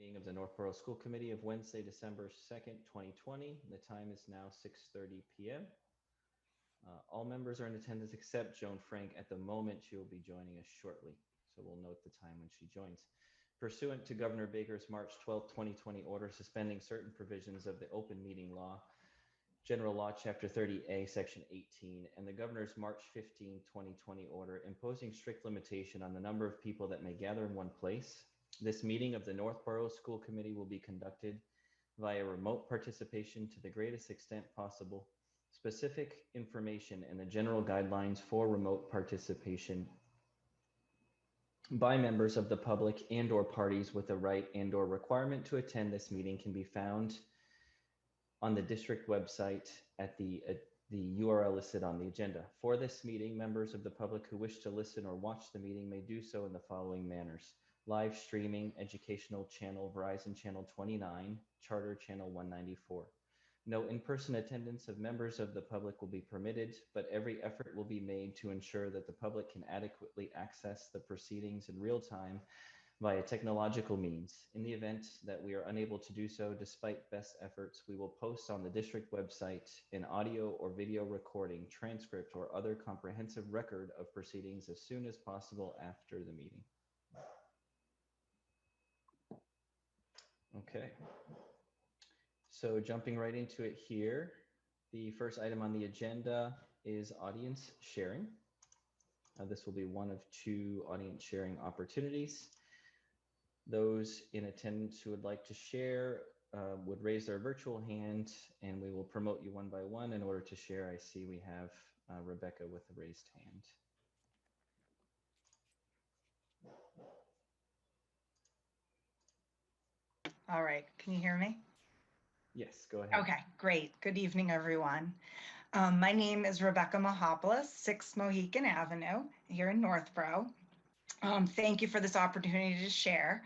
Meeting of the Northborough School Committee of Wednesday, December 2nd, 2020. The time is now 6:30 p.m. All members are in attendance except Joan Frank. At the moment, she will be joining us shortly, so we'll note the time when she joins. Pursuant to Governor Baker's March 12, 2020 order suspending certain provisions of the open meeting law, General Law, Chapter 30A, Section 18, and the Governor's March 15, 2020 order imposing strict limitation on the number of people that may gather in one place, this meeting of the Northborough School Committee will be conducted via remote participation to the greatest extent possible. Specific information and the general guidelines for remote participation by members of the public and/or parties with a right and/or requirement to attend this meeting can be found on the district website at the URL listed on the agenda. For this meeting, members of the public who wish to listen or watch the meeting may do so in the following manners: live streaming, educational channel, Verizon channel 29, Charter channel 194. No in-person attendance of members of the public will be permitted, but every effort will be made to ensure that the public can adequately access the proceedings in real time via technological means. In the event that we are unable to do so, despite best efforts, we will post on the district website an audio or video recording, transcript, or other comprehensive record of proceedings as soon as possible after the meeting. Okay. So jumping right into it here, the first item on the agenda is audience sharing. This will be one of two audience sharing opportunities. Those in attendance who would like to share would raise their virtual hand and we will promote you one by one. In order to share, I see we have Rebecca with a raised hand. All right, can you hear me? Yes, go ahead. Okay, great. Good evening, everyone. My name is Rebecca Mahopoulos, 6 Mohican Avenue here in Northborough. Thank you for this opportunity to share.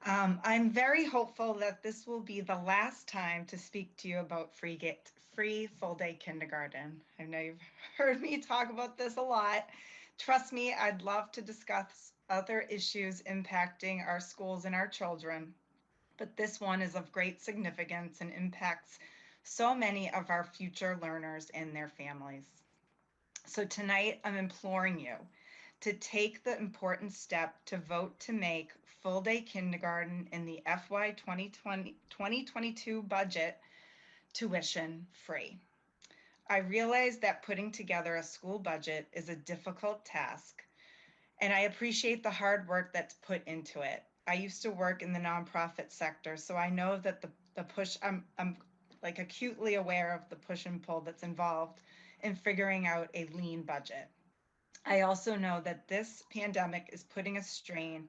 I'm very hopeful that this will be the last time to speak to you about free full-day kindergarten. I know you've heard me talk about this a lot. Trust me, I'd love to discuss other issues impacting our schools and our children, but this one is of great significance and impacts so many of our future learners and their families. So tonight, I'm imploring you to take the important step to vote to make full-day kindergarten in the FY 2022 budget tuition free. I realize that putting together a school budget is a difficult task, and I appreciate the hard work that's put into it. I used to work in the nonprofit sector, so I know that the push, I'm like acutely aware of the push and pull that's involved in figuring out a lean budget. I also know that this pandemic is putting a strain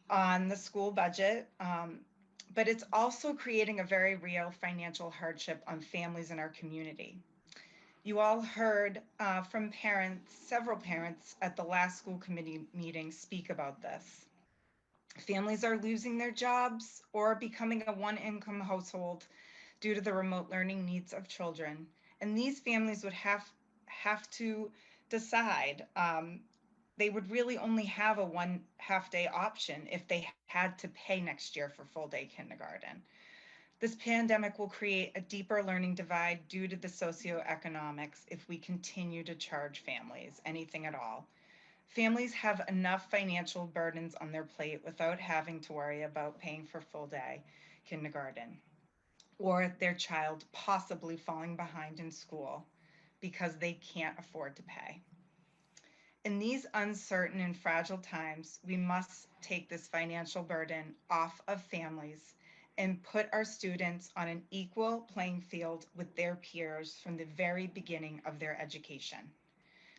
on the school budget, but it's also creating a very real financial hardship on families in our community. You all heard from parents, several parents at the last school committee meeting speak about this. Families are losing their jobs or becoming a one-income household due to the remote learning needs of children. And these families would have to decide. They would really only have a 1 half-day option if they had to pay next year for full-day kindergarten. This pandemic will create a deeper learning divide due to the socioeconomics if we continue to charge families anything at all. Families have enough financial burdens on their plate without having to worry about paying for full-day kindergarten or their child possibly falling behind in school because they can't afford to pay. In these uncertain and fragile times, we must take this financial burden off of families and put our students on an equal playing field with their peers from the very beginning of their education.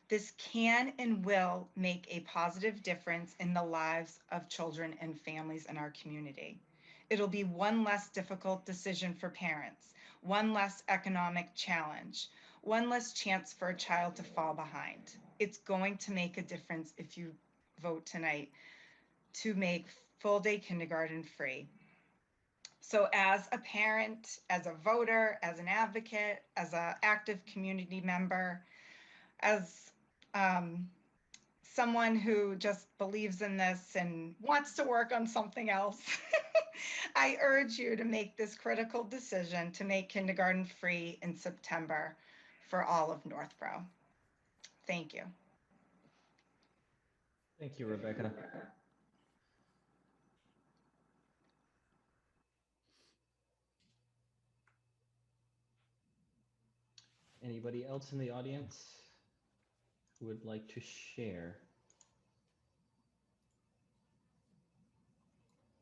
This can and will make a positive difference in the lives of children and families in our community. It'll be one less difficult decision for parents, one less economic challenge, one less chance for a child to fall behind. It's going to make a difference if you vote tonight to make full-day kindergarten free. So as a parent, as a voter, as an advocate, as an active community member, as someone who just believes in this and wants to work on something else, I urge you to make this critical decision to make kindergarten free in September for all of Northborough. Thank you. Thank you, Rebecca. Anybody else in the audience who would like to share?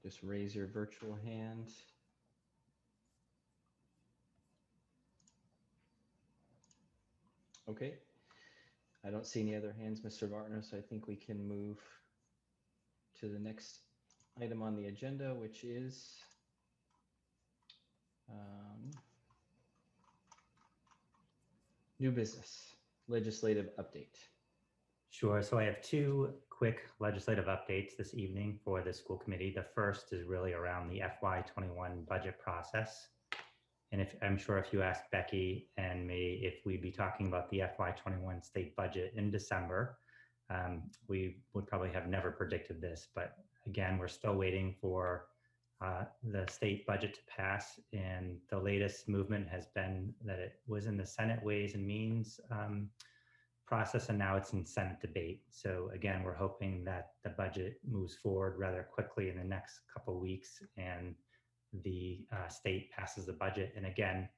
Just raise your virtual hand. Okay. I don't see any other hands, Mr. Varner, so I think we can move to the next item on the agenda, which is new business, legislative update. Sure. So I have two quick legislative updates this evening for the school committee. The first is really around the FY21 budget process. And I'm sure if you ask Becky and me if we'd be talking about the FY21 state budget in December, we would probably have never predicted this. But again, we're still waiting for the state budget to pass. And the latest movement has been that it was in the Senate Ways and Means process, and now it's in Senate debate. So again, we're hoping that the budget moves forward rather quickly in the next couple of weeks and the state passes the budget. And again,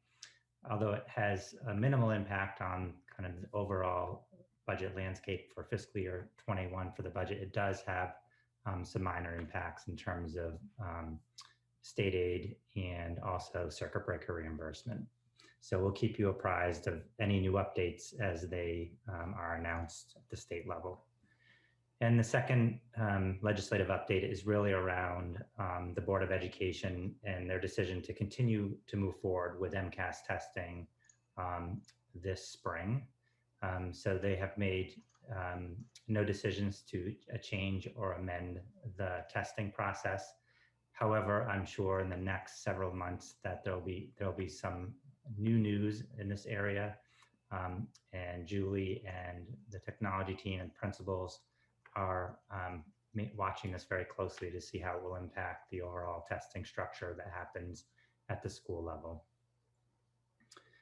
although it has a minimal impact on kind of the overall budget landscape for fiscal year 21 for the budget, it does have some minor impacts in terms of state aid and also circuit breaker reimbursement. So we'll keep you apprised of any new updates as they are announced at the state level. And the second legislative update is really around the Board of Education and their decision to continue to move forward with MCAS testing this spring. So they have made no decisions to change or amend the testing process. However, I'm sure in the next several months that there'll be some new news in this area, and Julie and the technology team and principals are watching this very closely to see how it will impact the overall testing structure that happens at the school level.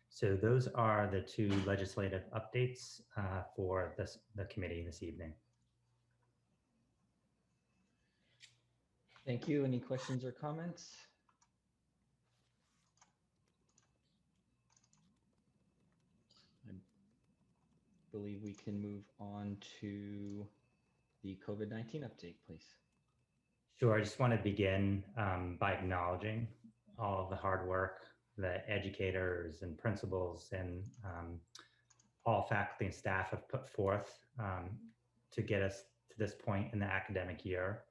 So those are the two legislative updates for the committee this evening. Thank you. Any questions or comments? I believe we can move on to the COVID-19 update, please. Sure. I just want to begin by acknowledging all of the hard work that educators and principals and all faculty and staff have put forth to get us to this point in the academic year.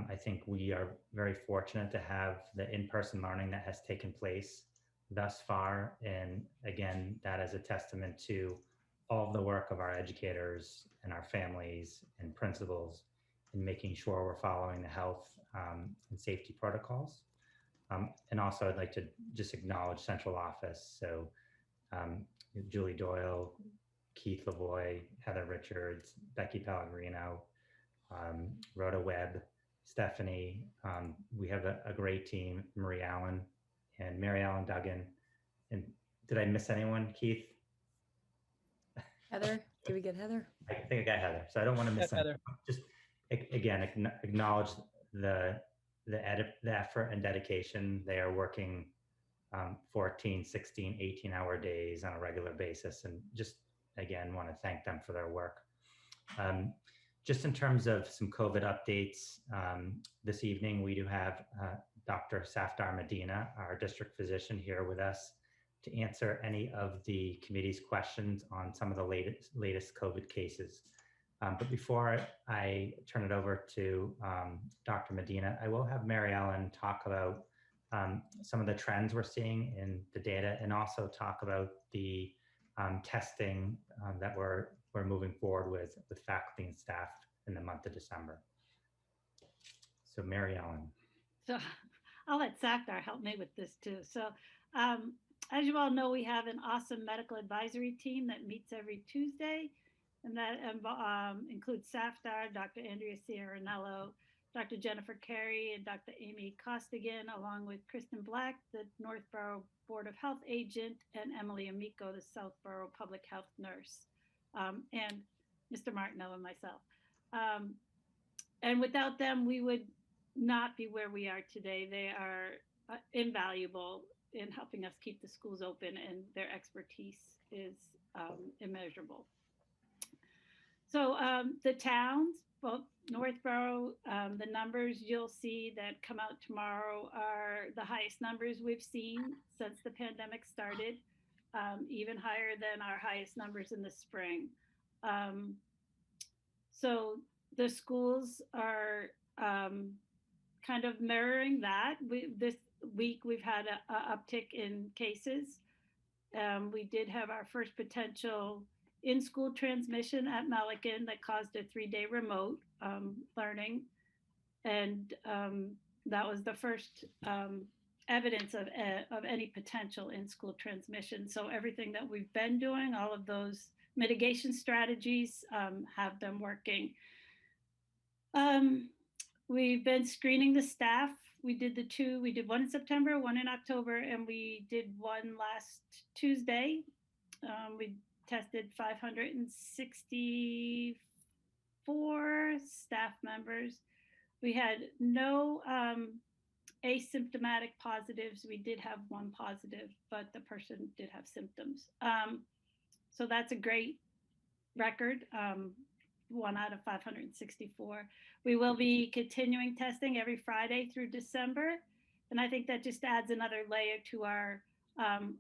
I think we are very fortunate to have the in-person learning that has taken place thus far. And again, that is a testament to all of the work of our educators and our families and principals in making sure we're following the health and safety protocols. And also I'd like to just acknowledge central office. So Julie Doyle, Keith Lavoie, Heather Richards, Becky Pellegrino, Rhoda Webb, Stephanie. We have a great team, Marie Allen and Mary Allen Duggan. And did I miss anyone, Keith? Heather, did we get Heather? I think I got Heather, so I don't want to miss anyone. Just again, acknowledge the effort and dedication. They are working 14, 16, 18-hour days on a regular basis, and just again want to thank them for their work. Just in terms of some COVID updates, this evening we do have Dr. Safdar Medina, our district physician, here with us to answer any of the committee's questions on some of the latest COVID cases. But before I turn it over to Dr. Medina, I will have Mary Ellen talk about some of the trends we're seeing in the data and also talk about the testing that we're moving forward with faculty and staff in the month of December. So Mary Ellen. So I'll let Safdar help me with this too. So as you all know, we have an awesome medical advisory team that meets every Tuesday, and that includes Safdar, Dr. Andrea Ciarinello, Dr. Jennifer Carey and Dr. Amy Costigan, along with Kristen Black, the Northborough Board of Health agent, and Emily Amico, the Southborough Public Health nurse, and Mr. Martineau and myself. And without them, we would not be where we are today. They are invaluable in helping us keep the schools open, and their expertise is immeasurable. So the towns, both Northborough, the numbers you'll see that come out tomorrow are the highest numbers we've seen since the pandemic started, even higher than our highest numbers in the spring. So the schools are kind of mirroring that. This week we've had an uptick in cases. We did have our first potential in-school transmission at Milliken that caused a 3-day remote learning. And that was the first evidence of any potential in-school transmission. So everything that we've been doing, all of those mitigation strategies have been working. We've been screening the staff. We did one in September, one in October, and we did one last Tuesday. We tested 564 staff members. We had no asymptomatic positives. We did have one positive, but the person did have symptoms. So that's a great record. 1 out of 564. We will be continuing testing every Friday through December. And I think that just adds another layer to our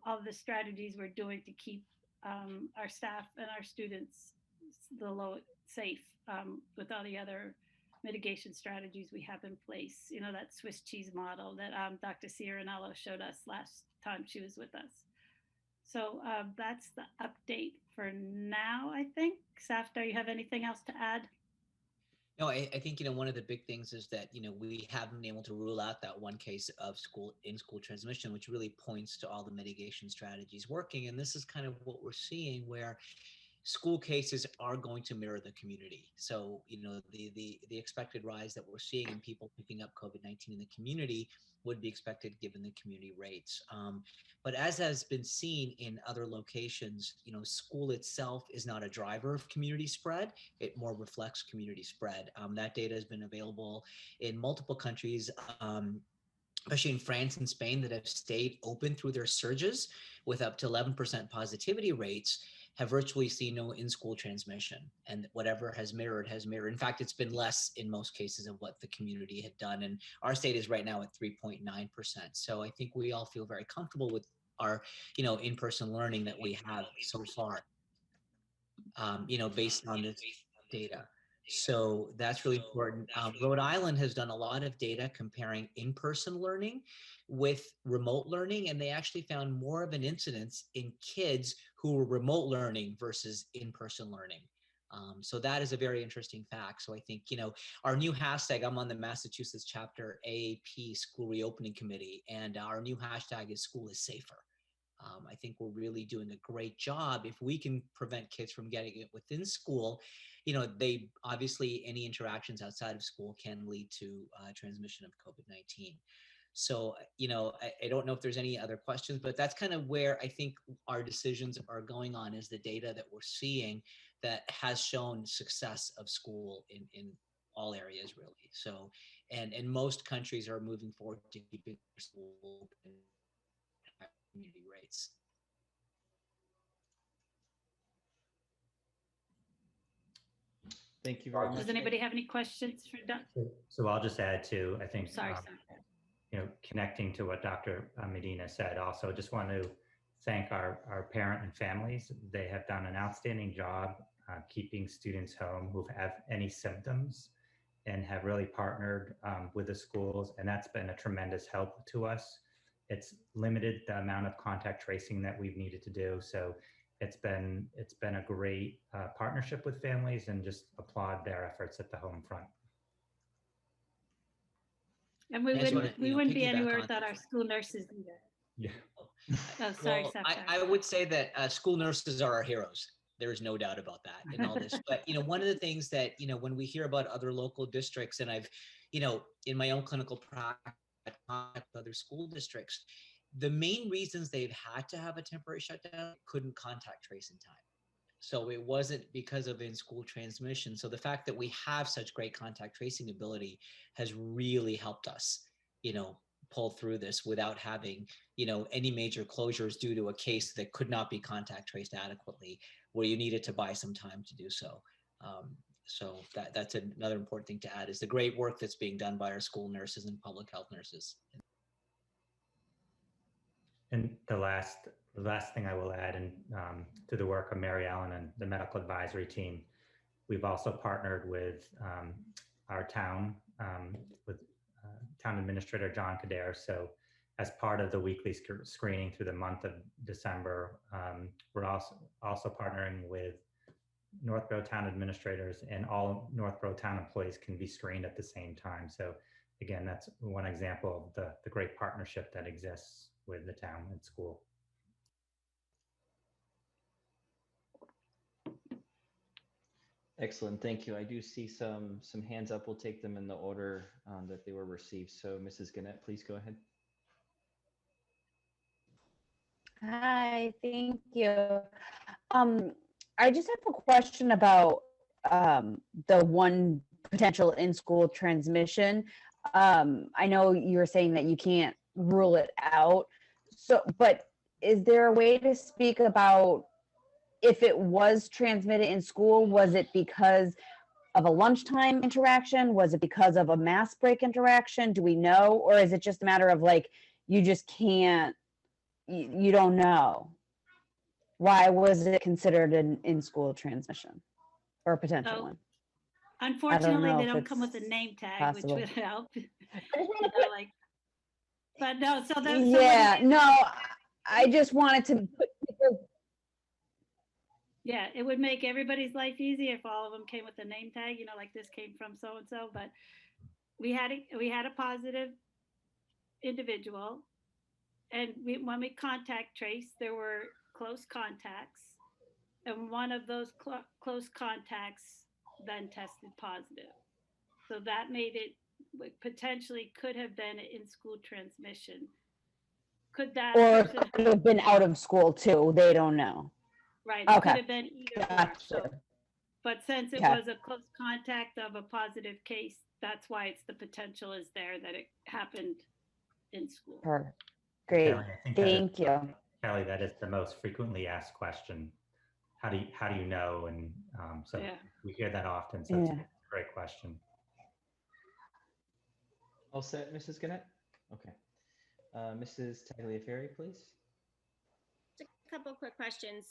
all the strategies we're doing to keep our staff and our students safe with all the other mitigation strategies we have in place. You know, that Swiss cheese model that Dr. Ciarinello showed us last time she was with us. So that's the update for now, I think. Safdar, you have anything else to add? No, I think, one of the big things is that, we haven't been able to rule out that one case of in-school transmission, which really points to all the mitigation strategies working. And this is kind of what we're seeing, where school cases are going to mirror the community. So, the expected rise that we're seeing in people picking up COVID-19 in the community would be expected given the community rates. But as has been seen in other locations, school itself is not a driver of community spread. It more reflects community spread. That data has been available in multiple countries, especially in France and Spain, that have stayed open through their surges with up to 11% positivity rates, have virtually seen no in-school transmission, and whatever has mirrored has mirrored. In fact, it's been less in most cases of what the community had done. And our state is right now at 3.9%. So I think we all feel very comfortable with our, in-person learning that we have so far, based on this data. So that's really important. Rhode Island has done a lot of data comparing in-person learning with remote learning, and they actually found more of an incidence in kids who were remote learning versus in-person learning. So that is a very interesting fact. So I think, our new hashtag, I'm on the Massachusetts chapter AAP School Reopening Committee, and our new hashtag is School is Safer. I think we're really doing a great job. If we can prevent kids from getting it within school, they obviously, any interactions outside of school can lead to transmission of COVID-19. So, I don't know if there's any other questions, but that's kind of where I think our decisions are going on, is the data that we're seeing that has shown success of school in all areas, really. So, and most countries are moving forward to keeping school open at community rates. Thank you very much. Does anybody have any questions for Dr.? So I'll just add to, I think, Sorry. Connecting to what Dr. Medina said, also just want to thank our parent and families. They have done an outstanding job keeping students home who have any symptoms, and have really partnered with the schools. And that's been a tremendous help to us. It's limited the amount of contact tracing that we've needed to do. So it's been a great partnership with families, and just applaud their efforts at the home front. And we wouldn't be anywhere without our school nurses either. Yeah. Oh, sorry, well, I would say that school nurses are our heroes. There is no doubt about that in all this. But, one of the things that, when we hear about other local districts, and I've, in my own clinical practice, contact with other school districts, the main reasons they've had to have a temporary shutdown, couldn't contact trace in time. So it wasn't because of in-school transmission. So the fact that we have such great contact tracing ability has really helped us, pull through this without having, any major closures due to a case that could not be contact traced adequately, where you needed to buy some time to do so. So that's another important thing to add, is the great work that's being done by our school nurses and public health nurses. And the last thing I will add, and to the work of Mary Ellen and the medical advisory team, we've also partnered with our town, with town administrator John Kader. So as part of the weekly screening through the month of December, we're also partnering with Northborough town administrators, and all Northborough town employees can be screened at the same time. So again, that's one example of the great partnership that exists with the town and school. Excellent, thank you. I do see some hands up. We'll take them in the order that they were received. So Mrs. Gannett, please go ahead. Hi, thank you. I just have a question about the one potential in-school transmission. I know you were saying that you can't rule it out. So, but is there a way to speak about if it was transmitted in school? Was it because of a lunchtime interaction? Was it because of a mass break interaction? Do we know? Or is it just a matter of like, you just can't, you don't know? Why was it considered an in-school transmission or a potential one? Unfortunately, they don't come with a name tag, possible, which would help. But no, so that's yeah, no, I just wanted to put. Yeah, it would make everybody's life easier if all of them came with a name tag, like this came from so and so. But we had a positive individual, and when we contact traced, there were close contacts, and one of those close contacts then tested positive. So that made it potentially could have been an in-school transmission. Could that, or could have been out of school too? They don't know. Right. Okay. It could have been either. Gotcha. So, but since it was a close contact of a positive case, that's why it's the potential is there that it happened in school. Great. Kelly, thank you. Kelly, that is the most frequently asked question. How do you know? And so we hear that often. So it's a great question. All set, Mrs. Gannett? Okay. Mrs. Tagliaferri, please. Just a couple of quick questions.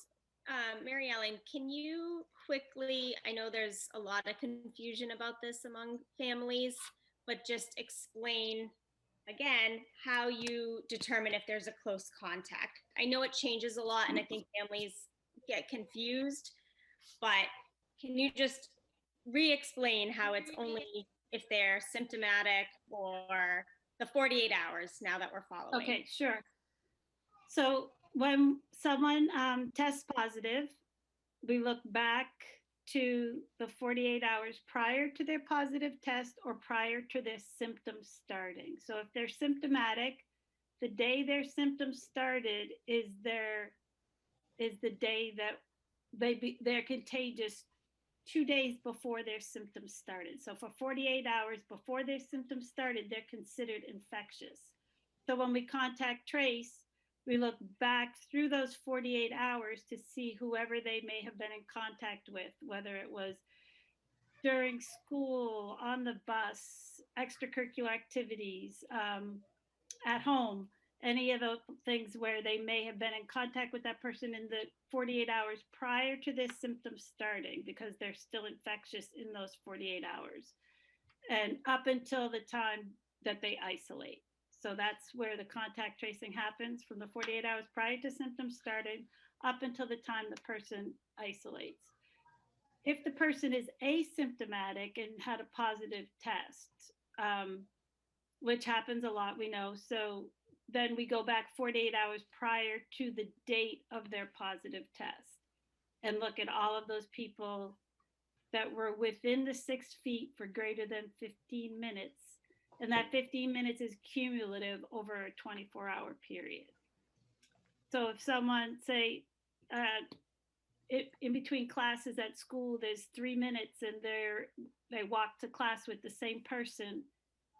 Mary Ellen, can you quickly, I know there's a lot of confusion about this among families, but just explain again how you determine if there's a close contact. I know it changes a lot and I think families get confused, but can you just re-explain how it's only if they're symptomatic or the 48 hours now that we're following? Okay, sure. So when someone tests positive, we look back to the 48 hours prior to their positive test or prior to their symptoms starting. So if they're symptomatic, the day their symptoms started is the day that they're contagious 2 days before their symptoms started. So for 48 hours before their symptoms started, they're considered infectious. So when we contact trace, we look back through those 48 hours to see whoever they may have been in contact with, whether it was during school, on the bus, extracurricular activities, at home, any of the things where they may have been in contact with that person in the 48 hours prior to their symptoms starting, because they're still infectious in those 48 hours, and up until the time that they isolate. So that's where the contact tracing happens, from the 48 hours prior to symptoms starting up until the time the person isolates. If the person is asymptomatic and had a positive test, which happens a lot, we know, so then we go back 48 hours prior to the date of their positive test and look at all of those people that were within the 6 feet for greater than 15 minutes And that 15 minutes is cumulative over a 24-hour period. So if someone, say, in between classes at school, there's 3 minutes and they walk to class with the same person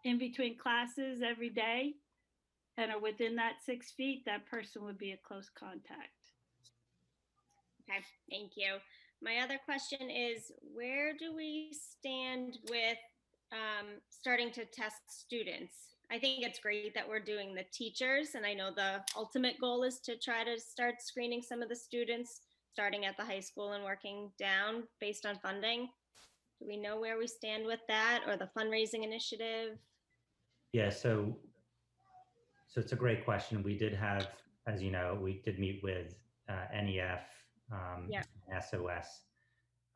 in between classes every day and are within that 6 feet, that person would be a close contact. Okay, thank you. My other question is, where do we stand with starting to test students? I think it's great that we're doing the teachers, and I know the ultimate goal is to try to start screening some of the students starting at the high school and working down based on funding. Do we know where we stand with that, or the fundraising initiative? Yeah, so it's a great question. We did have, as you know, we did meet with NEF, SOS.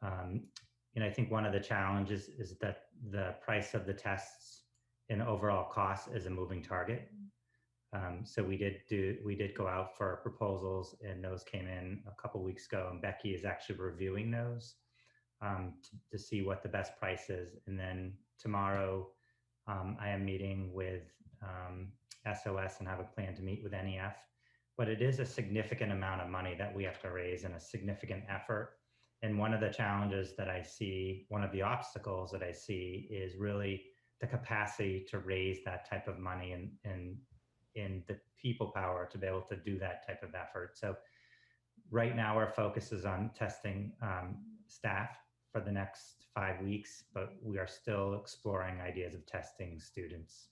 And I think one of the challenges is that the price of the tests and overall cost is a moving target. So we did go out for proposals, and those came in a couple weeks ago, and Becky is actually reviewing those to see what the best price is. And then tomorrow I am meeting with SOS and have a plan to meet with NEF. But it is a significant amount of money that we have to raise and a significant effort. And one of the challenges that I see, one of the obstacles that I see, is really the capacity to raise that type of money and in the people power to be able to do that type of effort. So right now our focus is on testing staff for the next 5 weeks, but we are still exploring ideas of testing students.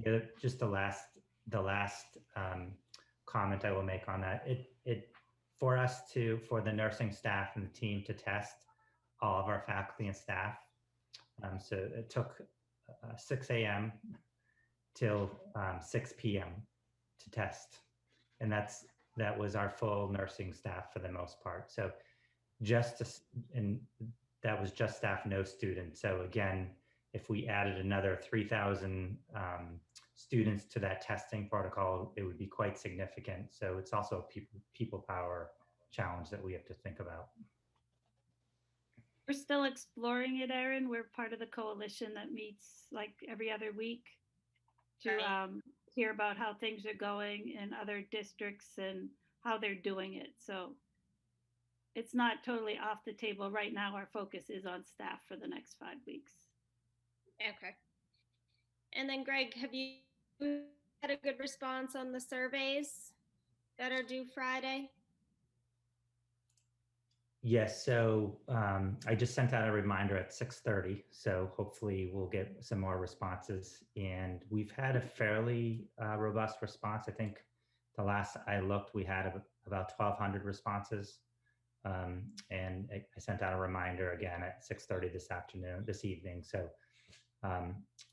Okay. Just the last comment I will make on that, for the nursing staff and the team to test all of our faculty and staff. So it took 6 a.m. till 6 p.m. to test. And that was our full nursing staff for the most part. So and that was just staff, no students. So again, if we added another 3,000 students to that testing protocol, it would be quite significant. So it's also a people power challenge that we have to think about. We're still exploring it, Erin. We're part of the coalition that meets like every other week to hear about how things are going in other districts and how they're doing it. So it's not totally off the table right now. Our focus is on staff for the next 5 weeks. Okay. And then Greg, have you had a good response on the surveys that are due Friday? Yes, so I just sent out a reminder at 6:30, so hopefully we'll get some more responses. And we've had a fairly robust response. I think the last I looked, we had about 1,200 responses. And I sent out a reminder again at 6:30 this evening. So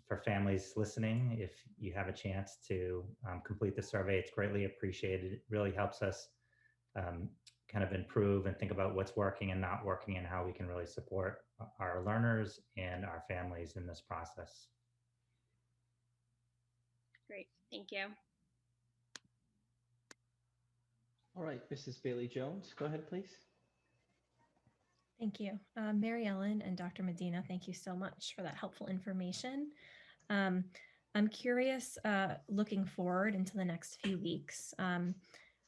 for families listening, if you have a chance to complete the survey, it's greatly appreciated. It really helps us kind of improve and think about what's working and not working and how we can really support our learners and our families in this process. Great, thank you. All right, Mrs. Bailey-Jones, go ahead, please. Thank you. Mary Ellen and Dr. Medina, thank you so much for that helpful information. I'm curious, looking forward into the next few weeks,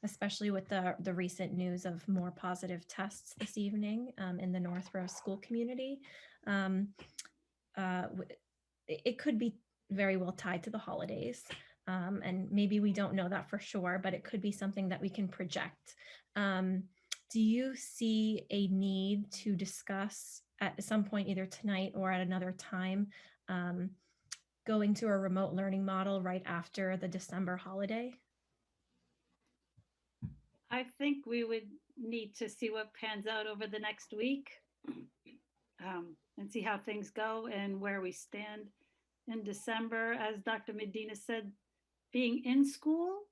especially with the recent news of more positive tests this evening in the Northborough school community. It could be very well tied to the holidays. And maybe we don't know that for sure, but it could be something that we can project. Do you see a need to discuss at some point, either tonight or at another time, going to a remote learning model right after the December holiday? I think we would need to see what pans out over the next week and see how things go and where we stand in December. As Dr. Medina said, being in school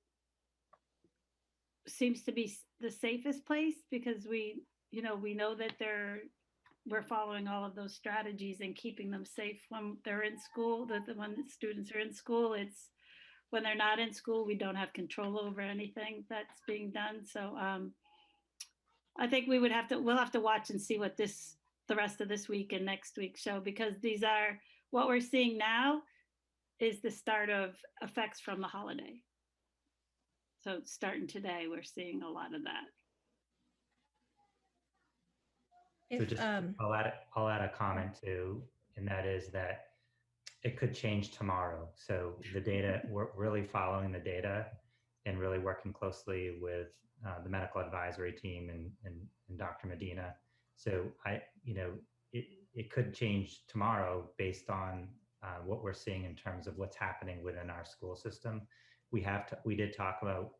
seems to be the safest place because we know that we're following all of those strategies and keeping them safe when they're in school, when the students are in school. It's when they're not in school, we don't have control over anything that's being done. So I think we'll have to watch and see what this the rest of this week and next week show, because these are what we're seeing now is the start of effects from the holiday. So starting today, we're seeing a lot of that. So If, just, I'll add a comment too, and that is that it could change tomorrow. So the data, we're really following the data and really working closely with the medical advisory team and Dr. Medina. So it could change tomorrow based on what we're seeing in terms of what's happening within our school system. We did talk about,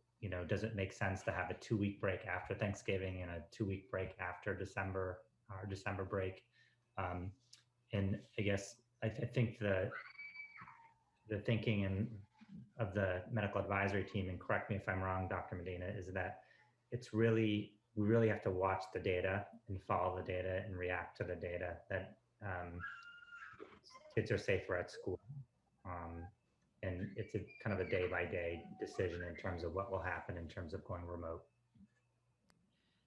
does it make sense to have a 2-week break after Thanksgiving and a 2-week break after our December break? And I guess I think the thinking of the medical advisory team, and correct me if I'm wrong, Dr. Medina, is that we really have to watch the data and follow the data and react to the data that kids are safer at school. And it's a kind of a day-by-day decision in terms of what will happen in terms of going remote.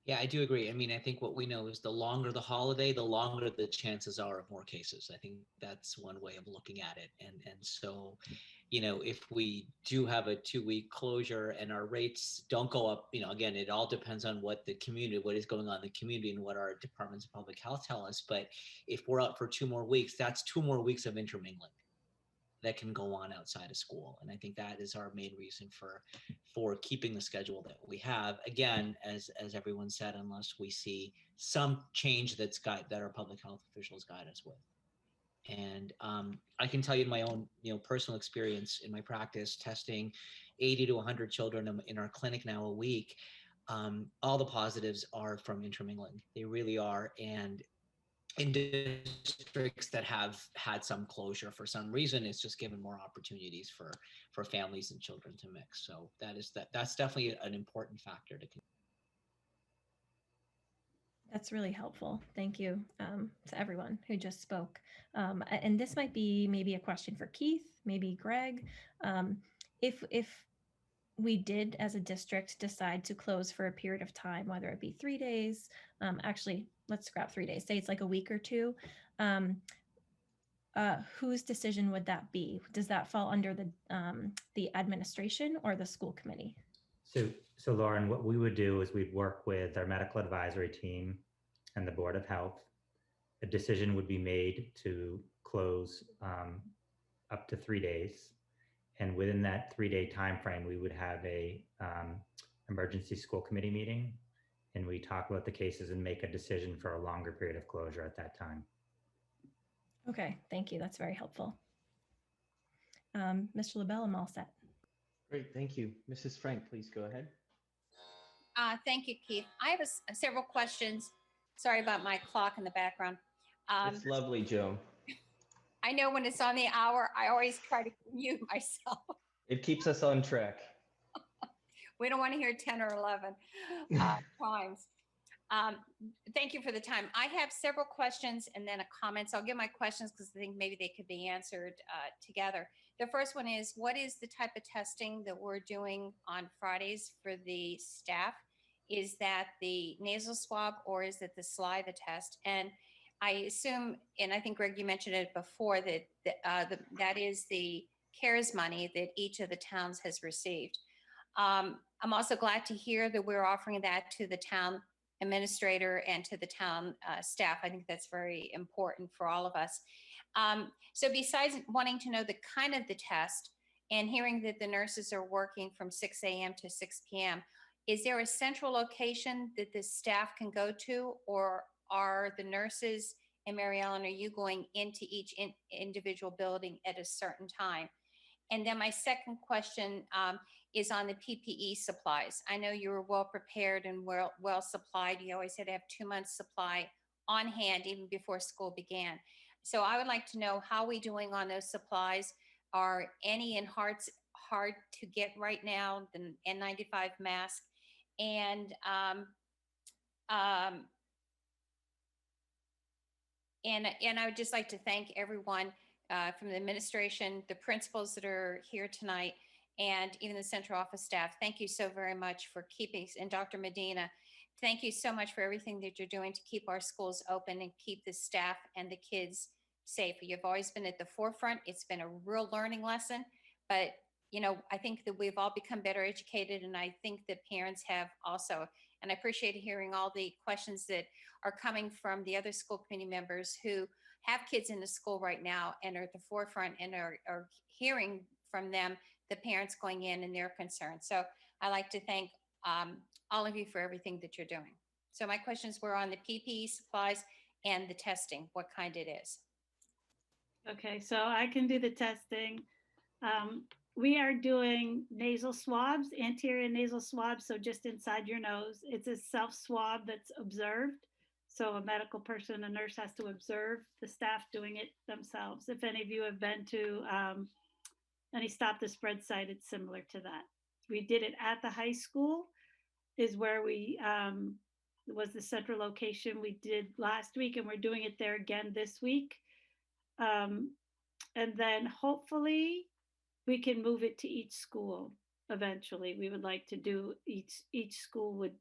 Yeah, I do agree. I mean, I think what we know is the longer the holiday, the longer the chances are of more cases. I think that's one way of looking at it. And so, if we do have a 2-week closure and our rates don't go up, again, it all depends on what is going on in the community and what our departments of public health tell us. But if we're out for 2 more weeks, that's 2 more weeks of intermingling that can go on outside of school. And I think that is our main reason for keeping the schedule that we have. Again, as everyone said, unless we see some change that our public health officials guide us with. And I can tell you in my own personal experience in my practice, testing 80 to 100 children in our clinic now a week, all the positives are from intermingling. They really are. And in districts that have had some closure for some reason, it's just given more opportunities for families and children to mix. So that's definitely an important factor to consider. That's really helpful. Thank you to everyone who just spoke. And this might be maybe a question for Keith, maybe Greg. If we did as a district decide to close for a period of time, whether it be 3 days, actually, let's scrap 3 days, say it's like a week or 2, whose decision would that be? Does that fall under the administration or the school committee? So Lauren, what we would do is we'd work with our medical advisory team and the Board of Health. A decision would be made to close up to 3 days. And within that 3-day time frame, we would have a emergency school committee meeting, and we talk about the cases and make a decision for a longer period of closure at that time. Okay, thank you. That's very helpful. Mr. LaBelle, I'm all set. Great, thank you. Mrs. Frank, please go ahead. Thank you, Keith. I have several questions. Sorry about my clock in the background. It's lovely, Joan. I know when it's on the hour, I always try to mute myself. It keeps us on track. We don't want to hear 10 or 11 times. Thank you for the time. I have several questions and then a comment. So I'll give my questions because I think maybe they could be answered together. The first one is, what is the type of testing that we're doing on Fridays for the staff? Is that the nasal swab or is it the saliva test? And I assume, and I think Greg, you mentioned it before, that that is the CARES money that each of the towns has received. I'm also glad to hear that we're offering that to the town administrator and to the town staff. I think that's very important for all of us. So besides wanting to know the kind of the test and hearing that the nurses are working from 6 a.m. to 6 p.m., is there a central location that the staff can go to, or are the nurses, and Mary Ellen, are you going into each individual building at a certain time? And then my second question is on the PPE supplies. I know you were well prepared and well supplied. You always had to have 2 months supply on hand even before school began. So I would like to know how we doing on those supplies. Are any in hard to get right now, the N95 mask? And I would just like to thank everyone from the administration, the principals that are here tonight, and even the central office staff. Thank you so very much for keeping, and Dr. Medina, thank you so much for everything that you're doing to keep our schools open and keep the staff and the kids safe. You've always been at the forefront. It's been a real learning lesson, but I think that we've all become better educated, and I think that parents have also. And I appreciate hearing all the questions that are coming from the other school committee members who have kids in the school right now and are at the forefront and are hearing from them, the parents going in and their concerns. So I like to thank all of you for everything that you're doing. So my questions were on the PPE supplies and the testing, what kind it is. Okay, so I can do the testing. We are doing nasal swabs, anterior nasal swabs, so just inside your nose. It's a self swab that's observed. So a medical person, a nurse has to observe the staff doing it themselves. If any of you have been to any Stop the Spread site, it's similar to that. We did it at the high school, is where we was the central location we did last week, and we're doing it there again this week. And then hopefully we can move it to each school eventually. We would like to do each school would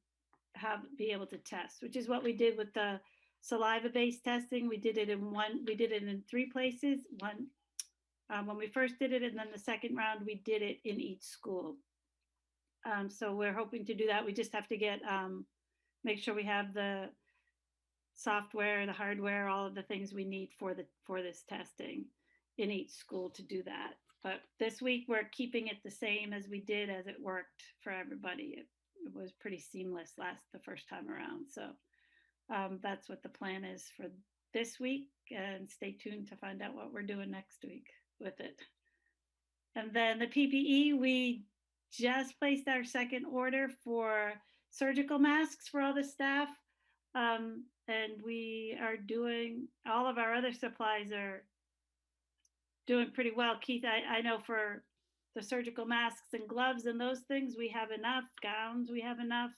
be able to test, which is what we did with the saliva-based testing. We did it in 3 places. One when we first did it, and then the second round we did it in each school. So we're hoping to do that. We just have to get make sure we have the software, the hardware, all of the things we need for this testing in each school to do that. But this week we're keeping it the same as we did, as it worked for everybody. It was pretty seamless the first time around. So that's what the plan is for this week, and stay tuned to find out what we're doing next week with it. And then the PPE, we just placed our second order for surgical masks for all the staff. And we are doing, all of our other supplies are doing pretty well. Keith, I know for the surgical masks and gloves and those things, we have enough. Gowns, we have enough.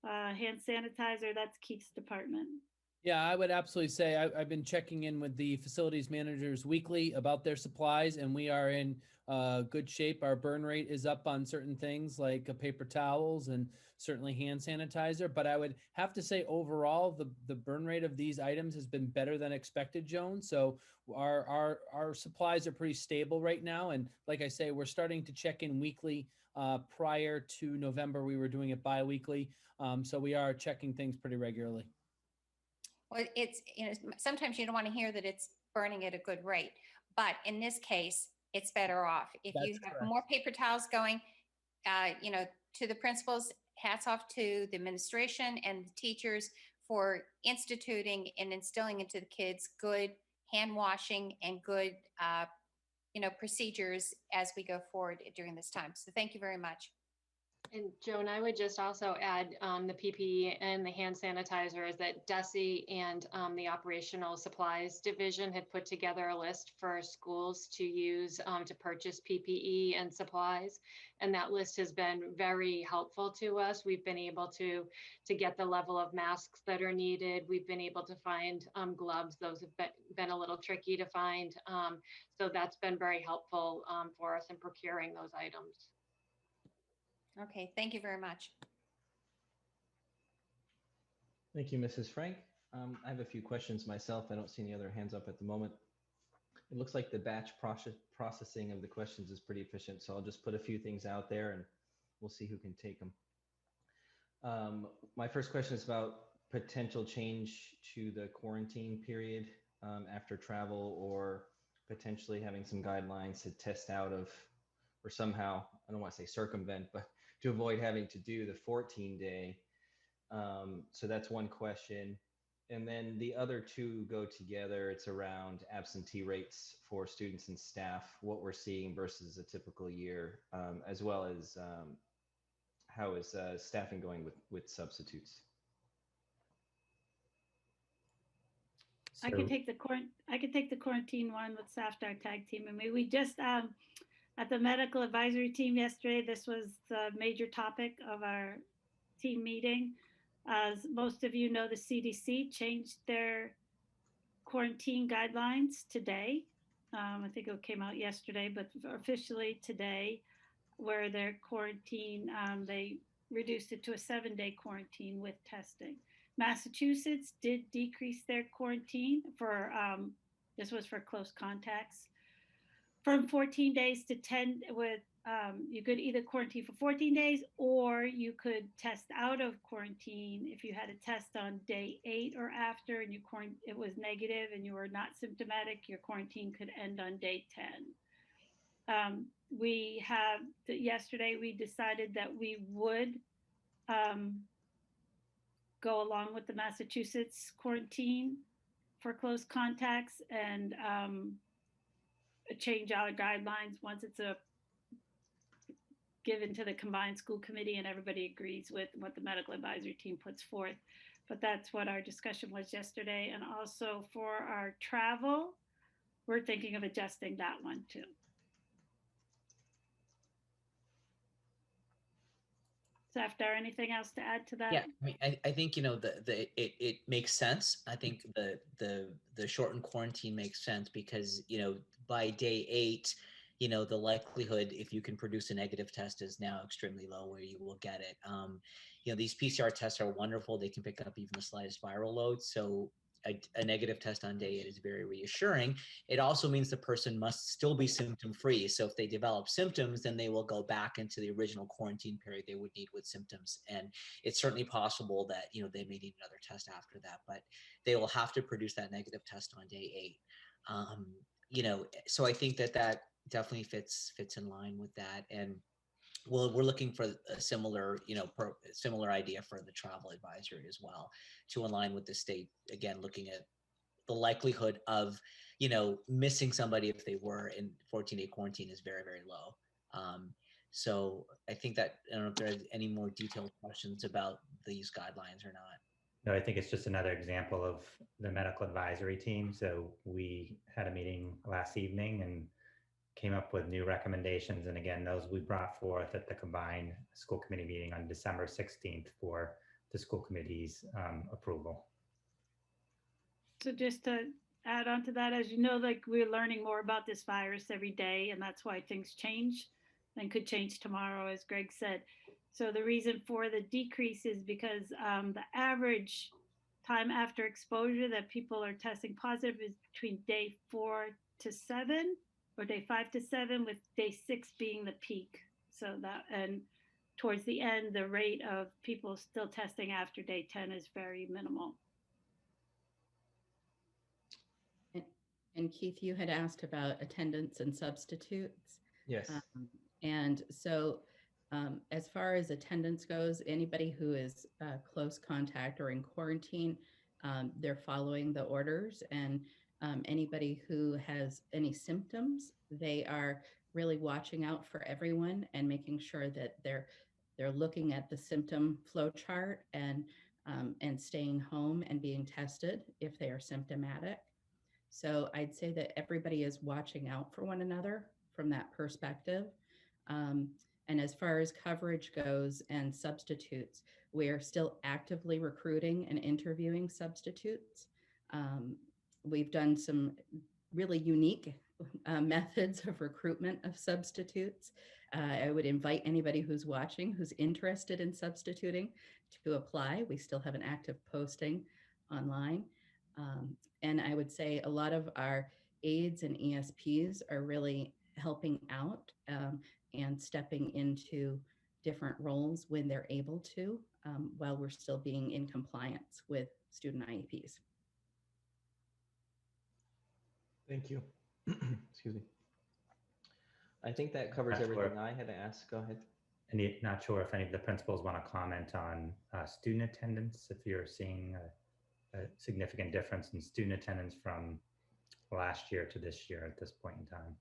Hand sanitizer, that's Keith's department. Yeah, I would absolutely say I've been checking in with the facilities managers weekly about their supplies, and we are in good shape. Our burn rate is up on certain things like paper towels and certainly hand sanitizer. But I would have to say overall, the burn rate of these items has been better than expected, Joan. So our supplies are pretty stable right now. And like I say, we're starting to check in weekly. Prior to November, we were doing it bi-weekly. So we are checking things pretty regularly. Well, it's, sometimes you don't want to hear that it's burning at a good rate, but in this case, it's better off. If you have more paper towels going, to the principals, hats off to the administration and the teachers for instituting and instilling into the kids good hand washing and good, procedures as we go forward during this time. So thank you very much. And Joan, I would just also add the PPE and the hand sanitizers that DESE and the Operational Supplies Division had put together a list for schools to use to purchase PPE and supplies. And that list has been very helpful to us. We've been able to get the level of masks that are needed. We've been able to find gloves. Those have been a little tricky to find. So that's been very helpful for us in procuring those items. Okay, thank you very much. Thank you, Mrs. Frank. I have a few questions myself. I don't see any other hands up at the moment. It looks like the batch processing of the questions is pretty efficient, so I'll just put a few things out there and we'll see who can take them. My first question is about potential change to the quarantine period after travel, or potentially having some guidelines to test out of, or somehow, I don't want to say circumvent, but to avoid having to do the 14-day. So that's one question. And then the other two go together. It's around absentee rates for students and staff, what we're seeing versus a typical year, as well as how is staffing going with substitutes. I could take the quarantine one with SAFT, our tag team. I mean, we just at the medical advisory team yesterday, this was the major topic of our team meeting. As most of you know, the CDC changed their quarantine guidelines today. I think it came out yesterday, but officially today, where their quarantine, they reduced it to a 7-day quarantine with testing. Massachusetts did decrease their quarantine for, this was for close contacts, from 14 days to 10 with, you could either quarantine for 14 days or you could test out of quarantine if you had a test on day 8 or after and it was negative and you were not symptomatic, your quarantine could end on day 10. Yesterday we decided that we would go along with the Massachusetts quarantine for close contacts and change our guidelines once it's given to the combined school committee and everybody agrees with what the medical advisory team puts forth. But that's what our discussion was yesterday. And also for our travel, we're thinking of adjusting that one too. After anything else to add to that? Yeah, I mean, I think, you know, it makes sense. I think the shortened quarantine makes sense because, you know, by day 8, you know, the likelihood if you can produce a negative test is now extremely low where you will get it. You know, these PCR tests are wonderful. They can pick up even the slightest viral load. So a negative test on day 8 is very reassuring. It also means the person must still be symptom free. So if they develop symptoms, then they will go back into the original quarantine period they would need with symptoms. And it's certainly possible that, you know, they may need another test after that, but they will have to produce that negative test on day 8. You know, so I think that definitely fits in line with that. And well, we're looking for a similar, you know, similar idea for the travel advisory as well, to align with the state. Again, looking at the likelihood of, you know, missing somebody if they were in 14-day quarantine is very, very low. So I think that, I don't know if there's any more detailed questions about these guidelines or not. No, I think it's just another example of the medical advisory team. So we had a meeting last evening and came up with new recommendations. And again, those we brought forth at the combined school committee meeting on December 16th for the school committee's approval. So just to add on to that, as you know, like we're learning more about this virus every day, and that's why things change and could change tomorrow, as Greg said. So the reason for the decrease is because the average time after exposure that people are testing positive is between day 4 to 7 or day 5 to 7, with day 6 being the peak. So that, and towards the end, the rate of people still testing after day 10 is very minimal. And Keith, you had asked about attendance and substitutes. Yes. And so as far as attendance goes, anybody who is close contact or in quarantine, they're following the orders. And anybody who has any symptoms, they are really watching out for everyone and making sure that they're looking at the symptom flow chart and staying home and being tested if they are symptomatic. So I'd say that everybody is watching out for one another from that perspective. And as far as coverage goes and substitutes, we are still actively recruiting and interviewing substitutes. We've done some really unique methods of recruitment of substitutes. I would invite anybody who's watching, who's interested in substituting, to apply. We still have an active posting online. And I would say a lot of our aides and ESPs are really helping out and stepping into different roles when they're able to, while we're still being in compliance with student IEPs. Thank you. Excuse me. I think that covers everything I had to ask. Go ahead. And not sure if any of the principals want to comment on student attendance, if you're seeing a significant difference in student attendance from last year to this year at this point in time.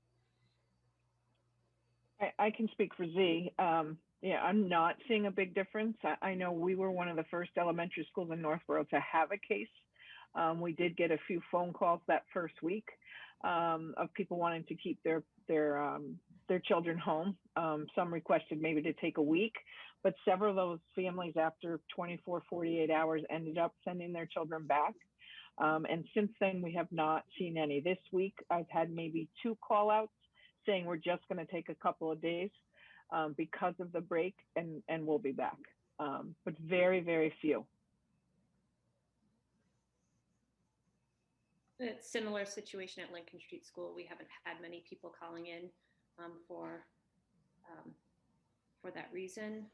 I can speak for Z. Yeah, I'm not seeing a big difference. I know we were one of the first elementary schools in Northborough to have a case. We did get a few phone calls that first week of people wanting to keep their children home. Some requested maybe to take a week, but several of those families after 24, 48 hours ended up sending their children back. And since then, we have not seen any. This week, I've had maybe 2 call outs saying we're just going to take a couple of days. because of the break, and we'll be back. But very, very few. It's similar situation at Lincoln Street School. We haven't had many people calling in for that reason.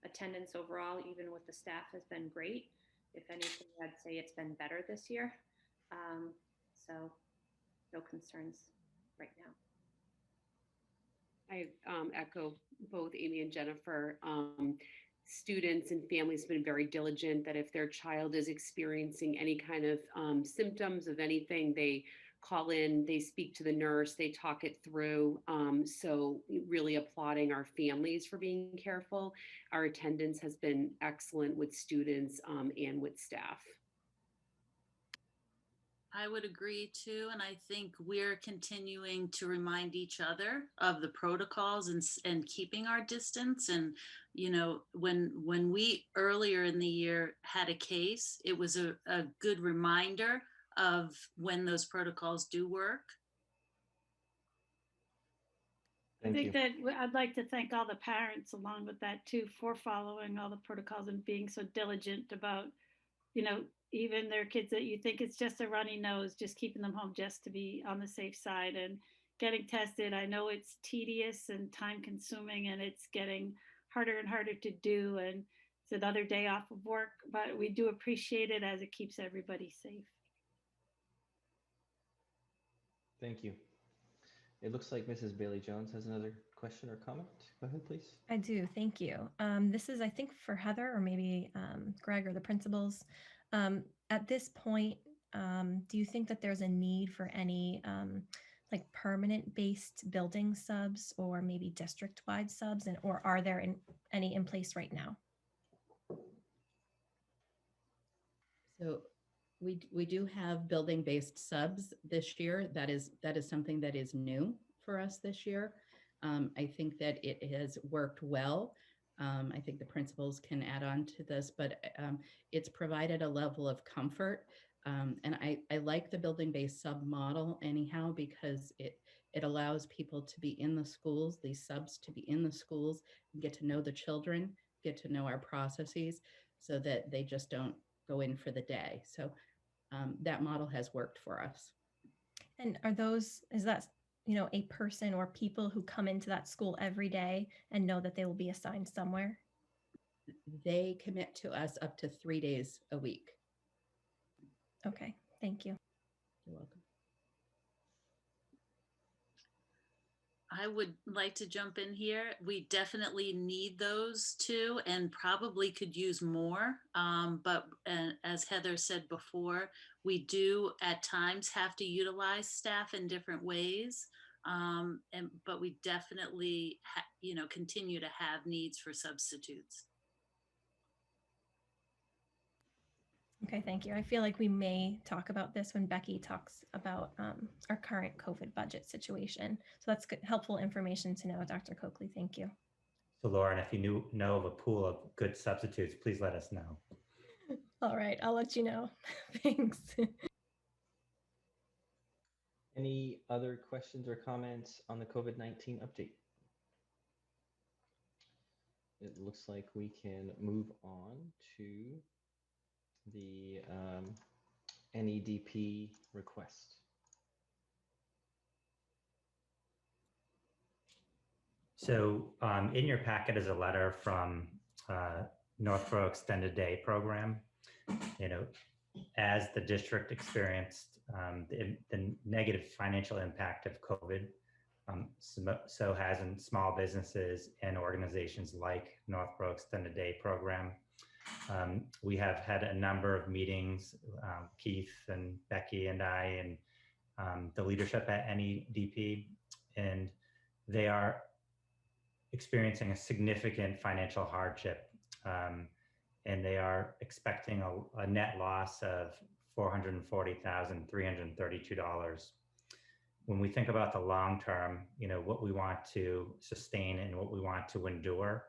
Attendance overall, even with the staff, has been great. If anything, I'd say it's been better this year. So no concerns right now. I echo both Amy and Jennifer. Students and families have been very diligent that if their child is experiencing any kind of symptoms of anything, they call in, they speak to the nurse, they talk it through. So really applauding our families for being careful. Our attendance has been excellent with students and with staff. I would agree too, and I think we're continuing to remind each other of the protocols and keeping our distance. And you know, when we earlier in the year had a case, it was a good reminder of when those protocols do work. I think that I'd like to thank all the parents along with that too for following all the protocols and being so diligent about, you know, even their kids that you think it's just a runny nose, just keeping them home just to be on the safe side and getting tested. I know it's tedious and time consuming and it's getting harder and harder to do. And it's another day off of work, but we do appreciate it as it keeps everybody safe. Thank you. It looks like Mrs. Bailey-Jones has another question or comment. Go ahead, please. I do. Thank you. This is, I think, for Heather or maybe Greg or the principals. At this point, do you think that there's a need for any like permanent based building subs or maybe district wide subs, and or are there any in place right now? So we do have building based subs this year. That is something that is new for us this year. I think that it has worked well. I think the principals can add on to this, but it's provided a level of comfort. And I like the building-based sub model anyhow, because it allows people to be in the schools, these subs to be in the schools, get to know the children, get to know our processes so that they just don't go in for the day. So that model has worked for us. And is that, you know, a person or people who come into that school every day and know that they will be assigned somewhere? They commit to us up to 3 days a week. Okay, thank you. You're welcome. I would like to jump in here. We definitely need those too, and probably could use more. But as Heather said before, we do at times have to utilize staff in different ways. But we definitely, continue to have needs for substitutes. Okay, thank you. I feel like we may talk about this when Becky talks about our current COVID budget situation. So that's good, helpful information to know, Dr. Coakley. Thank you. So Lauren, if you know of a pool of good substitutes, please let us know. All right, I'll let you know. Thanks. Any other questions or comments on the COVID-19 update? It looks like we can move on to the NEDP request. So in your packet is a letter from Northborough Extended Day Program. You know, as the district experienced the negative financial impact of COVID, so has in small businesses and organizations like Northborough Extended Day Program. We have had a number of meetings, Keith and Becky and I and the leadership at NEDP, and they are experiencing a significant financial hardship, and they are expecting a net loss of $440,332. When we think about the long term, you know, what we want to sustain and what we want to endure,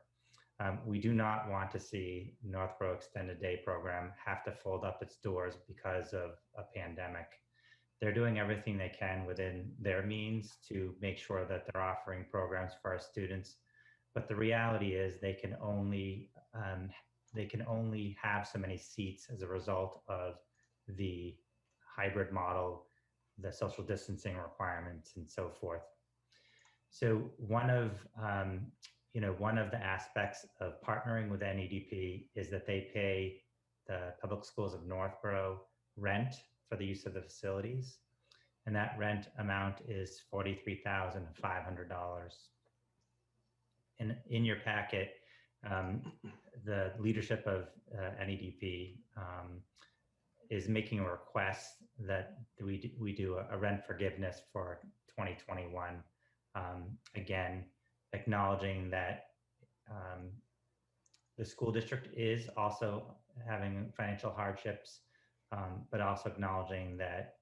we do not want to see Northborough Extended Day Program have to fold up its doors because of a pandemic. They're doing everything they can within their means to make sure that they're offering programs for our students But the reality is they can only have so many seats as a result of the hybrid model, the social distancing requirements, and so forth. So one of the aspects of partnering with NEDP is that they pay the public schools of Northborough rent for the use of the facilities, and that rent amount is $43,500. In your packet, the leadership of NEDP is making a request that we do a rent forgiveness for 2021. Again, acknowledging that the school district is also having financial hardships, but also acknowledging that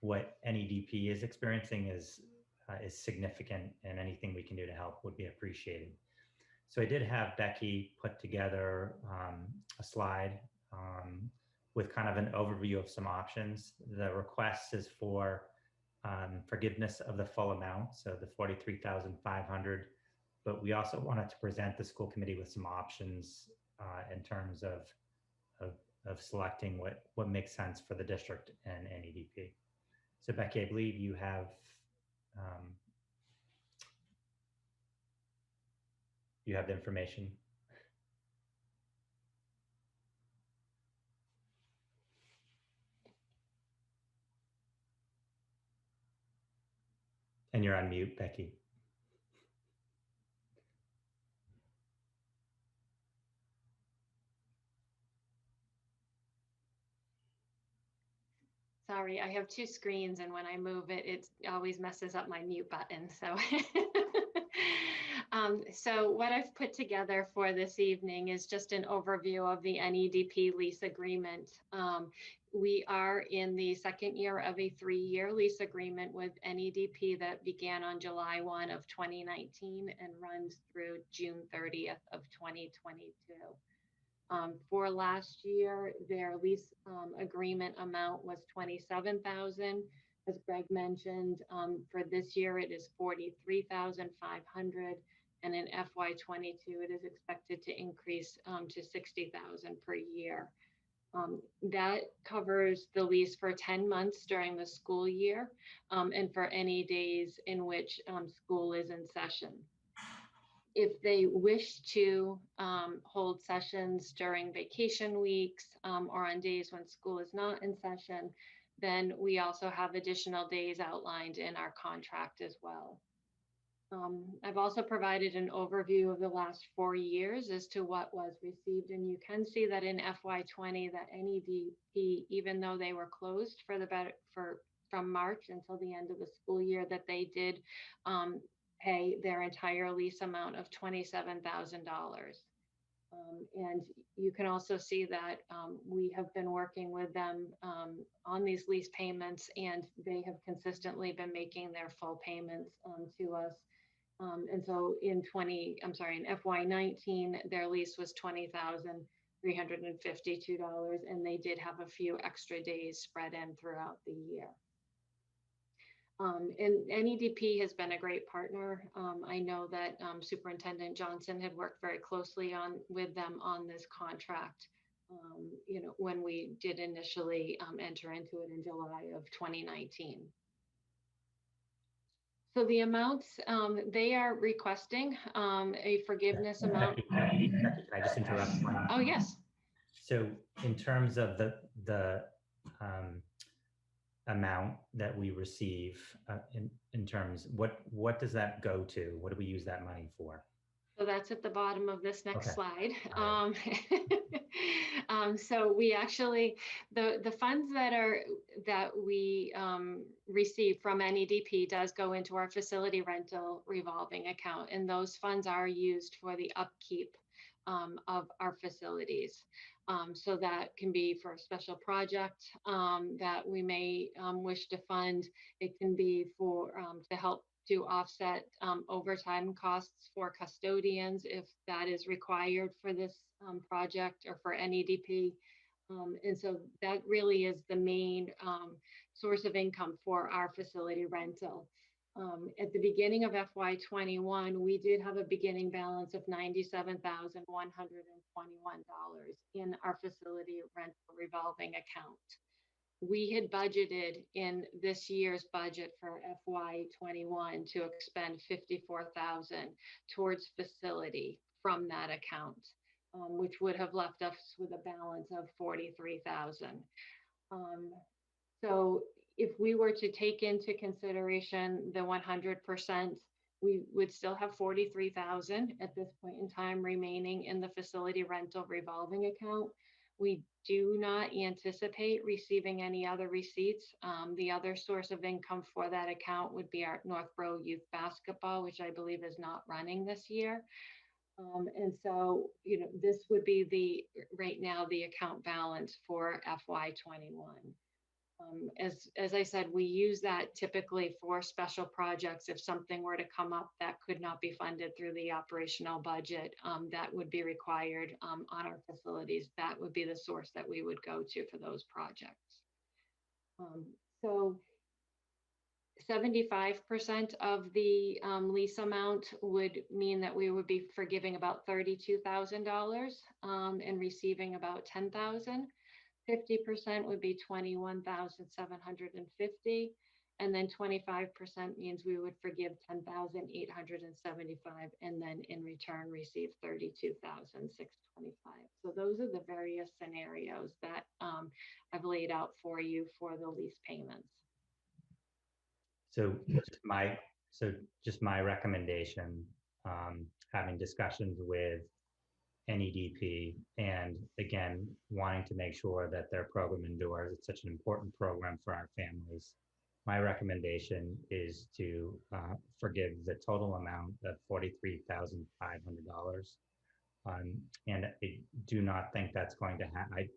what NEDP is experiencing is significant, and anything we can do to help would be appreciated. So I did have Becky put together a slide with kind of an overview of some options. The request is for forgiveness of the full amount, so the $43,500. But we also wanted to present the school committee with some options in terms of selecting what makes sense for the district and NEDP. So Becky, I believe you have the information. And you're on mute, Becky. Sorry, I have two screens, and when I move it, it always messes up my mute button. So, so what I've put together for this evening is just an overview of the NEDP lease agreement. We are in the second year of a 3-year lease agreement with NEDP that began on July 1 of 2019 and runs through June 30th of 2022. For last year, their lease agreement amount was $27,000. As Greg mentioned, for this year, it is $43,500. And in FY22, it is expected to increase to $60,000 per year. That covers the lease for 10 months during the school year and for any days in which school is in session. If they wish to hold sessions during vacation weeks or on days when school is not in session, then we also have additional days outlined in our contract as well. I've also provided an overview of the last 4 years as to what was received, and you can see that in FY20 that NEDP, even though they were closed from March until the end of the school year, that they did pay their entire lease amount of $27,000. And you can also see that we have been working with them on these lease payments, and they have consistently been making their full payments to us. And so in FY19, their lease was $20,352, and they did have a few extra days spread in throughout the year. And NEDP has been a great partner. I know that Superintendent Johnson had worked very closely with them on this contract, when we did initially enter into it in July of 2019. So the amounts, they are requesting a forgiveness amount. Can I just interrupt? Oh, yes. So in terms of the amount that we receive in terms, what does that go to? What do we use that money for? So that's at the bottom of this next slide. So we actually, the funds that we receive from NEDP does go into our facility rental revolving account, and those funds are used for the upkeep of our facilities. So that can be for a special project that we may wish to fund. It can be for to help to offset overtime costs for custodians if that is required for this project or for NEDP. And so that really is the main source of income for our facility rental. At the beginning of FY21, we did have a beginning balance of $97,121 in our facility rental revolving account. We had budgeted in this year's budget for FY21 to expend $54,000 towards facility from that account, which would have left us with a balance of $43,000. So if we were to take into consideration the 100%, we would still have $43,000 at this point in time remaining in the facility rental revolving account. We do not anticipate receiving any other receipts. The other source of income for that account would be our Northborough youth basketball, which I believe is not running this year. And so, this would be right now, the account balance for FY21. As I said, we use that typically for special projects. If something were to come up that could not be funded through the operational budget, that would be required on our facilities. That would be the source that we would go to for those projects. So 75% of the lease amount would mean that we would be forgiving about $32,000 and receiving about $10,000. 50% would be $21,750, and then 25% means we would forgive $10,875, and then in return receive $32,625. So those are the various scenarios that I've laid out for you for the lease payments. So just my recommendation, having discussions with NEDP, and again, wanting to make sure that their program endures. It's such an important program for our families. My recommendation is to forgive the total amount of $43,500. And I do not think that's going to happen. I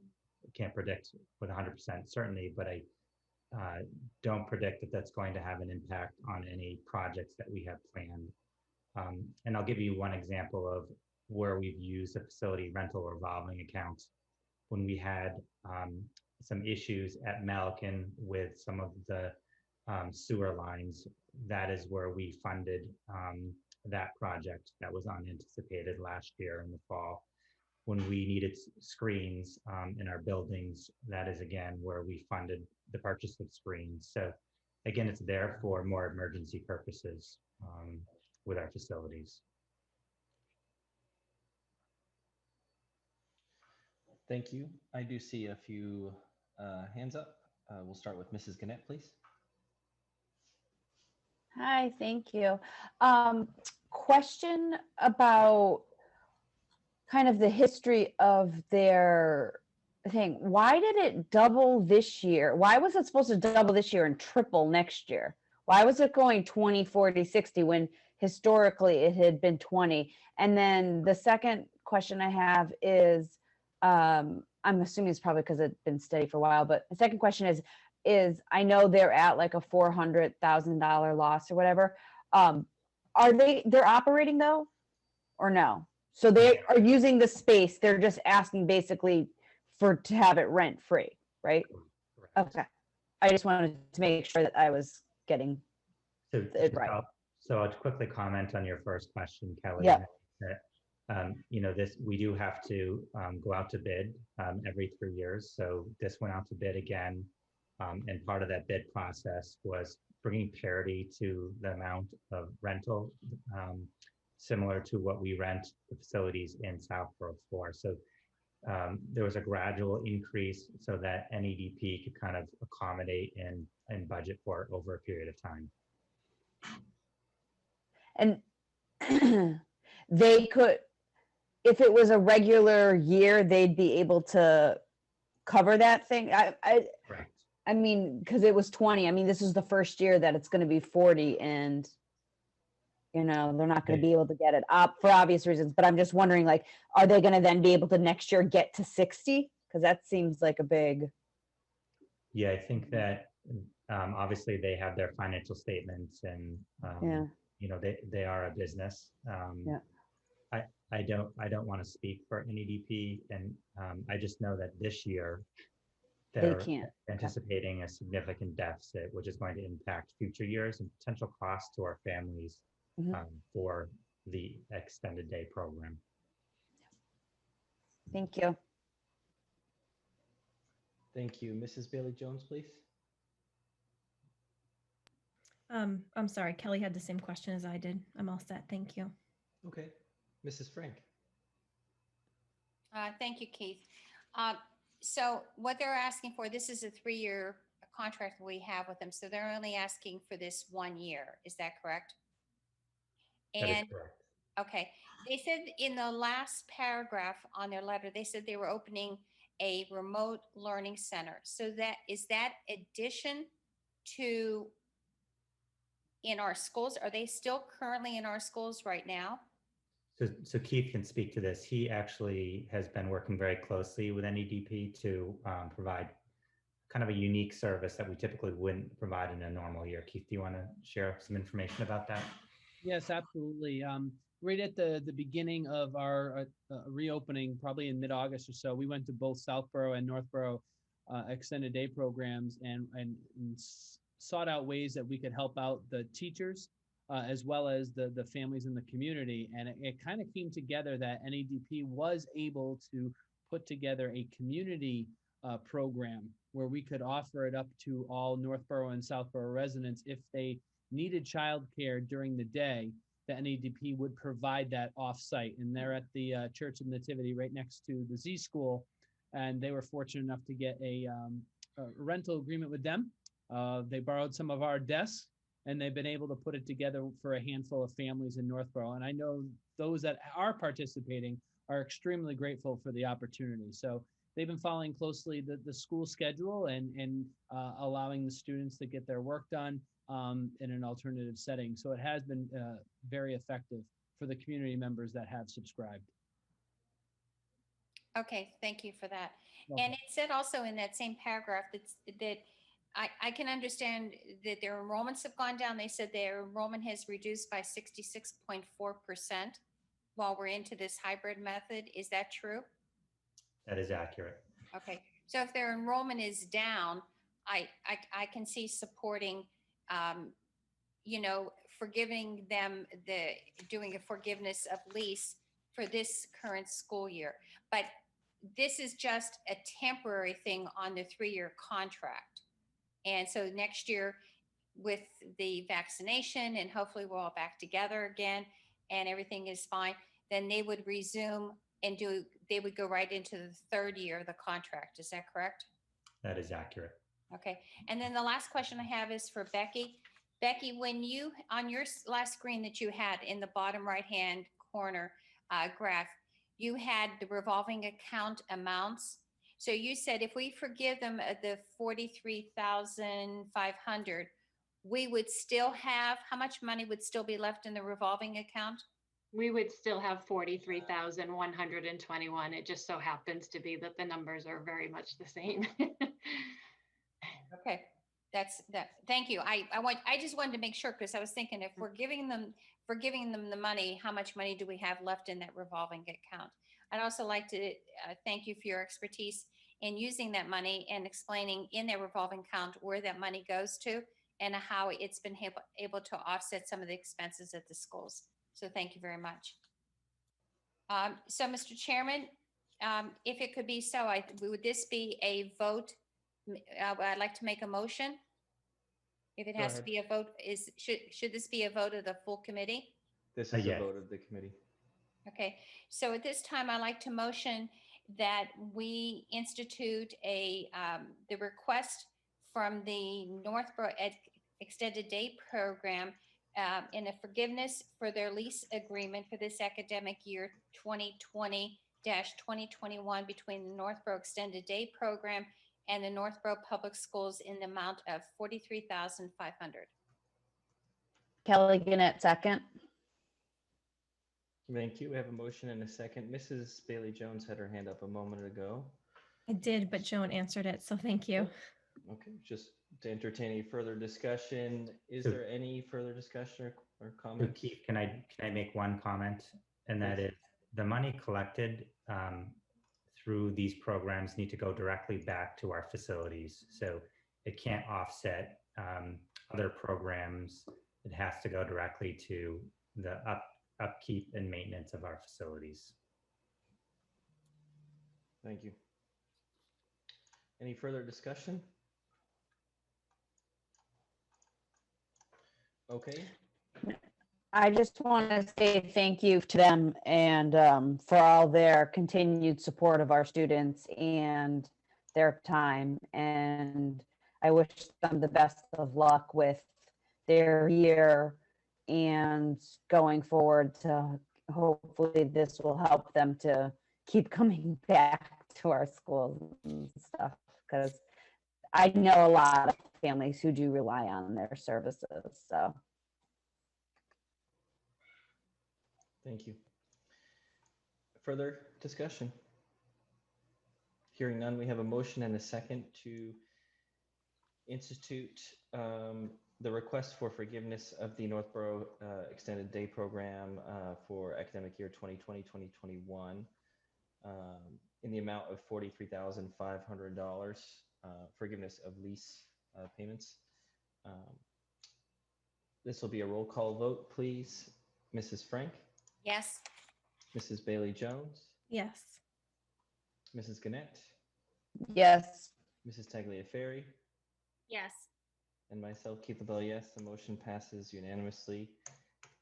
can't predict with 100% certainty, but I don't predict that that's going to have an impact on any projects that we have planned. And I'll give you one example of where we've used a facility rental revolving account. When we had some issues at Melican with some of the sewer lines, that is where we funded that project that was unanticipated last year in the fall. When we needed screens in our buildings, that is again where we funded the purchase of screens. So again, it's there for more emergency purposes with our facilities. Thank you. I do see a few hands up. We'll start with Mrs. Gannett, please. Hi, thank you. Question about kind of the history of their thing. Why did it double this year? Why was it supposed to double this year and triple next year? Why was it going 20, 40, 60 when historically it had been 20? And then the second question I have is, I'm assuming it's probably because it's been steady for a while, but the second question is I know they're at like a $400,000 loss or whatever. They're operating though, or no? So they are using the space. They're just asking basically to have it rent free, right? Correct. Okay. I just wanted to make sure that I was getting it right. So I'll quickly comment on your first question, Kelly. Yeah. We do have to go out to bid every 3 years. So this went out to bid again. And part of that bid process was bringing parity to the amount of rental, similar to what we rent the facilities in Southborough for. So there was a gradual increase so that NEDP could kind of accommodate and budget for it over a period of time. And they could, if it was a regular year, they'd be able to cover that thing. Correct. I mean, because it was 20. I mean, this is the first year that it's going to be 40, and they're not going to be able to get it up for obvious reasons. But I'm just wondering, like, are they going to then be able to next year get to 60? Because that seems like a big. Yeah, I think that obviously they have their financial statements, and they are a business. I don't want to speak for NEDP, and I just know that this year they're can't. anticipating a significant deficit, which is going to impact future years and potential costs to our families for the extended day program. Thank you. Thank you. Mrs. Bailey Jones, please. I'm sorry, Kelly had the same question as I did. I'm all set. Thank you. Okay. Mrs. Frank. Thank you, Keith. So what they're asking for, this is a 3-year contract we have with them. So they're only asking for this 1 year. Is that correct? That is And correct. okay, they said in the last paragraph on their letter, they said they were opening a remote learning center. So that is that addition to in our schools? Are they still currently in our schools right now? So Keith can speak to this. He actually has been working very closely with NEDP to provide kind of a unique service that we typically wouldn't provide in a normal year. Keith, do you want to share some information about that? Yes, absolutely. Right at the beginning of our reopening, probably in mid-August or so, we went to both Southborough and Northborough extended day programs and sought out ways that we could help out the teachers as well as the families in the community. And it kind of came together that NEDP was able to put together a community program where we could offer it up to all Northborough and Southborough residents. If they needed childcare during the day, the NEDP would provide that off-site. And they're at the Church of Nativity right next to the Z School. And they were fortunate enough to get a rental agreement with them. They borrowed some of our desks, and they've been able to put it together for a handful of families in Northborough. And I know those that are participating are extremely grateful for the opportunity. So they've been following closely the school schedule and allowing the students to get their work done in an alternative setting. So it has been very effective for the community members that have subscribed. Okay, thank you for that. And it said also in that same paragraph that I can understand that their enrollments have gone down. They said their enrollment has reduced by 66.4% while we're into this hybrid method. Is that true? That is accurate. Okay, so if their enrollment is down, I can see supporting, forgiving them, doing a forgiveness of lease for this current school year. But this is just a temporary thing on the 3-year contract. And so next year with the vaccination and hopefully we're all back together again and everything is fine, then they would resume and they would go right into the 3rd year of the contract. Is that correct? That is accurate. Okay. And then the last question I have is for Becky. Becky, when you, on your last screen that you had in the bottom right-hand corner graph, you had the revolving account amounts. So you said if we forgive them the $43,500, we would still have, how much money would still be left in the revolving account? We would still have 43,121. It just so happens to be that the numbers are very much the same. Okay, that's that. Thank you. I just wanted to make sure because I was thinking if we're giving them the money, how much money do we have left in that revolving account? I'd also like to thank you for your expertise in using that money and explaining in their revolving account where that money goes to and how it's been able to offset some of the expenses at the schools. So thank you very much. So Mr. Chairman, if it could be so, would this be a vote? I'd like to make a motion. If it has to be a vote, should this be a vote of the full committee? This is a vote of the committee. Okay, so at this time, I'd like to motion that we institute the request from the Northborough Extended Day Program in a forgiveness for their lease agreement for this academic year 2020-2021 between the Northborough Extended Day Program and the Northborough Public Schools in the amount of $43,500. Kelly Gannett, second. Thank you. We have a motion and a second. Mrs. Bailey Jones had her hand up a moment ago. I did, but Joan answered it, so thank you. Okay, just to entertain any further discussion. Is there any further discussion or comment? Keith, can I make one comment? And that is the money collected through these programs need to go directly back to our facilities. So it can't offset other programs. It has to go directly to the upkeep and maintenance of our facilities. Thank you. Any further discussion? Okay. I just want to say thank you to them and for all their continued support of our students and their time. And I wish them the best of luck with their year and going forward to hopefully this will help them to keep coming back to our schools and stuff, because I know a lot of families who do rely on their services. So. Thank you. Further discussion? Hearing none, we have a motion and a second to institute the request for forgiveness of the Northborough Extended Day Program for academic year 2020-2021 in the amount of $43,500 forgiveness of lease payments. This will be a roll call vote, please. Mrs. Frank? Yes. Mrs. Bailey Jones? Yes. Mrs. Gannett? Yes. Mrs. Tagliaferri? Yes. And myself, Keith LaBelle, yes. The motion passes unanimously,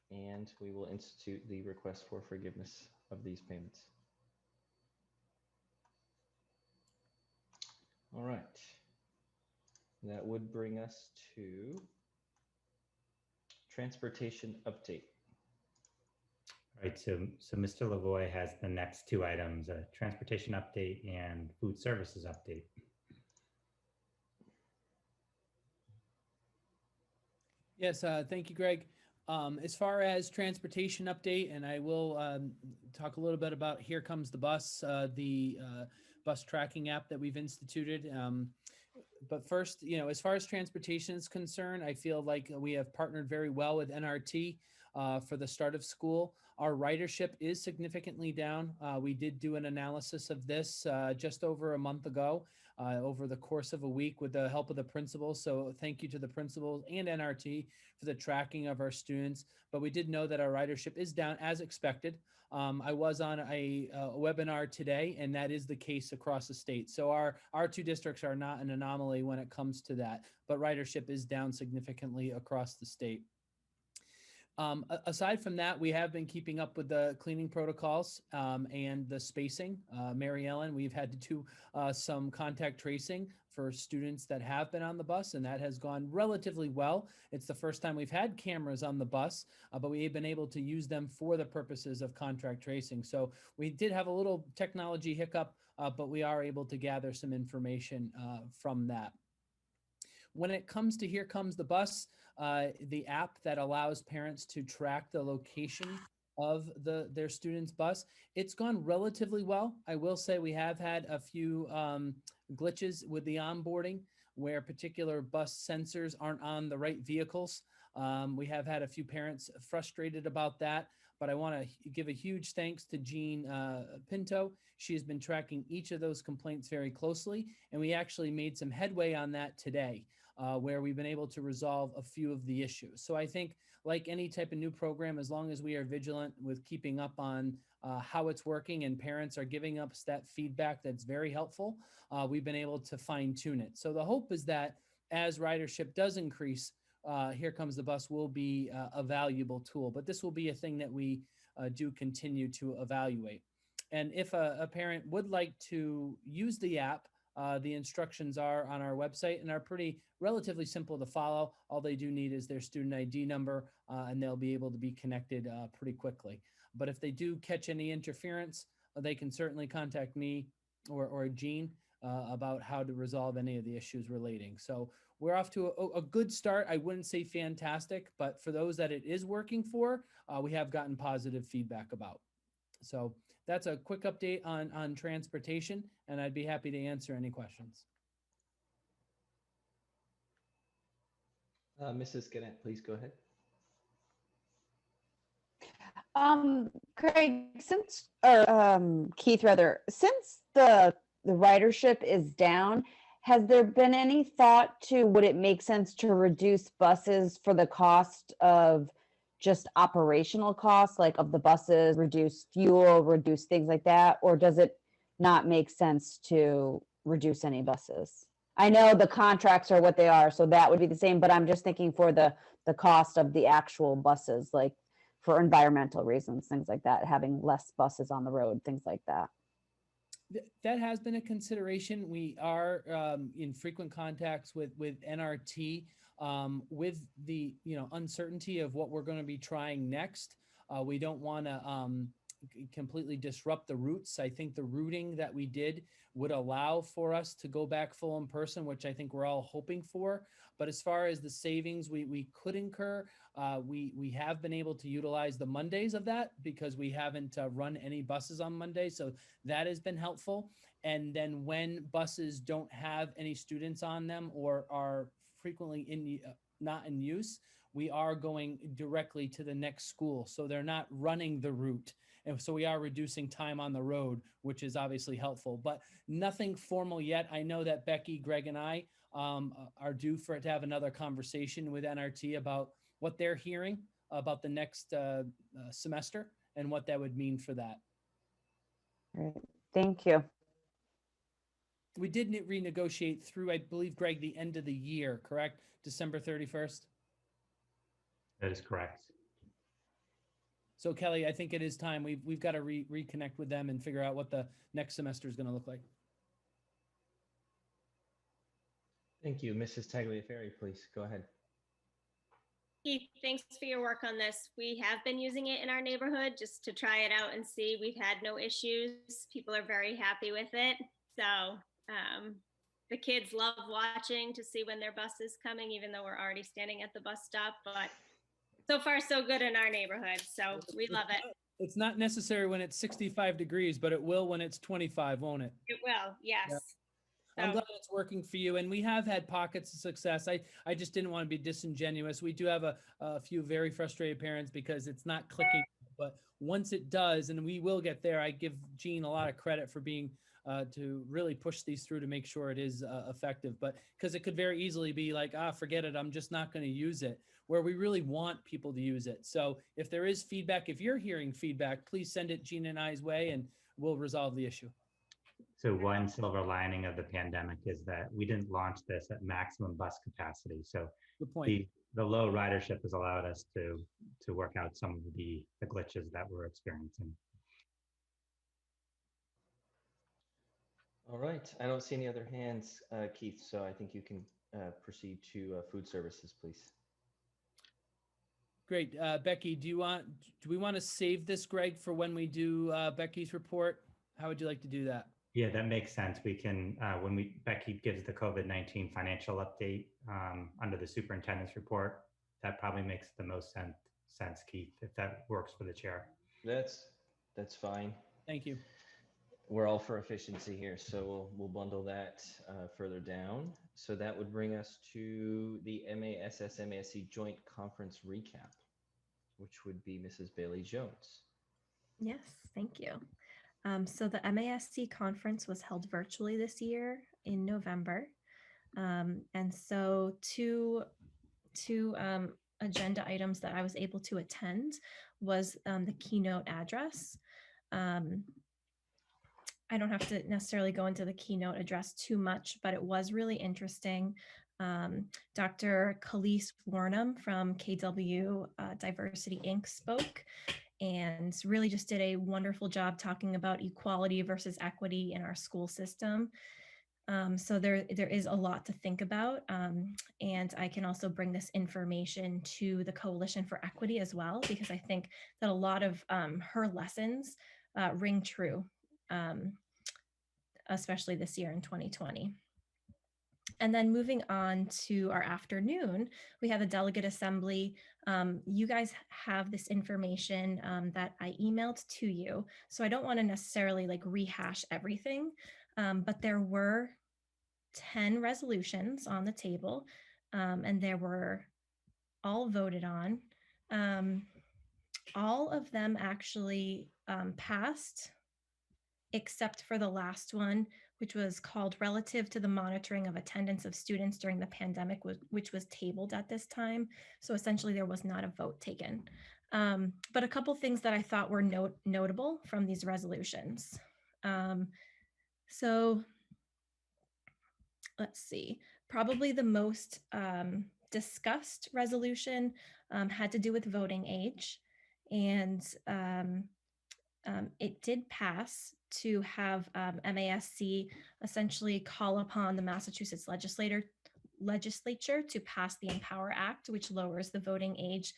and we will institute the request for forgiveness of these payments. All right. That would bring us to transportation update. All right, so Mr. Lavoie has the next two items, a transportation update and food services update. Yes, thank you, Greg. As far as transportation update, and I will talk a little bit about Here Comes the Bus, the bus tracking app that we've instituted. But first, as far as transportation is concerned, I feel like we have partnered very well with NRT for the start of school. Our ridership is significantly down. We did do an analysis of this just over a month ago, over the course of a week with the help of the principals. So thank you to the principals and NRT for the tracking of our students. But we did know that our ridership is down as expected. I was on a webinar today, and that is the case across the state. So our two districts are not an anomaly when it comes to that, but ridership is down significantly across the state. Aside from that, we have been keeping up with the cleaning protocols and the spacing. Mary Ellen, we've had to do some contact tracing for students that have been on the bus, and that has gone relatively well. It's the first time we've had cameras on the bus, but we have been able to use them for the purposes of contact tracing. So we did have a little technology hiccup, but we are able to gather some information from that. When it comes to Here Comes the Bus, the app that allows parents to track the location of their student's bus, it's gone relatively well. I will say we have had a few glitches with the onboarding where particular bus sensors aren't on the right vehicles. We have had a few parents frustrated about that, but I want to give a huge thanks to Jean Pinto. She has been tracking each of those complaints very closely, and we actually made some headway on that today. Where we've been able to resolve a few of the issues. So I think like any type of new program, as long as we are vigilant with keeping up on how it's working and parents are giving us that feedback that's very helpful, we've been able to fine tune it. So the hope is that as ridership does increase, Here Comes the Bus will be a valuable tool, but this will be a thing that we do continue to evaluate. And if a parent would like to use the app, the instructions are on our website and are relatively simple to follow. All they do need is their student ID number, and they'll be able to be connected pretty quickly. But if they do catch any interference, they can certainly contact me or Jean about how to resolve any of the issues relating. So we're off to a good start. I wouldn't say fantastic, but for those that it is working for, we have gotten positive feedback about. So that's a quick update on transportation, and I'd be happy to answer any questions. Mrs. Gannett, please go ahead. Craig, Keith rather, since the ridership is down, has there been any thought to would it make sense to reduce buses for the cost of just operational costs, like of the buses, reduce fuel, reduce things like that? Or does it not make sense to reduce any buses? I know the contracts are what they are, so that would be the same, but I'm just thinking for the cost of the actual buses, like for environmental reasons, things like that, having less buses on the road, things like that. That has been a consideration. We are in frequent contacts with NRT with the uncertainty of what we're going to be trying next. We don't want to completely disrupt the routes. I think the routing that we did would allow for us to go back full in person, which I think we're all hoping for. But as far as the savings we could incur, we have been able to utilize the Mondays of that because we haven't run any buses on Monday. So that has been helpful. And then when buses don't have any students on them or are frequently not in use, we are going directly to the next school. So they're not running the route. And so we are reducing time on the road, which is obviously helpful, but nothing formal yet. I know that Becky, Greg, and I are due for it to have another conversation with NRT about what they're hearing about the next semester and what that would mean for that. All right. Thank you. We did renegotiate through, I believe, Greg, the end of the year, correct? December 31st? That is correct. So Kelly, I think it is time. We've got to reconnect with them and figure out what the next semester is going to look like. Thank you. Mrs. Tagliaferri, please go ahead. Keith, thanks for your work on this. We have been using it in our neighborhood just to try it out and see. We've had no issues. People are very happy with it. So the kids love watching to see when their bus is coming, even though we're already standing at the bus stop. But so far, so good in our neighborhood. So we love it. It's not necessary when it's 65 degrees, but it will when it's 25, won't it? It will, yes. Yeah. I'm glad it's working for you. And we have had pockets of success. I just didn't want to be disingenuous. We do have a few very frustrated parents because it's not clicking. But once it does, and we will get there, I give Jean a lot of credit for being to really push these through to make sure it is effective. But because it could very easily be like, forget it, I'm just not going to use it, where we really want people to use it. So if there is feedback, if you're hearing feedback, please send it Jean and I's way and we'll resolve the issue. So one silver lining of the pandemic is that we didn't launch this at maximum bus capacity. So good point. The low ridership has allowed us to work out some of the glitches that we're experiencing. All right. I don't see any other hands, Keith, so I think you can proceed to food services, please. Great. Becky, do we want to save this, Greg, for when we do Becky's report? How would you like to do that? Yeah, that makes sense. We can, when Becky gives the COVID-19 financial update under the superintendent's report, that probably makes the most sense, Keith, if that works for the chair. That's fine. Thank you. We're all for efficiency here, so we'll bundle that further down. So that would bring us to the MASS-MASC joint conference recap, which would be Mrs. Bailey Jones. Yes, thank you. So the MASC conference was held virtually this year in November. And so two agenda items that I was able to attend was the keynote address. I don't have to necessarily go into the keynote address too much, but it was really interesting. Dr. Khalees Warnham from KW Diversity Inc. spoke and really just did a wonderful job talking about equality versus equity in our school system. So there is a lot to think about. And I can also bring this information to the Coalition for Equity as well, because I think that a lot of her lessons ring true, especially this year in 2020. And then moving on to our afternoon, we have a delegate assembly. You guys have this information that I emailed to you. So I don't want to necessarily like rehash everything, but there were 10 resolutions on the table and they were all voted on. All of them actually passed except for the last one, which was called relative to the monitoring of attendance of students during the pandemic, which was tabled at this time. So essentially there was not a vote taken. But a couple things that I thought were notable from these resolutions. So let's see, probably the most discussed resolution had to do with voting age. And it did pass to have MASC essentially call upon the Massachusetts legislature to pass the Empower Act, which lowers the voting age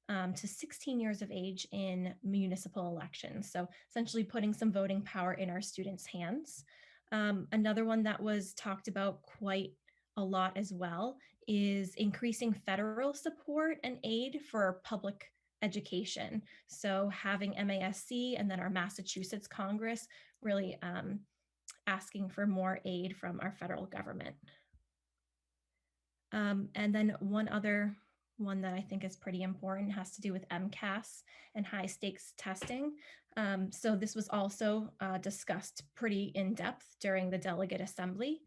to 16 years of age in municipal elections. So essentially putting some voting power in our students' hands. Another one that was talked about quite a lot as well is increasing federal support and aid for public education. So having MASC and then our Massachusetts Congress really asking for more aid from our federal government. And then one other one that I think is pretty important has to do with MCAS and high stakes testing. So this was also discussed pretty in depth during the delegate assembly.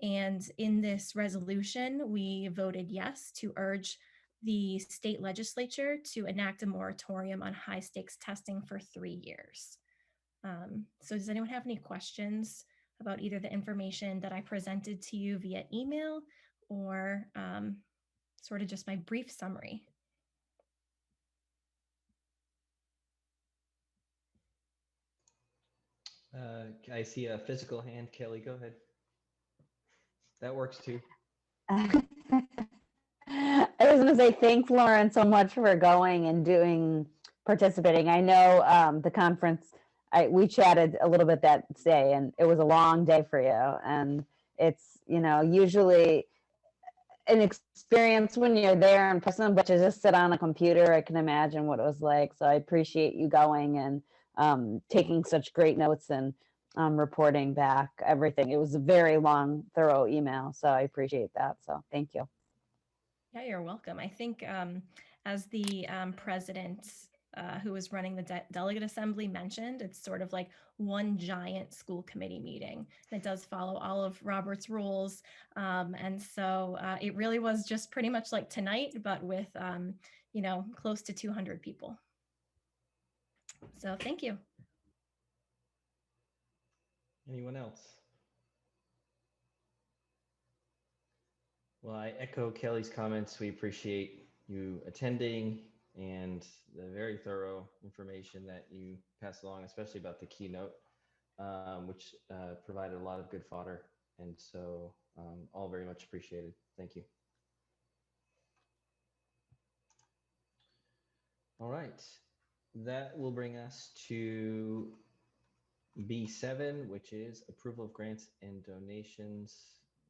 And in this resolution, we voted yes to urge the state legislature to enact a moratorium on high stakes testing for 3 years. So does anyone have any questions about either the information that I presented to you via email or sort of just my brief summary? I see a physical hand. Kelly, go ahead. That works too. I was going to say thanks, Lauren, so much for going and participating. I know the conference, we chatted a little bit that day, and it was a long day for you. And it's, usually an experience when you're there in person, but to just sit on a computer, I can imagine what it was like. So I appreciate you going and taking such great notes and reporting back everything. It was a very long, thorough email. So I appreciate that. So thank you. Yeah, you're welcome. I think as the president who was running the delegate assembly mentioned, it's sort of like one giant school committee meeting. And it does follow all of Robert's rules. And so it really was just pretty much like tonight, but with, close to 200 people. So thank you. Anyone else? Well, I echo Kelly's comments. We appreciate you attending and the very thorough information that you passed along, especially about the keynote, which provided a lot of good fodder. And so all very much appreciated. Thank you. All right, that will bring us to B7, which is approval of grants and donations.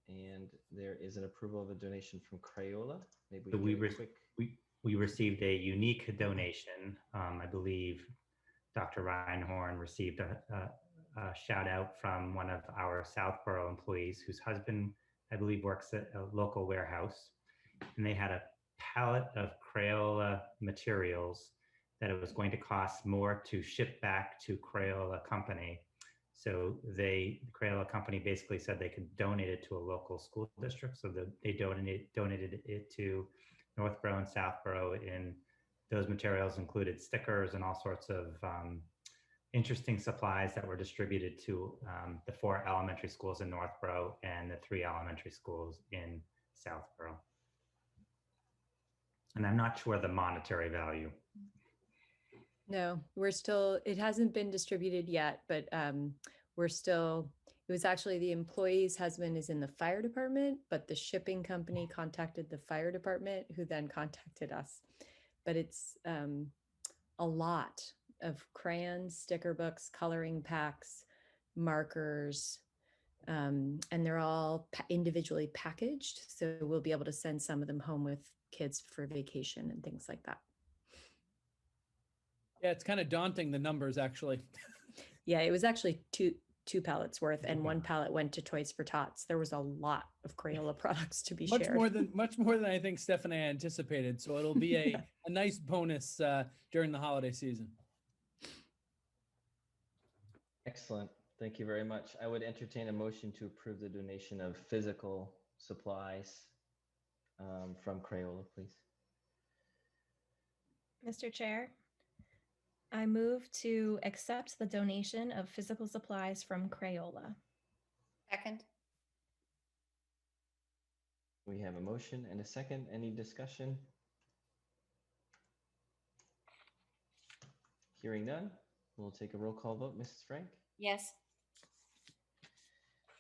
And there is an approval of a donation from Crayola. Maybe we received a unique donation. I believe Dr. Reinhorn received a shout out from one of our Southborough employees whose husband, I believe, works at a local warehouse. And they had a pallet of Crayola materials that it was going to cost more to ship back to Crayola Company. So the Crayola Company basically said they could donate it to a local school district. So they donated it to Northborough and Southborough, and those materials included stickers and all sorts of interesting supplies that were distributed to the 4 elementary schools in Northborough and the 3 elementary schools in Southborough. And I'm not sure the monetary value. No, it hasn't been distributed yet, but it was actually the employee's husband is in the fire department, but the shipping company contacted the fire department, who then contacted us. But it's a lot of crayons, sticker books, coloring packs, markers, and they're all individually packaged. So we'll be able to send some of them home with kids for vacation and things like that. Yeah, it's kind of daunting, the numbers, actually. Yeah, it was actually two pallets worth, and 1 pallet went to Toys for Tots. There was a lot of Crayola products to be shared. Much more than I think Stephanie anticipated. So it'll be a nice bonus during the holiday season. Excellent. Thank you very much. I would entertain a motion to approve the donation of physical supplies from Crayola, please. Mr. Chair, I move to accept the donation of physical supplies from Crayola. Second. We have a motion and a second. Any discussion? Hearing none, we'll take a roll call vote. Mrs. Frank? Yes.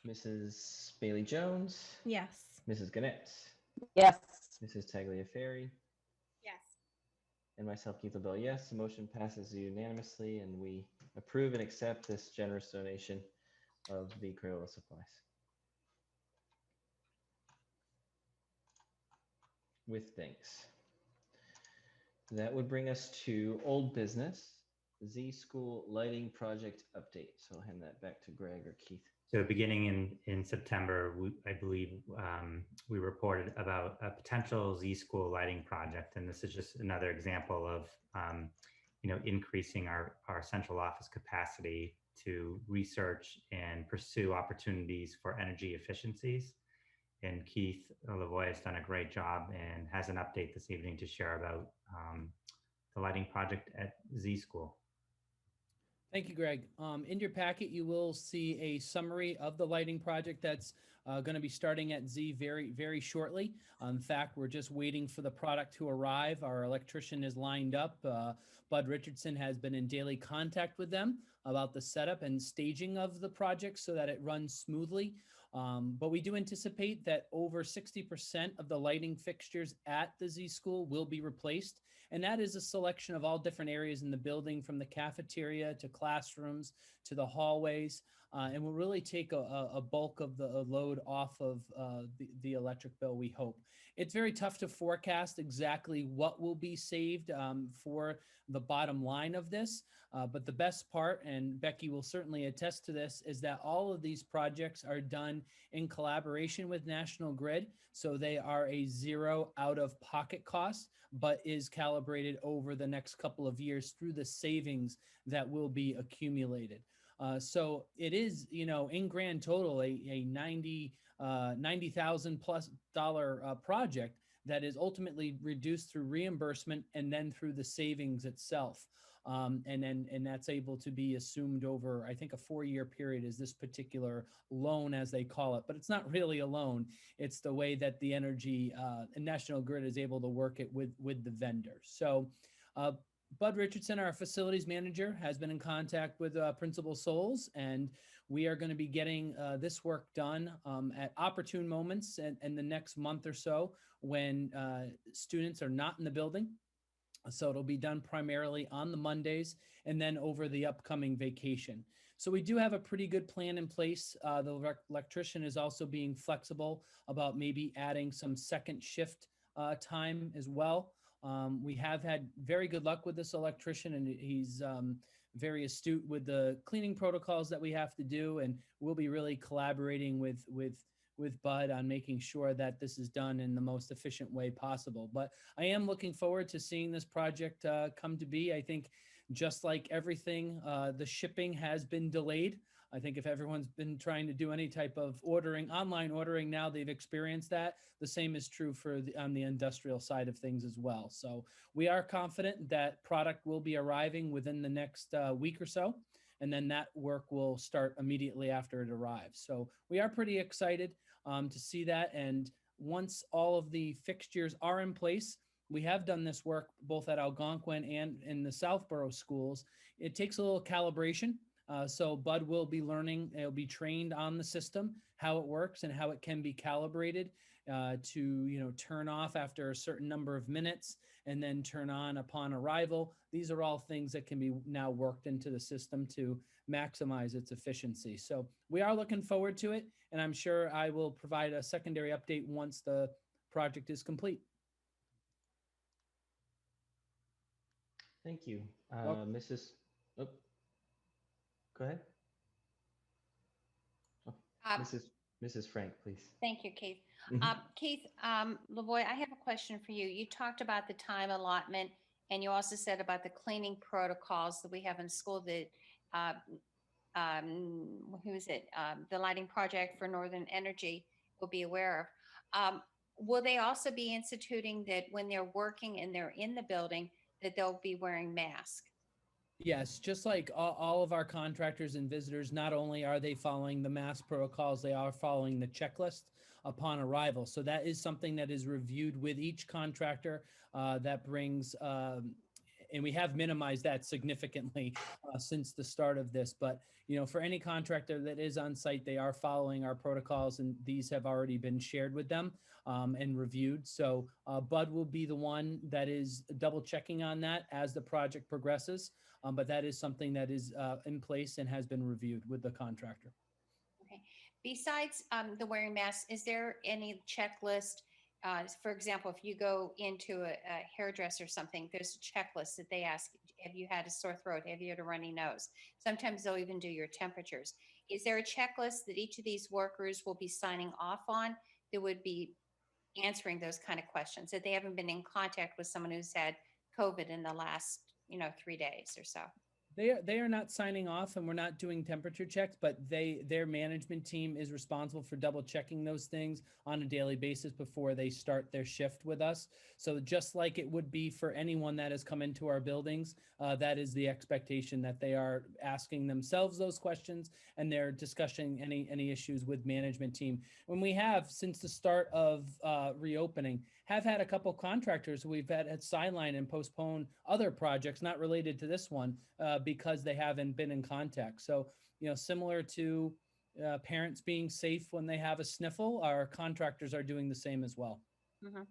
Mrs. Bailey Jones? Yes. Mrs. Gannett? Yes. Mrs. Tagliaferri? Yes. And myself, Keith LaBelle, yes. The motion passes unanimously, and we approve and accept this generous donation of the Crayola supplies. With thanks. That would bring us to old business, Z School lighting project update. So I'll hand that back to Greg or Keith. So beginning in September, I believe we reported about a potential Z School lighting project, and this is just another example of increasing our central office capacity to research and pursue opportunities for energy efficiencies. And Keith Lavoie has done a great job and has an update this evening to share about the lighting project at Z School. Thank you, Greg. In your packet, you will see a summary of the lighting project that's going to be starting at Z very, very shortly. In fact, we're just waiting for the product to arrive. Our electrician is lined up. Bud Richardson has been in daily contact with them about the setup and staging of the project so that it runs smoothly. But we do anticipate that over 60% of the lighting fixtures at the Z School will be replaced. And that is a selection of all different areas in the building, from the cafeteria to classrooms to the hallways, and will really take a bulk of the load off of the electric bill, we hope. It's very tough to forecast exactly what will be saved for the bottom line of this, but the best part, and Becky will certainly attest to this, is that all of these projects are done in collaboration with National Grid, so they are a zero out-of-pocket cost, but is calibrated over the next couple of years through the savings that will be accumulated. So it is, in grand total, a $90,000 plus project that is ultimately reduced through reimbursement and then through the savings itself. And that's able to be assumed over, I think, a 4-year period is this particular loan, as they call it. But it's not really a loan. It's the way that the energy and National Grid is able to work it with the vendor. So Bud Richardson, our facilities manager, has been in contact with Principal Souls, and we are going to be getting this work done at opportune moments in the next month or so when students are not in the building. So it'll be done primarily on the Mondays and then over the upcoming vacation. So we do have a pretty good plan in place. The electrician is also being flexible about maybe adding some second shift time as well. We have had very good luck with this electrician, and he's very astute with the cleaning protocols that we have to do. And we'll be really collaborating with Bud on making sure that this is done in the most efficient way possible. But I am looking forward to seeing this project come to be. I think just like everything, the shipping has been delayed. I think if everyone's been trying to do any type of ordering, online ordering now, they've experienced that. The same is true for on the industrial side of things as well. So we are confident that product will be arriving within the next week or so. And then that work will start immediately after it arrives. So we are pretty excited to see that. And once all of the fixtures are in place, we have done this work both at Algonquin and in the Southborough schools. It takes a little calibration. So Bud will be learning, he'll be trained on the system, how it works and how it can be calibrated to turn off after a certain number of minutes and then turn on upon arrival. These are all things that can be now worked into the system to maximize its efficiency. So we are looking forward to it, and I'm sure I will provide a secondary update once the project is complete. Thank you. Welcome. Go ahead. Oh, Mrs. Frank, please. Thank you, Keith. Keith Lavoie, I have a question for you. You talked about the time allotment, and you also said about the cleaning protocols that we have in school that who is it? The lighting project for Northern Energy will be aware of. Will they also be instituting that when they're working and they're in the building, that they'll be wearing masks? Yes, just like all of our contractors and visitors, not only are they following the mask protocols, they are following the checklist upon arrival. So that is something that is reviewed with each contractor that brings, and we have minimized that significantly since the start of this. But, you know, for any contractor that is on site, they are following our protocols, and these have already been shared with them and reviewed. So Bud will be the one that is double checking on that as the project progresses. But that is something that is in place and has been reviewed with the contractor. Okay. Besides the wearing masks, is there any checklist? For example, if you go into a hairdresser or something, there's a checklist that they ask, have you had a sore throat? Have you had a runny nose? Sometimes they'll even do your temperatures. Is there a checklist that each of these workers will be signing off on that would be answering those kind of questions, that they haven't been in contact with someone who's had COVID in the last, 3 days or so? They are not signing off, and we're not doing temperature checks, but their management team is responsible for double checking those things on a daily basis before they start their shift with us. So just like it would be for anyone that has come into our buildings, that is the expectation, that they are asking themselves those questions and they're discussing any issues with management team. When we have, since the start of reopening, have had a couple contractors we've had sideline and postpone other projects not related to this one because they haven't been in contact. So, similar to parents being safe when they have a sniffle, our contractors are doing the same as well. Mm-hmm.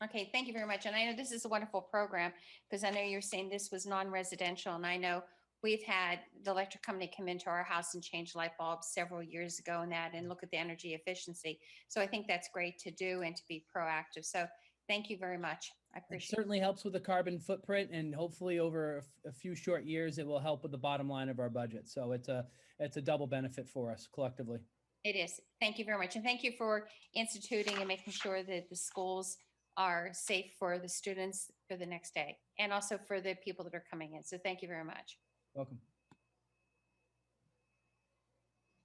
Okay, thank you very much. And I know this is a wonderful program because I know you're saying this was non-residential, and I know we've had the electric company come into our house and change light bulbs several years ago and look at the energy efficiency. So I think that's great to do and to be proactive. So thank you very much. I appreciate it. Certainly helps with the carbon footprint, and hopefully over a few short years, it will help with the bottom line of our budget. So it's a double benefit for us collectively. It is. Thank you very much. And thank you for instituting and making sure that the schools are safe for the students for the next day and also for the people that are coming in. So thank you very much. Welcome.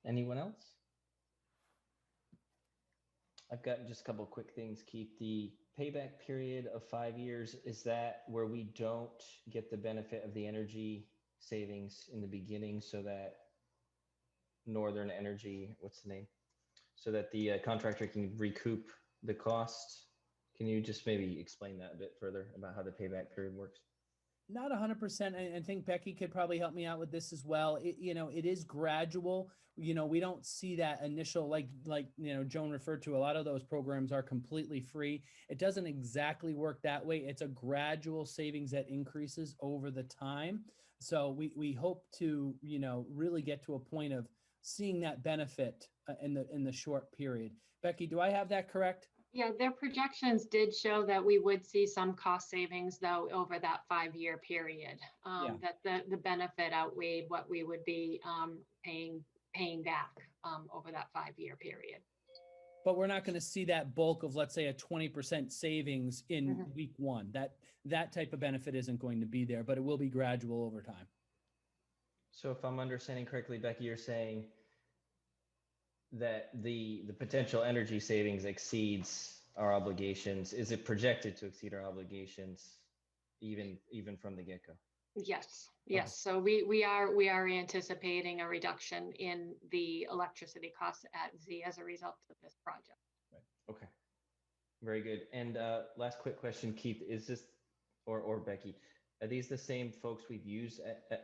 Anyone else? I've got just a couple of quick things. Keep the payback period of 5 years. Is that where we don't get the benefit of the energy savings in the beginning, so that Northern Energy, what's the name? So that the contractor can recoup the cost? Can you just maybe explain that a bit further about how the payback period works? Not 100%. I think Becky could probably help me out with this as well. It is gradual. We don't see that initial, like Joan referred to, a lot of those programs are completely free. It doesn't exactly work that way. It's a gradual savings that increases over the time. So we hope to, really get to a point of seeing that benefit in the short period. Becky, do I have that correct? Yeah, their projections did show that we would see some cost savings, though, over that 5-year period. That the benefit outweighed what we would be paying back over that 5-year period. But we're not going to see that bulk of, let's say, a 20% savings in week one. That type of benefit isn't going to be there, but it will be gradual over time. So if I'm understanding correctly, Becky, you're saying that the potential energy savings exceeds our obligations. Is it projected to exceed our obligations even from the get-go? Yes. Okay. So we are anticipating a reduction in the electricity costs at Z as a result of this project. Right. Okay. Very good. And last quick question, Keith, is this, or Becky, are these the same folks we've used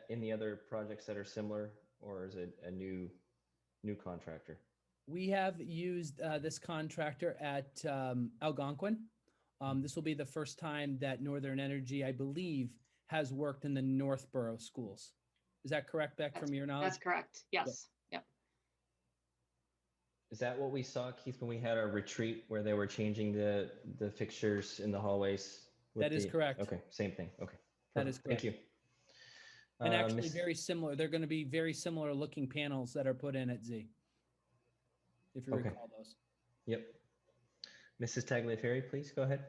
in the other projects that are similar, or is it a new contractor? We have used this contractor at Algonquin. This will be the first time that Northern Energy, I believe, has worked in the Northborough schools. Is that correct, Beck, from your knowledge? That's correct. Yes. Yep. Is that what we saw, Keith, when we had our retreat where they were changing the fixtures in the hallways? That is correct. Okay, same thing. Okay. Perfect. That is correct. Thank you. And actually very similar. They're going to be very similar looking panels that are put in at Z, if you recall those. Yep. Mrs. Tagliaferri, please go ahead.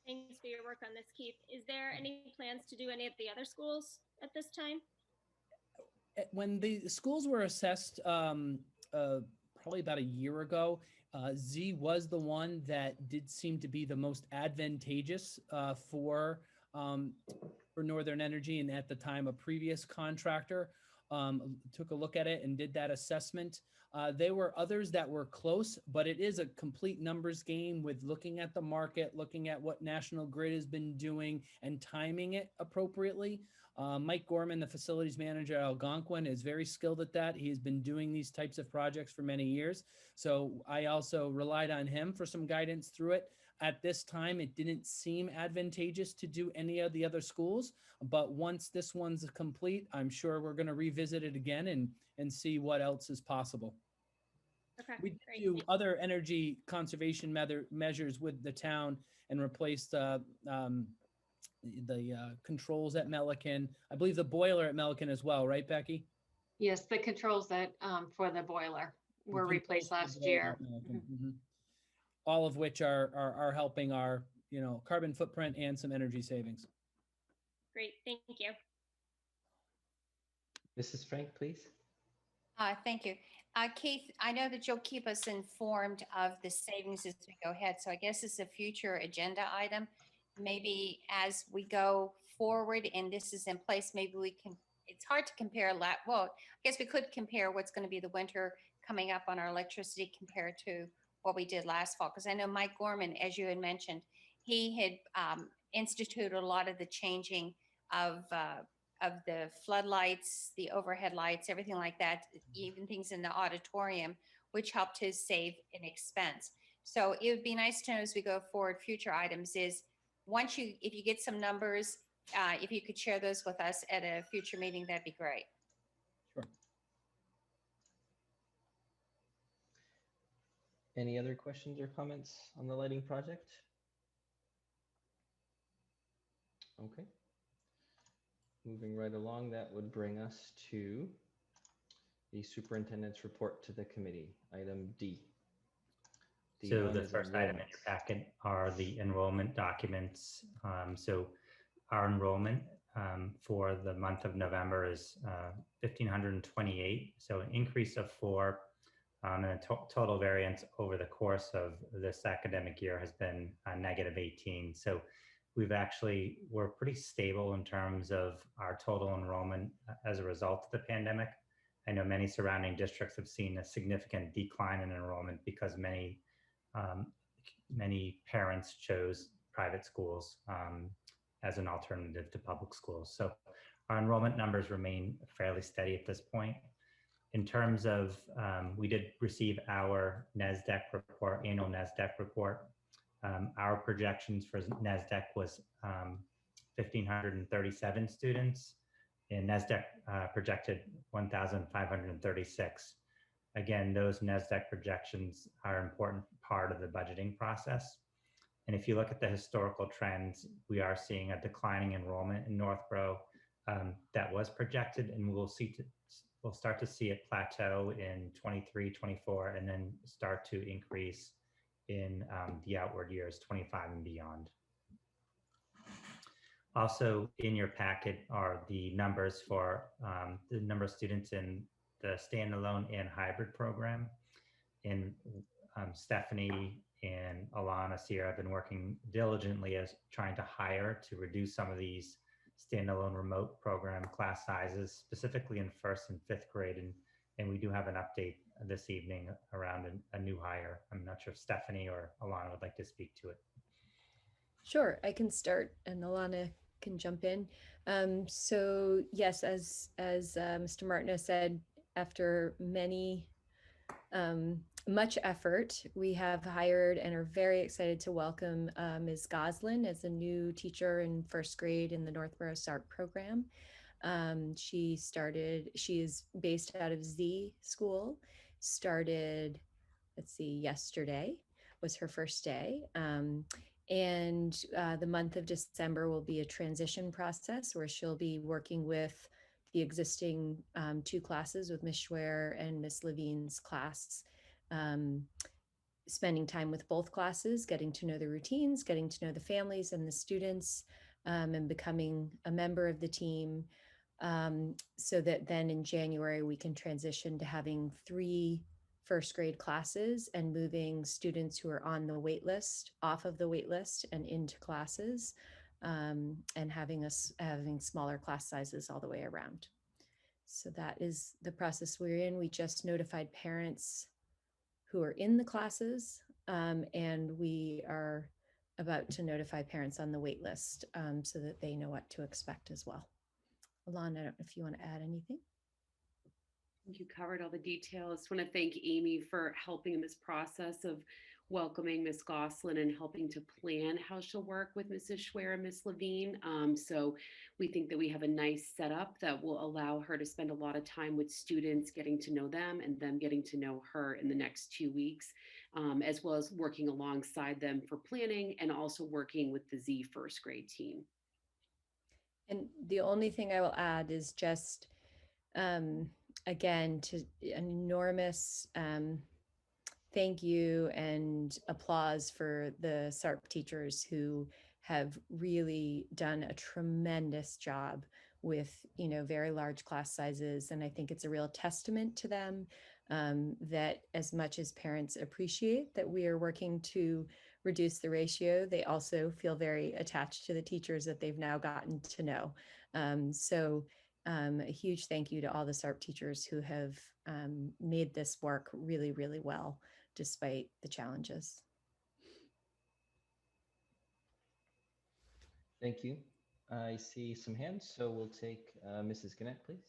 Thanks for your work on this, Keith. Is there any plans to do any of the other schools at this time? when the schools were assessed probably about a year ago, Z was the one that did seem to be the most advantageous for Northern Energy, and at the time a previous contractor took a look at it and did that assessment. There were others that were close, but it is a complete numbers game with looking at the market, looking at what National Grid has been doing and timing it appropriately. Mike Gorman, the facilities manager at Algonquin, is very skilled at that. He has been doing these types of projects for many years. So I also relied on him for some guidance through it. At this time, it didn't seem advantageous to do any of the other schools, but once this one's complete, I'm sure we're going to revisit it again and see what else is possible. Okay, We great. do other energy conservation measures with the town and replace the controls at Melican. I believe the boiler at Melican as well, right, Becky? Yes, the controls that for the boiler were replaced last year. Mhm. All of which are helping our, carbon footprint and some energy savings. Great, thank you. Mrs. Frank, please. Thank you. Keith, I know that you'll keep us informed of the savings as we go ahead. So I guess it's a future agenda item. Maybe as we go forward and this is in place, maybe we can, it's hard to compare, well, I guess we could compare what's going to be the winter coming up on our electricity compared to what we did last fall. Because I know Mike Gorman, as you had mentioned, he had instituted a lot of the changing of the floodlights, the overhead lights, everything like that, even things in the auditorium, which helped to save an expense. So it would be nice to know as we go forward, future items is if you get some numbers, if you could share those with us at a future meeting, that'd be great. Sure. Any other questions or comments on the lighting project? Okay. Moving right along, that would bring us to the superintendent's report to the committee, item D. So the first item in your packet are the enrollment documents. So our enrollment for the month of November is 1,528. So an increase of 4, and a total variance over the course of this academic year has been a -18. So we're pretty stable in terms of our total enrollment as a result of the pandemic. I know many surrounding districts have seen a significant decline in enrollment because many parents chose private schools as an alternative to public schools. So our enrollment numbers remain fairly steady at this point. In terms of, we did receive our NESDEC report, annual NESDEC report. Our projections for NESDEC was 1,537 students, and NESDEC projected 1,536. Again, those NESDEC projections are an important part of the budgeting process. And if you look at the historical trends, we are seeing a declining enrollment in Northborough that was projected, and we'll start to see it plateau in 23, 24, and then start to increase in the outward years, 25 and beyond. Also in your packet are the numbers for the number of students in the standalone and hybrid program. And Stephanie and Alana Sierra have been working diligently as trying to hire to reduce some of these standalone remote program class sizes, specifically in 1st and 5th grade. And we do have an update this evening around a new hire. I'm not sure if Stephanie or Alana would like to speak to it. Sure, I can start and Alana can jump in. So yes, as Mr. Martin said, after much effort, we have hired and are very excited to welcome Ms. Goslin as a new teacher in 1st grade in the Northborough SART program. She is based out of Z School, started, yesterday was her first day. And the month of December will be a transition process where she'll be working with the existing 2 classes with Ms. Schwer and Ms. Levine's class, spending time with both classes, getting to know the routines, getting to know the families and the students, and becoming a member of the team. so that then in January we can transition to having 3 first grade classes and moving students who are on the wait list off of the wait list and into classes, and having smaller class sizes all the way around. So that is the process we're in. We just notified parents who are in the classes, and we are about to notify parents on the wait list, so that they know what to expect as well. Alon, I don't know if you want to add anything. I think you covered all the details. I want to thank Amy for helping in this process of welcoming Ms. Goslin and helping to plan how she'll work with Mrs. Schwer and Ms. Levine. So we think that we have a nice setup that will allow her to spend a lot of time with students, getting to know them and them getting to know her in the next 2 weeks, as well as working alongside them for planning and also working with the Z first grade team. And the only thing I will add is just, again, to an enormous thank you and applause for the SARP teachers who have really done a tremendous job with, very large class sizes. And I think it's a real testament to them, that as much as parents appreciate that we are working to reduce the ratio, they also feel very attached to the teachers that they've now gotten to know. So a huge thank you to all the SARP teachers who have made this work really, really well, despite the challenges. Thank you. I see some hands, so we'll take Mrs. Gannett, please.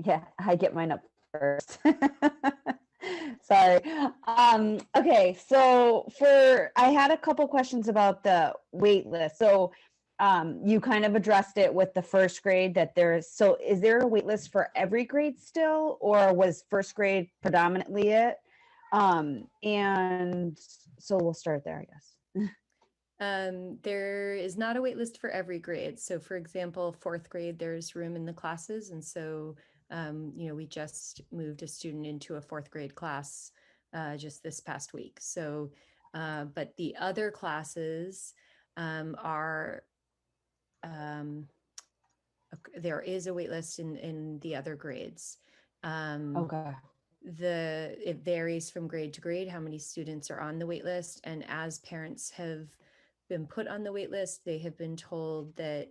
Yeah, I get mine up first. Sorry. Okay, so I had a couple questions about the wait list. So you kind of addressed it with the first grade that is there a wait list for every grade still, or was first grade predominantly it? And so we'll start there, I guess. There is not a wait list for every grade. So for example, 4th grade, there's room in the classes. And so, we just moved a student into a 4th grade class just this past week. So, but the other classes are, there is a wait list in the other grades. Okay. It varies from grade to grade how many students are on the wait list, and as parents have been put on the wait list, they have been told that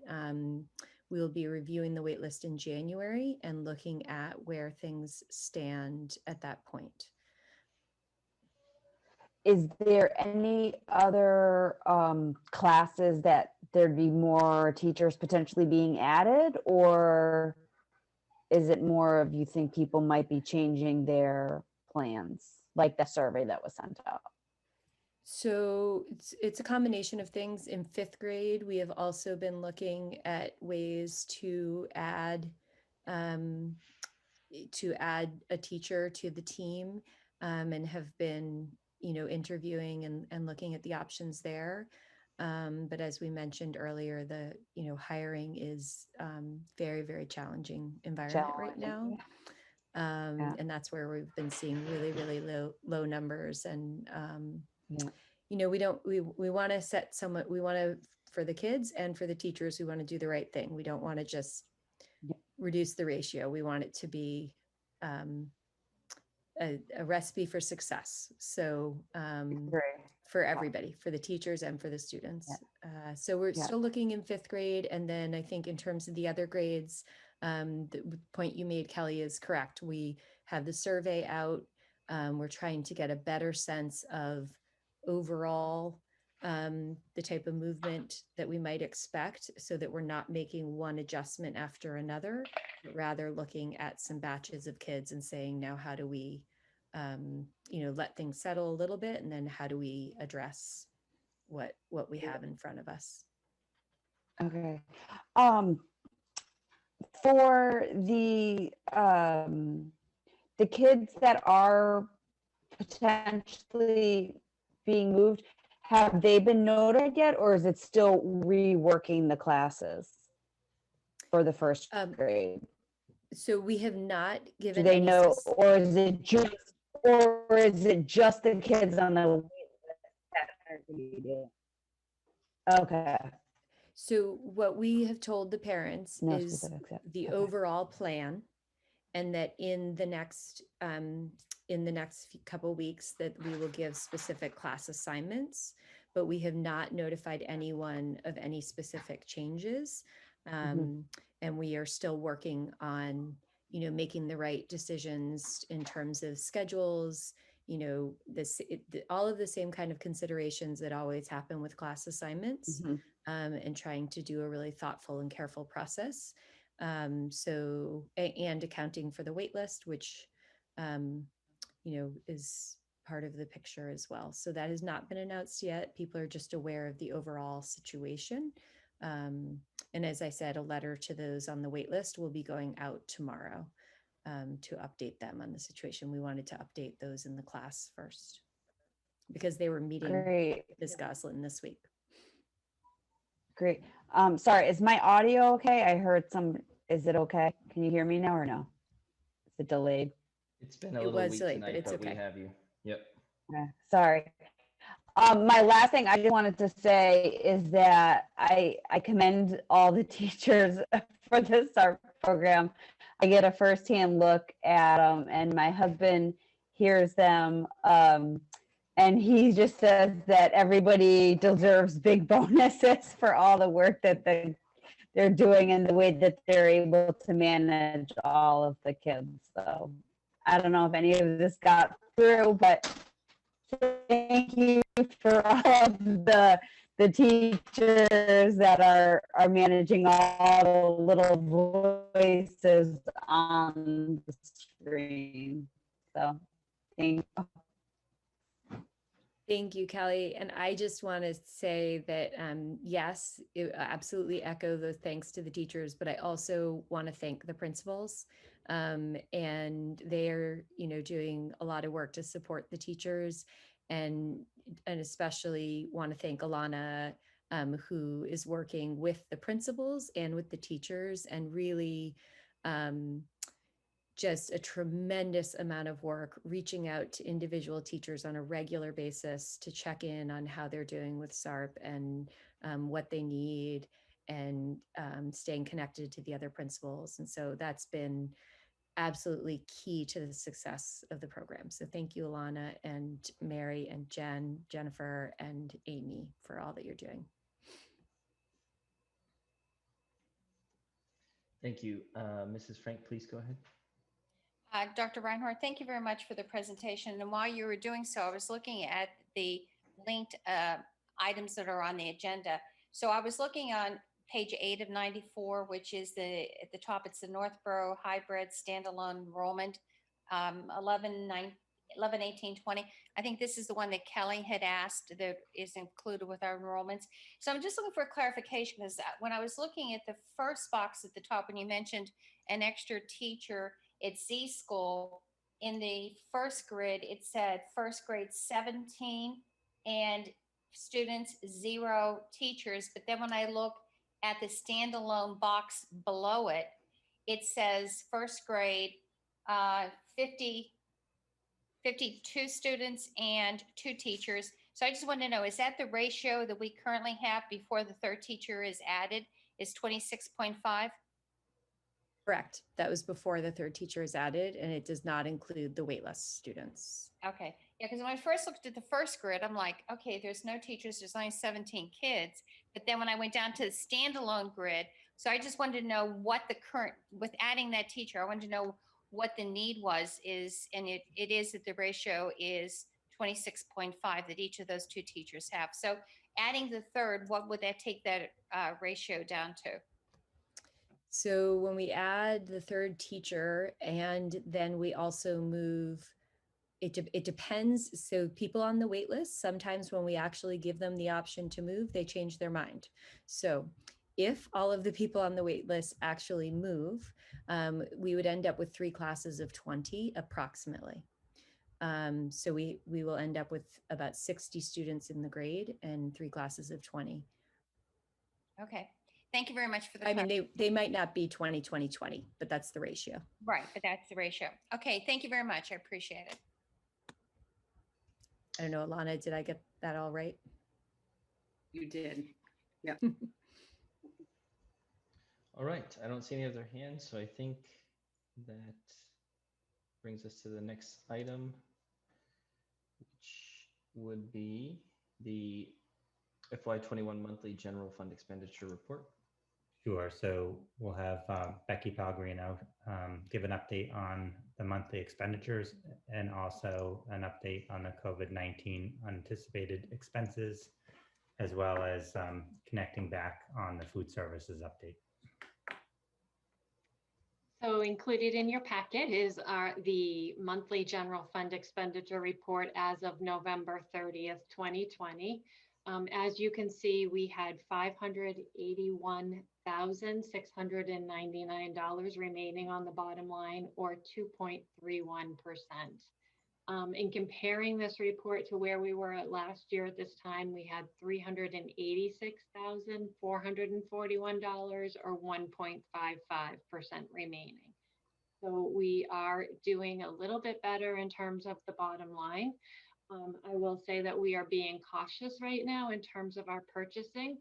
we will be reviewing the wait list in January and looking at where things stand at that point. Is there any other classes that there'd be more teachers potentially being added, or is it more of you think people might be changing their plans, like the survey that was sent out? So it's a combination of things. In 5th grade, we have also been looking at ways to add a teacher to the team, and have been, interviewing and looking at the options there. But as we mentioned earlier, the hiring is very, very challenging environment right now. And that's where we've been seeing really, really low numbers. And we want to set for the kids and for the teachers, we want to do the right thing. We don't want to just reduce the ratio. We want it to be a recipe for success. So for everybody, for the teachers and for the students. So we're still looking in 5th grade. And then I think in terms of the other grades, the point you made, Kelly, is correct. We have the survey out. We're trying to get a better sense of overall the type of movement that we might expect, so that we're not making one adjustment after another, but rather looking at some batches of kids and saying, now how do we let things settle a little bit, and then how do we address what we have in front of us. Okay. For the kids that are potentially being moved, have they been notified yet, or is it still reworking the classes for the first grade? So we have not given. Do they know, or is it just the kids on the wait list? Okay. So what we have told the parents No is specifics yet. the Okay. overall plan, and that in the next couple weeks that we will give specific class assignments, but we have not notified anyone of any specific changes. And we are still working on, making the right decisions in terms of schedules, all of the same kind of considerations that always happen with class assignments, and trying to do a really thoughtful and careful process. And accounting for the wait list, which, is part of the picture as well. So that has not been announced yet. People are just aware of the overall situation. And as I said, a letter to those on the wait list will be going out tomorrow to update them on the situation. We wanted to update those in the class first because they were meeting Ms. Goslin this week. Great. Sorry, is my audio okay? I heard is it okay? Can you hear me now or no? Is it delayed? It's been a little weak delayed, tonight, but it's but we okay. have you. Yep. Okay, sorry. My last thing I just wanted to say is that I commend all the teachers for the SARP program. I get a firsthand look at them, and my husband hears them. And he just says that everybody deserves big bonuses for all the work that they're doing and the way that they're able to manage all of the kids. So I don't know if any of this got through, but thank you for all of the teachers that are managing all the little voices on the screen. So thank you. Thank you, Kelly. And I just want to say that, yes, absolutely echo those thanks to the teachers, but I also want to thank the principals. And they're, doing a lot of work to support the teachers, and especially want to thank Alana, who is working with the principals and with the teachers, and really, just a tremendous amount of work reaching out to individual teachers on a regular basis to check in on how they're doing with SARP and what they need, and staying connected to the other principals. And so that's been absolutely key to the success of the program. So thank you, Alana and Mary and Jennifer and Amy for all that you're doing. Thank you. Mrs. Frank, please go ahead. Dr. Reinhardt, thank you very much for the presentation. And while you were doing so, I was looking at the linked items that are on the agenda. So I was looking on page 8 of 94, which is at the top, it's the Northborough hybrid standalone enrollment, 11/18/20. I think this is the one that Kelly had asked that is included with our enrollments. So I'm just looking for clarification, because when I was looking at the first box at the top, when you mentioned an extra teacher at Z School, in the first grid, it said first grade 17 and students 0 teachers. But then when I look at the standalone box below it, it says first grade 52 students and 2 teachers. So I just want to know, is that the ratio that we currently have before the third teacher is added, is 26.5? Correct. That was before the third teacher is added, and it does not include the waitlist students. Okay. Yeah, because when I first looked at the first grid, I'm like, okay, there's no teachers, there's only 17 kids. But then when I went down to the standalone grid, so I just wanted to know what the current, with adding that teacher, I wanted to know what the need was, and it is that the ratio is 26.5 that each of those 2 teachers have. So adding the third, what would that take that ratio down to? So when we add the third teacher, and then we also move, it depends. So people on the wait list, sometimes when we actually give them the option to move, they change their mind. So if all of the people on the wait list actually move, we would end up with 3 classes of 20 approximately. So we will end up with about 60 students in the grade and 3 classes of 20. Okay. Thank you very much for the. I mean, they might not be 20, 20, 20, but that's the ratio. Right, but that's the ratio. Okay, thank you very much. I appreciate it. I don't know, Alana, did I get that all right? You did. Yeah. All right, I don't see any other hands, so I think that brings us to the next item, which would be the FY21 monthly general fund expenditure report. Sure. So we'll have Becky Pellegrino give an update on the monthly expenditures and also an update on the COVID-19 unanticipated expenses, as well as connecting back on the food services update. So included in your packet is the monthly general fund expenditure report as of November 30th, 2020. As you can see, we had $581,699 remaining on the bottom line, or 2.31%. In comparing this report to where we were at last year at this time, we had $386,441, or 1.55% remaining. So we are doing a little bit better in terms of the bottom line. I will say that we are being cautious right now in terms of our purchasing.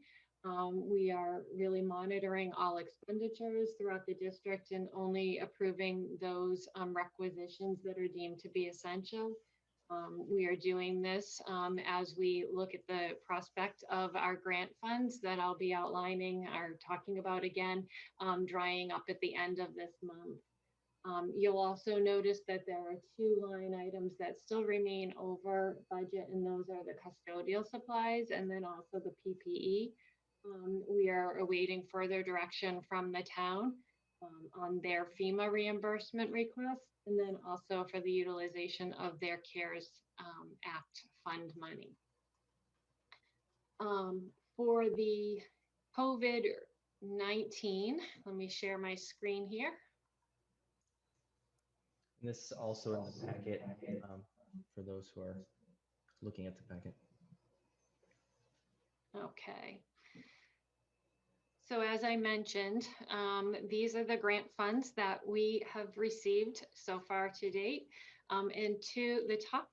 We are really monitoring all expenditures throughout the district and only approving those requisitions that are deemed to be essential. We are doing this as we look at the prospect of our grant funds that I'll be outlining or talking about again, drying up at the end of this month. You'll also notice that there are 2 line items that still remain over budget, and those are the custodial supplies and then also the PPE. We are awaiting further direction from the town on their FEMA reimbursement request, and then also for the utilization of their CARES Act fund money. For the COVID-19, let me share my screen here. And this is also in the packet for those who are looking at the packet. Okay. So as I mentioned, these are the grant funds that we have received so far to date. And the top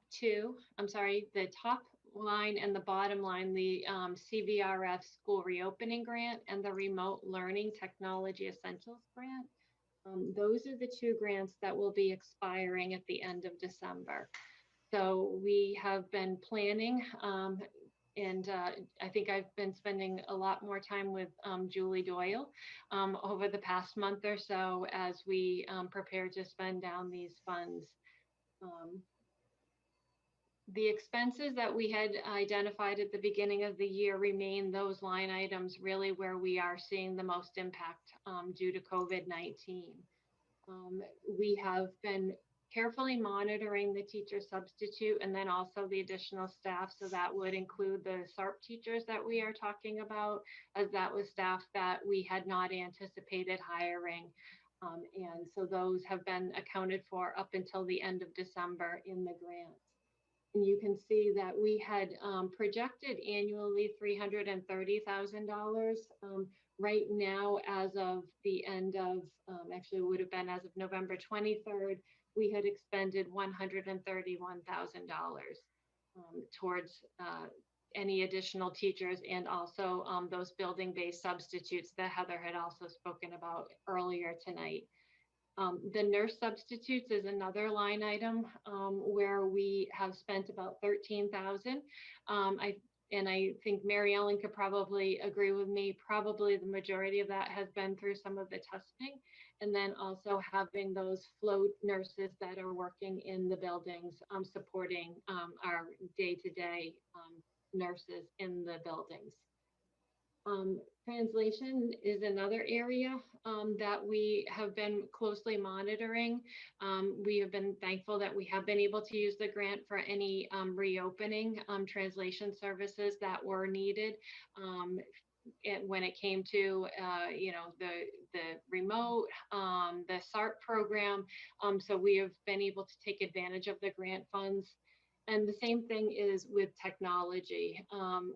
line and the bottom line, the CVRF School Reopening Grant and the Remote Learning Technology Essentials Grant. Those are the 2 grants that will be expiring at the end of December. So we have been planning, and I think I've been spending a lot more time with Julie Doyle over the past month or so as we prepare to spend down these funds. The expenses that we had identified at the beginning of the year remain those line items really where we are seeing the most impact due to COVID-19. We have been carefully monitoring the teacher substitute and then also the additional staff. So that would include the SARP teachers that we are talking about, as that was staff that we had not anticipated hiring. And so those have been accounted for up until the end of December in the grant. And you can see that we had projected annually $330,000. Right now, as of the end of, actually it would have been as of November 23rd, we had expended $131,000 towards any additional teachers and also those building-based substitutes that Heather had also spoken about earlier tonight. The nurse substitutes is another line item where we have spent about $13,000. And I think Mary Ellen could probably agree with me, probably the majority of that has been through some of the testing, and then also having those float nurses that are working in the buildings, supporting our day-to-day nurses in the buildings. Translation is another area that we have been closely monitoring. We have been thankful that we have been able to use the grant for any reopening translation services that were needed. When it came to the remote, the SARP program. So we have been able to take advantage of the grant funds. And the same thing is with technology.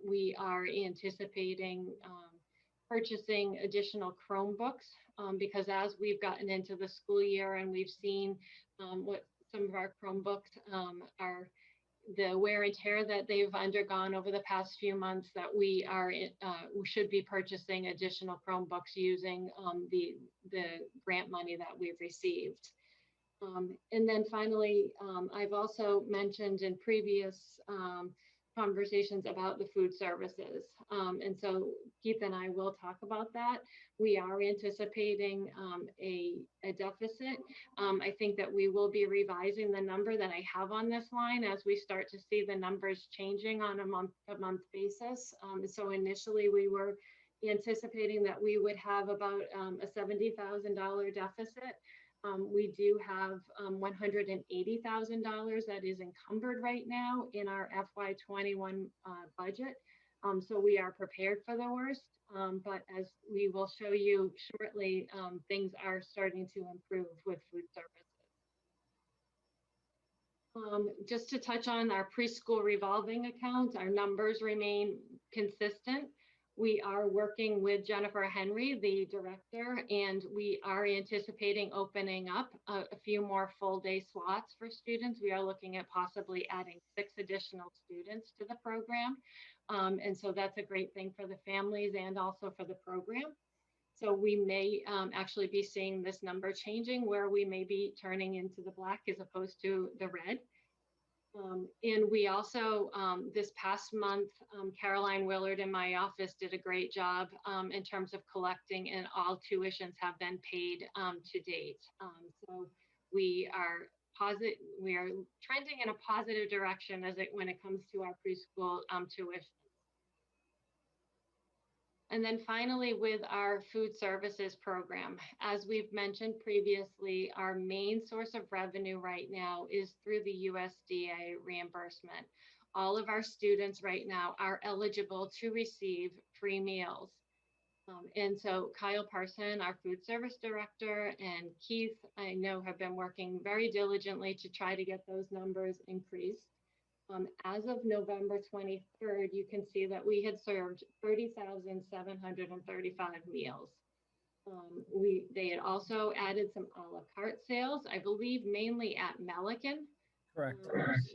We are anticipating purchasing additional Chromebooks because as we've gotten into the school year and we've seen what some of our Chromebooks are, the wear and tear that they've undergone over the past few months, that we should be purchasing additional Chromebooks using the grant money that we've received. And then finally, I've also mentioned in previous conversations about the food services. And so Keith and I will talk about that. We are anticipating a deficit. I think that we will be revising the number that I have on this line as we start to see the numbers changing on a month-to-month basis. So initially we were anticipating that we would have about a $70,000 deficit. We do have $180,000 that is encumbered right now in our FY21 budget. So we are prepared for the worst, but as we will show you shortly, things are starting to improve with food services. Just to touch on our preschool revolving account, our numbers remain consistent. We are working with Jennifer Henry, the director, and we are anticipating opening up a few more full day slots for students. We are looking at possibly adding 6 additional students to the program. And so that's a great thing for the families and also for the program. So we may actually be seeing this number changing, where we may be turning into the black as opposed to the red. And we also, this past month, Caroline Willard in my office did a great job in terms of collecting, and all tuitions have been paid to date. So we are trending in a positive direction when it comes to our preschool tuition. And then finally, with our food services program, as we've mentioned previously, our main source of revenue right now is through the USDA reimbursement. All of our students right now are eligible to receive free meals. And so Kyle Parson, our food service director, and Keith, I know, have been working very diligently to try to get those numbers increased. As of November 23rd, you can see that we had served 30,735 meals. They had also added some a la carte sales, I believe mainly at Melican. Correct.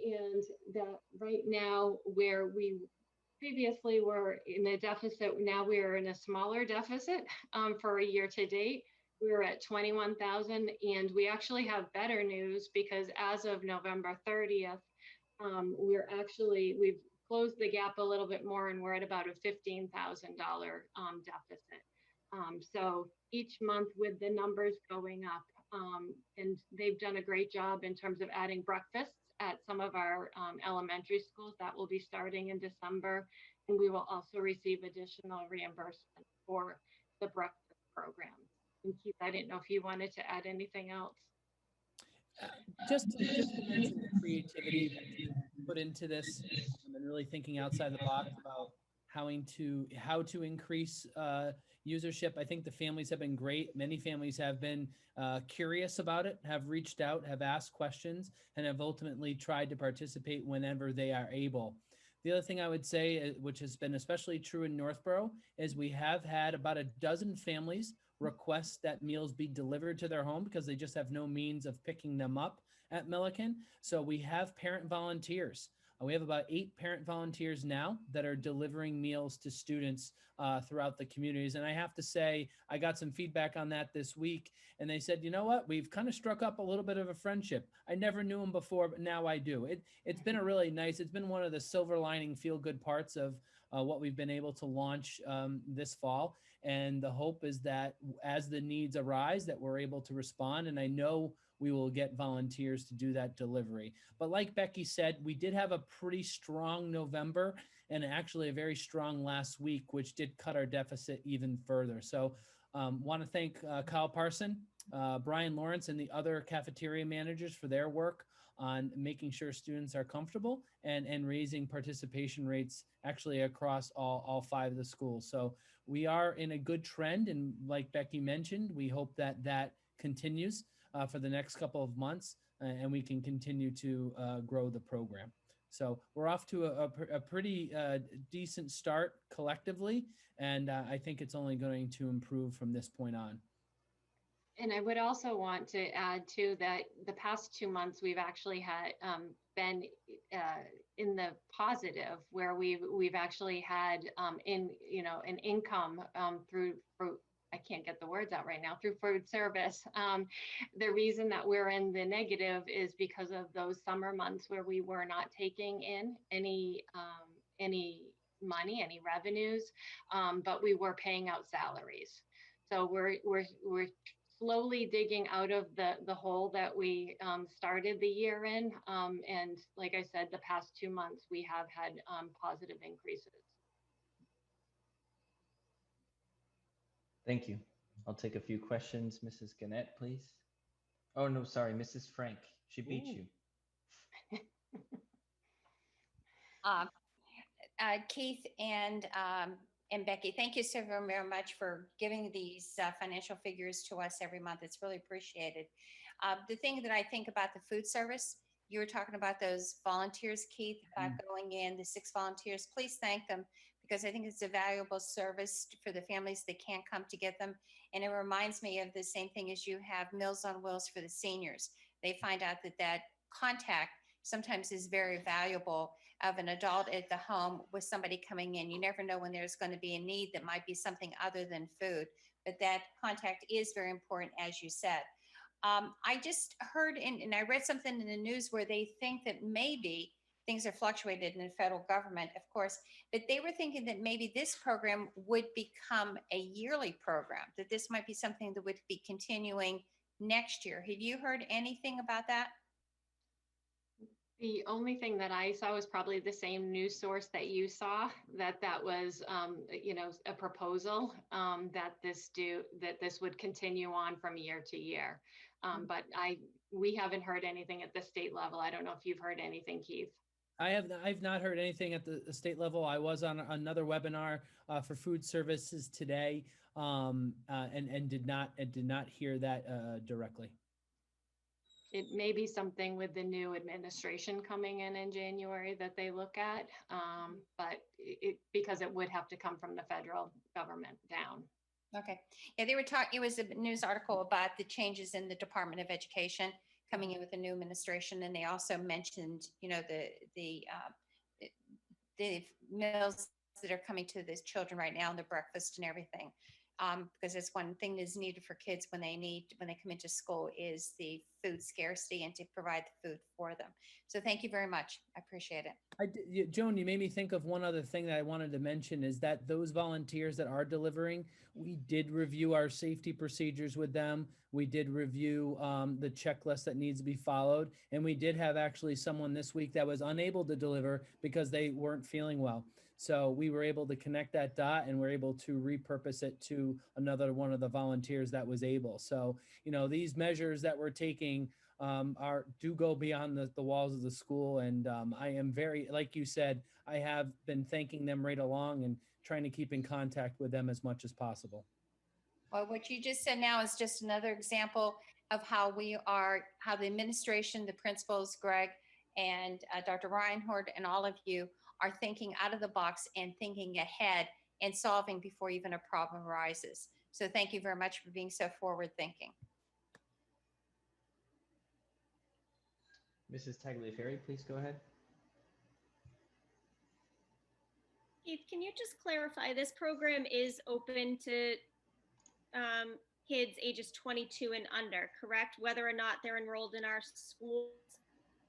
And that right now, where we previously were in a deficit, now we are in a smaller deficit for a year to date. We were at 21,000, and we actually have better news because as of November 30th, we've closed the gap a little bit more, and we're at about a $15,000 deficit. So each month with the numbers going up, and they've done a great job in terms of adding breakfasts at some of our elementary schools. That will be starting in December, and we will also receive additional reimbursement for the breakfast program. And Keith, I didn't know if you wanted to add anything else. Just to mention the creativity that you put into this, and really thinking outside the box about how to increase usership. I think the families have been great. Many families have been curious about it, have reached out, have asked questions, and have ultimately tried to participate whenever they are able. The other thing I would say, which has been especially true in Northborough, is we have had about a dozen families request that meals be delivered to their home because they just have no means of picking them up at Milliken. So we have parent volunteers. We have about 8 parent volunteers now that are delivering meals to students throughout the communities. And I have to say, I got some feedback on that this week, and they said, you know what, we've kind of struck up a little bit of a friendship. I never knew them before, but now I do. It's been a really nice, it's been one of the silver lining feel-good parts of what we've been able to launch this fall. And the hope is that as the needs arise, that we're able to respond. And I know we will get volunteers to do that delivery. But like Becky said, we did have a pretty strong November and actually a very strong last week, which did cut our deficit even further. So want to thank Kyle Parson, Brian Lawrence, and the other cafeteria managers for their work on making sure students are comfortable and raising participation rates actually across all 5 of the schools. So we are in a good trend. And like Becky mentioned, we hope that that continues for the next couple of months, and we can continue to grow the program. So we're off to a pretty decent start collectively, and I think it's only going to improve from this point on. And I would also want to add too that the past 2 months we've actually had been positive, where we've actually had an income through I can't get the words out right now, through food service. The reason that we're in the negative is because of those summer months where we were not taking in any money, any revenues, but we were paying out salaries. So we're slowly digging out of the hole that we started the year in. And like I said, the past 2 months, we have had positive increases. Thank you. I'll take a few questions. Mrs. Gannett, please. Oh, no, sorry, Mrs. Frank. She beat you. Keith and Becky, thank you so very much for giving these financial figures to us every month. It's really appreciated. The thing that I think about the food service, you were talking about those volunteers, Keith, about going in, the 6 volunteers. Please thank them, because I think it's a valuable service for the families that can't come to get them. And it reminds me of the same thing as you have Meals on Wheels for the seniors. They find out that contact sometimes is very valuable of an adult at the home with somebody coming in. You never know when there's going to be a need that might be something other than food, but that contact is very important, as you said. I just heard, and I read something in the news where they think that maybe things are fluctuated in the federal government, of course, but they were thinking that maybe this program would become a yearly program, that this might be something that would be continuing next year. Have you heard anything about that? The only thing that I saw was probably the same news source that you saw, that was, a proposal that this would continue on from year to year. But we haven't heard anything at the state level. I don't know if you've heard anything, Keith. I've not heard anything at the state level. I was on another webinar for food services today, and did not hear that directly. It may be something with the new administration coming in January that they look at, but because it would have to come from the federal government down. Okay. Yeah, they were talking, it was a news article about the changes in the Department of Education coming in with a new administration. And they also mentioned, the meals that are coming to the children right now, and the breakfast and everything. Because it's one thing that's needed for kids when they come into school is the food scarcity, and to provide the food for them. So thank you very much. I appreciate it. Joan, you made me think of one other thing that I wanted to mention, is that those volunteers that are delivering, we did review our safety procedures with them. We did review the checklist that needs to be followed. And we did have actually someone this week that was unable to deliver because they weren't feeling well. So we were able to connect that dot, and we're able to repurpose it to another one of the volunteers that was able. So, these measures that we're taking do go beyond the walls of the school. And I am very, like you said, I have been thanking them right along and trying to keep in contact with them as much as possible. Well, what you just said now is just another example of how the administration, the principals, Greg, and Dr. Reinhardt, and all of you are thinking out of the box and thinking ahead and solving before even a problem arises. So thank you very much for being so forward thinking. Mrs. Tagliaferri, please go ahead. Keith, can you just clarify, this program is open to kids ages 22 and under, correct? Whether or not they're enrolled in our schools?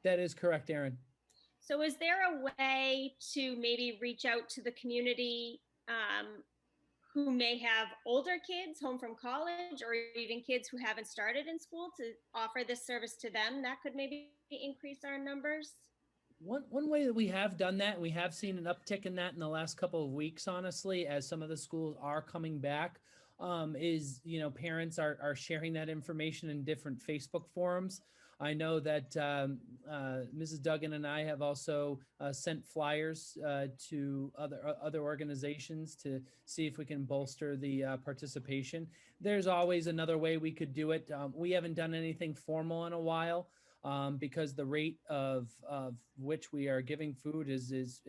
That is correct, Erin. So is there a way to maybe reach out to the community who may have older kids home from college, or even kids who haven't started in school, to offer this service to them? That could maybe increase our numbers? One way that we have done that, and we have seen an uptick in that in the last couple of weeks, honestly, as some of the schools are coming back, is, parents are sharing that information in different Facebook forums. I know that Mrs. Duggan and I have also sent flyers to other organizations to see if we can bolster the participation. There's always another way we could do it. We haven't done anything formal in a while because the rate of which we are giving food is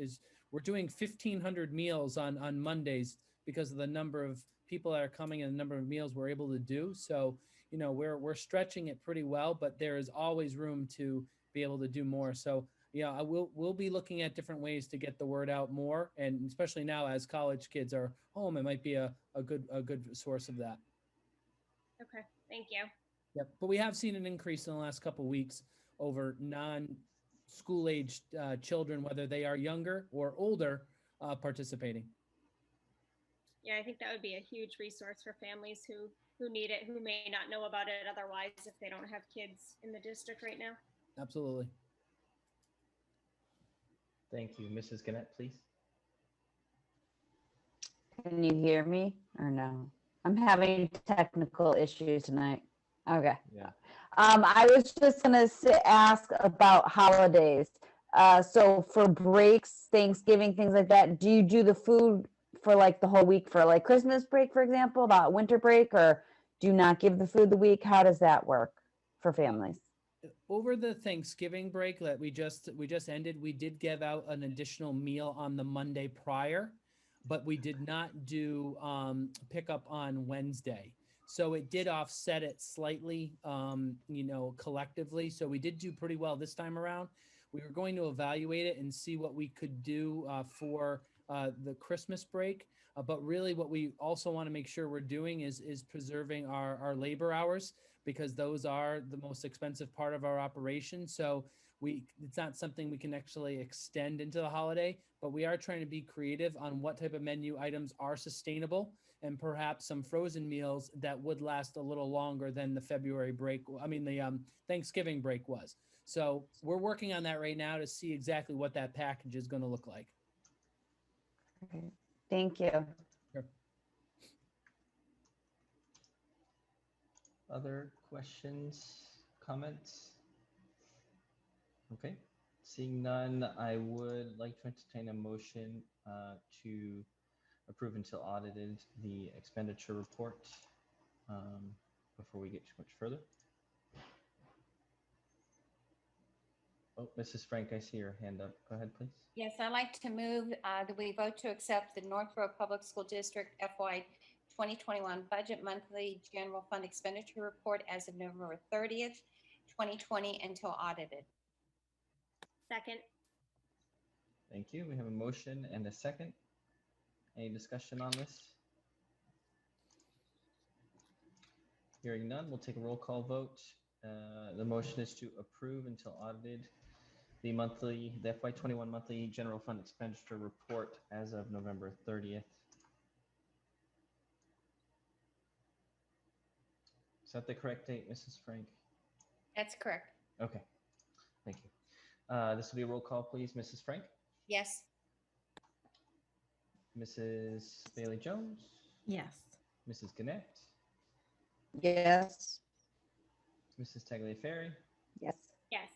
we're doing 1,500 meals on Mondays because of the number of people that are coming and the number of meals we're able to do. So, we're stretching it pretty well, but there is always room to be able to do more. So yeah, we'll be looking at different ways to get the word out more, and especially now as college kids are home, it might be a good source of that. Okay, thank you. Yep, but we have seen an increase in the last couple of weeks over non-school aged children, whether they are younger or older, participating. Yeah, I think that would be a huge resource for families who need it, who may not know about it otherwise if they don't have kids in the district right now. Absolutely. Thank you. Mrs. Gannett, please. Can you hear me or no? I'm having technical issues tonight. Okay. Yeah. I was just gonna ask about holidays. So for breaks, Thanksgiving, things like that, do you do the food for like the whole week for like Christmas break, for example, about winter break, or do you not give the food the week? How does that work for families? Over the Thanksgiving break that we just ended, we did give out an additional meal on the Monday prior, but we did not do pickup on Wednesday. So it did offset it slightly, collectively. So we did do pretty well this time around. We were going to evaluate it and see what we could do for the Christmas break. But really what we also want to make sure we're doing is preserving our labor hours, because those are the most expensive part of our operation. So it's not something we can actually extend into the holiday, but we are trying to be creative on what type of menu items are sustainable, and perhaps some frozen meals that would last a little longer than the Thanksgiving break was. So we're working on that right now to see exactly what that package is going to look like. Okay. Thank you. Sure. Other questions, comments? Okay, seeing none, I would like to entertain a motion to approve until audited the expenditure report before we get too much further. Oh, Mrs. Frank, I see your hand up. Go ahead, please. Yes, I'd like to move that we vote to accept the Northborough Public School District FY 2021 budget monthly general fund expenditure report as of November 30th, 2020 until audited. Second. Thank you. We have a motion and a second. Any discussion on this? Hearing none, we'll take a roll call vote. The motion is to approve until audited the FY 21 monthly general fund expenditure report as of November 30th. Is that the correct date, Mrs. Frank? That's correct. Okay, thank you. This will be a roll call, please. Mrs. Frank? Yes. Mrs. Bailey-Jones? Yes. Mrs. Gannett? Yes. Mrs. Tagliaferri? Yes. Yes.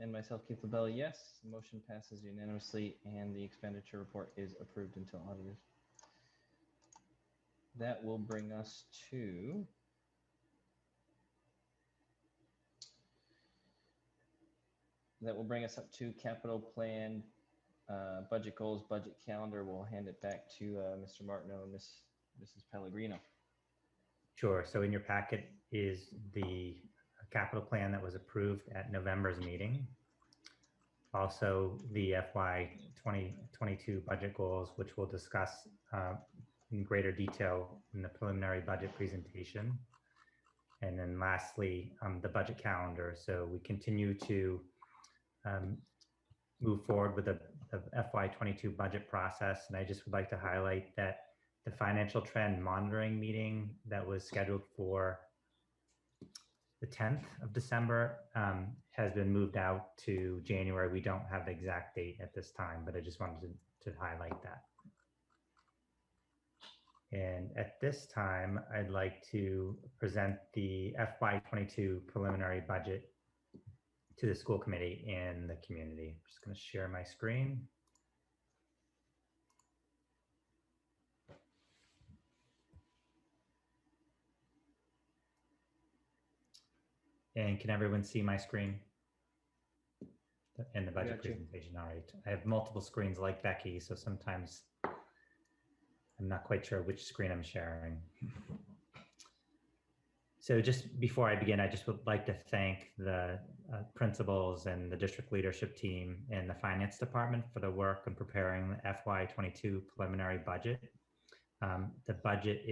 And myself, Keith LaBella, yes. The motion passes unanimously and the expenditure report is approved until audited. That will bring us to up to capital plan, budget goals, budget calendar. We'll hand it back to Mr. Martineau and Mrs. Pellegrino. Sure. So in your packet is the capital plan that was approved at November's meeting. Also the FY 2022 budget goals, which we'll discuss in greater detail in the preliminary budget presentation. And then lastly, the budget calendar. So we continue to move forward with the FY 22 budget process. And I just would like to highlight that the financial trend monitoring meeting that was scheduled for the 10th of December has been moved out to January. We don't have the exact date at this time, but I just wanted to highlight that. And at this time, I'd like to present the FY 22 preliminary budget to the school committee and the community. I'm just going to share my screen. And can everyone see my screen and the budget presentation? All right. I have multiple screens like Becky, so sometimes I'm not quite sure which screen I'm sharing. So just before I begin, I just would like to thank the principals and the district leadership team and the finance department for the work in preparing the FY22 preliminary budget. The budget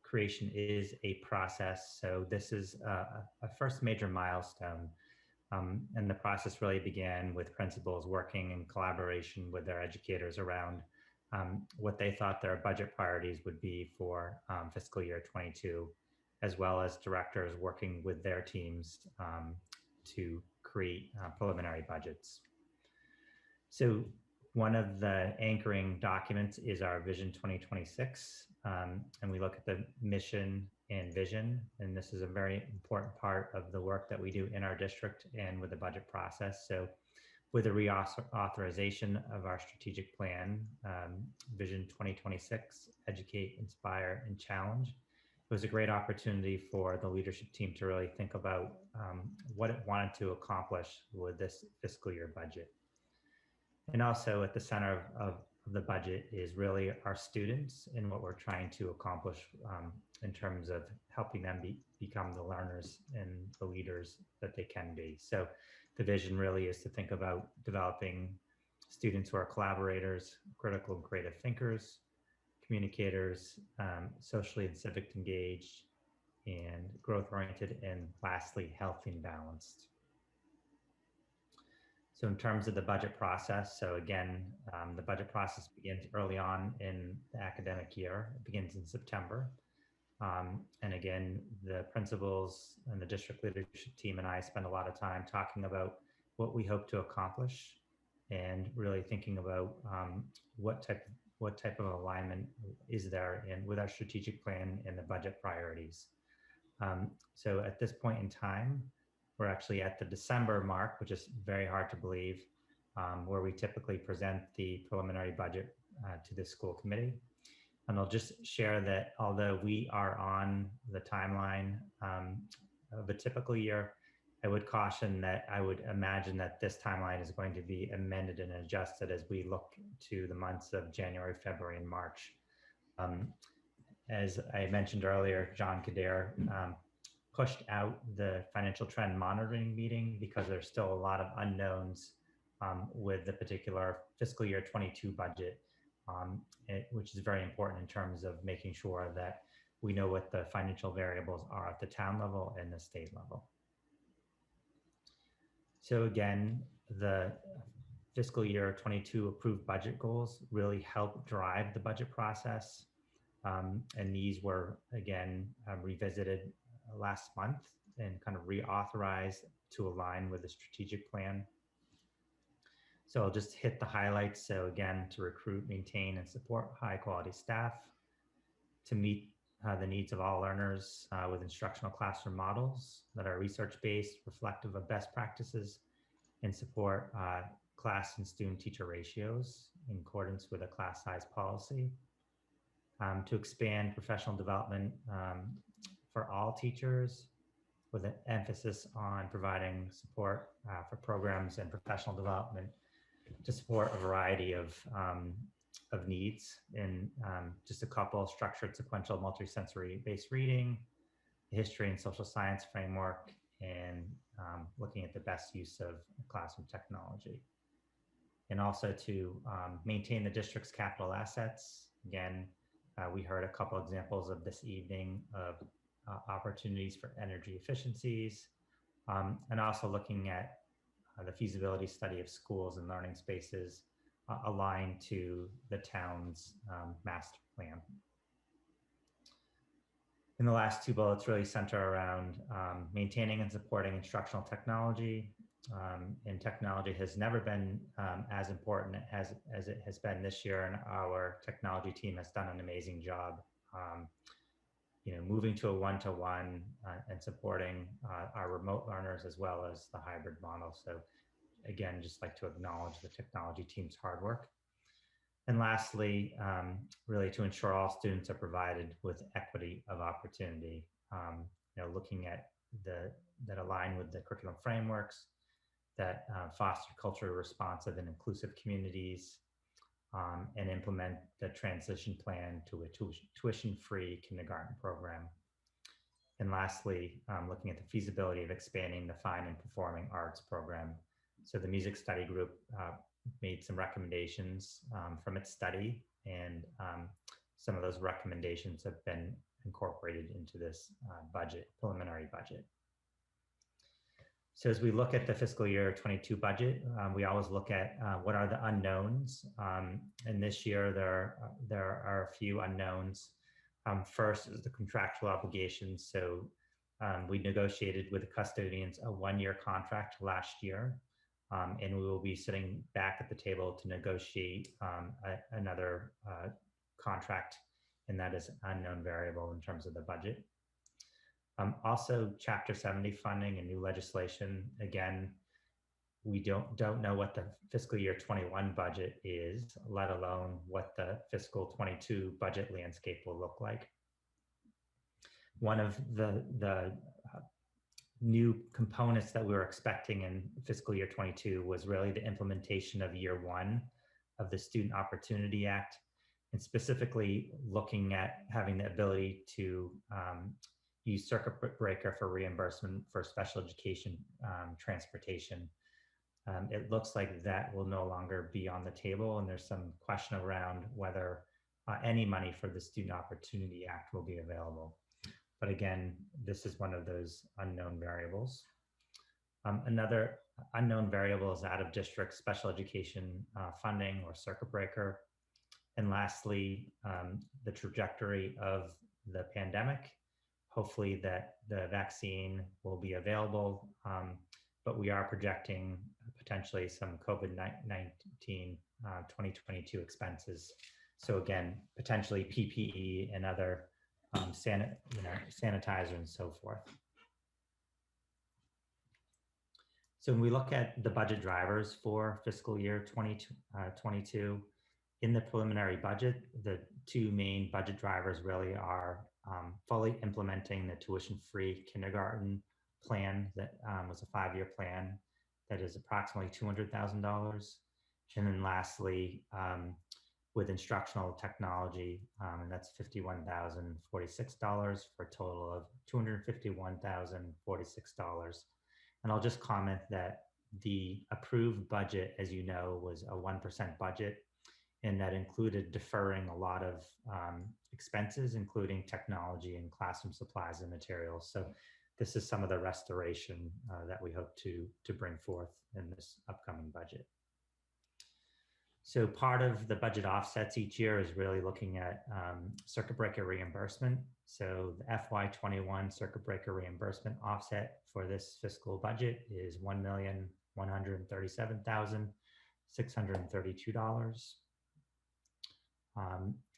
creation is a process, so this is a first major milestone. And the process really began with principals working in collaboration with their educators around what they thought their budget priorities would be for fiscal year 22, as well as directors working with their teams to create preliminary budgets. So one of the anchoring documents is our Vision 2026, and we look at the mission and vision, and this is a very important part of the work that we do in our district and with the budget process. So with the reauthorization of our strategic plan, Vision 2026, Educate, Inspire, and Challenge, it was a great opportunity for the leadership team to really think about what it wanted to accomplish with this fiscal year budget. And also at the center of the budget is really our students and what we're trying to accomplish in terms of helping them become the learners and the leaders that they can be. So the vision really is to think about developing students who are collaborators, critical and creative thinkers, communicators, socially and civic engaged, and growth-oriented, and lastly, healthy and balanced. So in terms of the budget process, so again, the budget process begins early on in the academic year. It begins in September. And again, the principals and the district leadership team and I spend a lot of time talking about what we hope to accomplish and really thinking about what type of alignment is there with our strategic plan and the budget priorities. So at this point in time, we're actually at the December mark, which is very hard to believe, where we typically present the preliminary budget to the school committee. And I'll just share that although we are on the timeline of a typical year, I would caution that I would imagine that this timeline is going to be amended and adjusted as we look to the months of January, February, and March. As I mentioned earlier, John Kader pushed out the financial trend monitoring meeting because there's still a lot of unknowns with the particular fiscal year 22 budget, which is very important in terms of making sure that we know what the financial variables are at the town level and the state level. So again, the fiscal year 22 approved budget goals really help drive the budget process. And these were, again, revisited last month and kind of reauthorized to align with the strategic plan. So I'll just hit the highlights. So again, to recruit, maintain, and support high quality staff, to meet the needs of all learners with instructional classroom models that are research-based, reflective of best practices, and support class and student teacher ratios in accordance with a class size policy. To expand professional development for all teachers with an emphasis on providing support for programs and professional development to support a variety of needs in just a couple: structured, sequential, multisensory based reading, the history and social science framework, and looking at the best use of classroom technology. And also to maintain the district's capital assets. Again, we heard a couple examples of this evening of opportunities for energy efficiencies, and also looking at the feasibility study of schools and learning spaces aligned to the town's master plan. And the last two bullets really center around maintaining and supporting instructional technology. And technology has never been as important as it has been this year, and our technology team has done an amazing job moving to a one-to-one and supporting our remote learners as well as the hybrid model. So again, just like to acknowledge the technology team's hard work. And lastly, really to ensure all students are provided with equity of opportunity, looking at that align with the curriculum frameworks, that foster culturally responsive and inclusive communities, and implement the transition plan to a tuition-free kindergarten program. And lastly, looking at the feasibility of expanding the fine and performing arts program. So the music study group made some recommendations from its study, and some of those recommendations have been incorporated into this preliminary budget. So as we look at the fiscal year 22 budget, we always look at what are the unknowns. And this year there are a few unknowns. First is the contractual obligations. So we negotiated with the custodians a one-year contract last year, and we will be sitting back at the table to negotiate another contract, and that is an unknown variable in terms of the budget. Also, Chapter 70 funding and new legislation. Again, we don't know what the fiscal year 21 budget is, let alone what the fiscal 22 budget landscape will look like. One of the new components that we were expecting in fiscal year 22 was really the implementation of year one of the Student Opportunity Act, and specifically looking at having the ability to use circuit breaker for reimbursement for special education transportation. It looks like that will no longer be on the table, and there's some question around whether any money for the Student Opportunity Act will be available. But again, this is one of those unknown variables. Another unknown variable is out of district special education funding or circuit breaker. And lastly, the trajectory of the pandemic. Hopefully that the vaccine will be available, but we are projecting potentially some COVID-19 2022 expenses. So again, potentially PPE and other sanitizer and so forth. So when we look at the budget drivers for fiscal year 2022, in the preliminary budget, the two main budget drivers really are fully implementing the tuition-free kindergarten plan that was a 5-year plan that is approximately $200,000. And then lastly, with instructional technology, and that's $51,046 for a total of $251,046. And I'll just comment that the approved budget, as you know, was a 1% budget, and that included deferring a lot of expenses, including technology and classroom supplies and materials. So this is some of the restoration that we hope to bring forth in this upcoming budget. So part of the budget offsets each year is really looking at circuit breaker reimbursement. So the FY21 circuit breaker reimbursement offset for this fiscal budget is $1,137,632.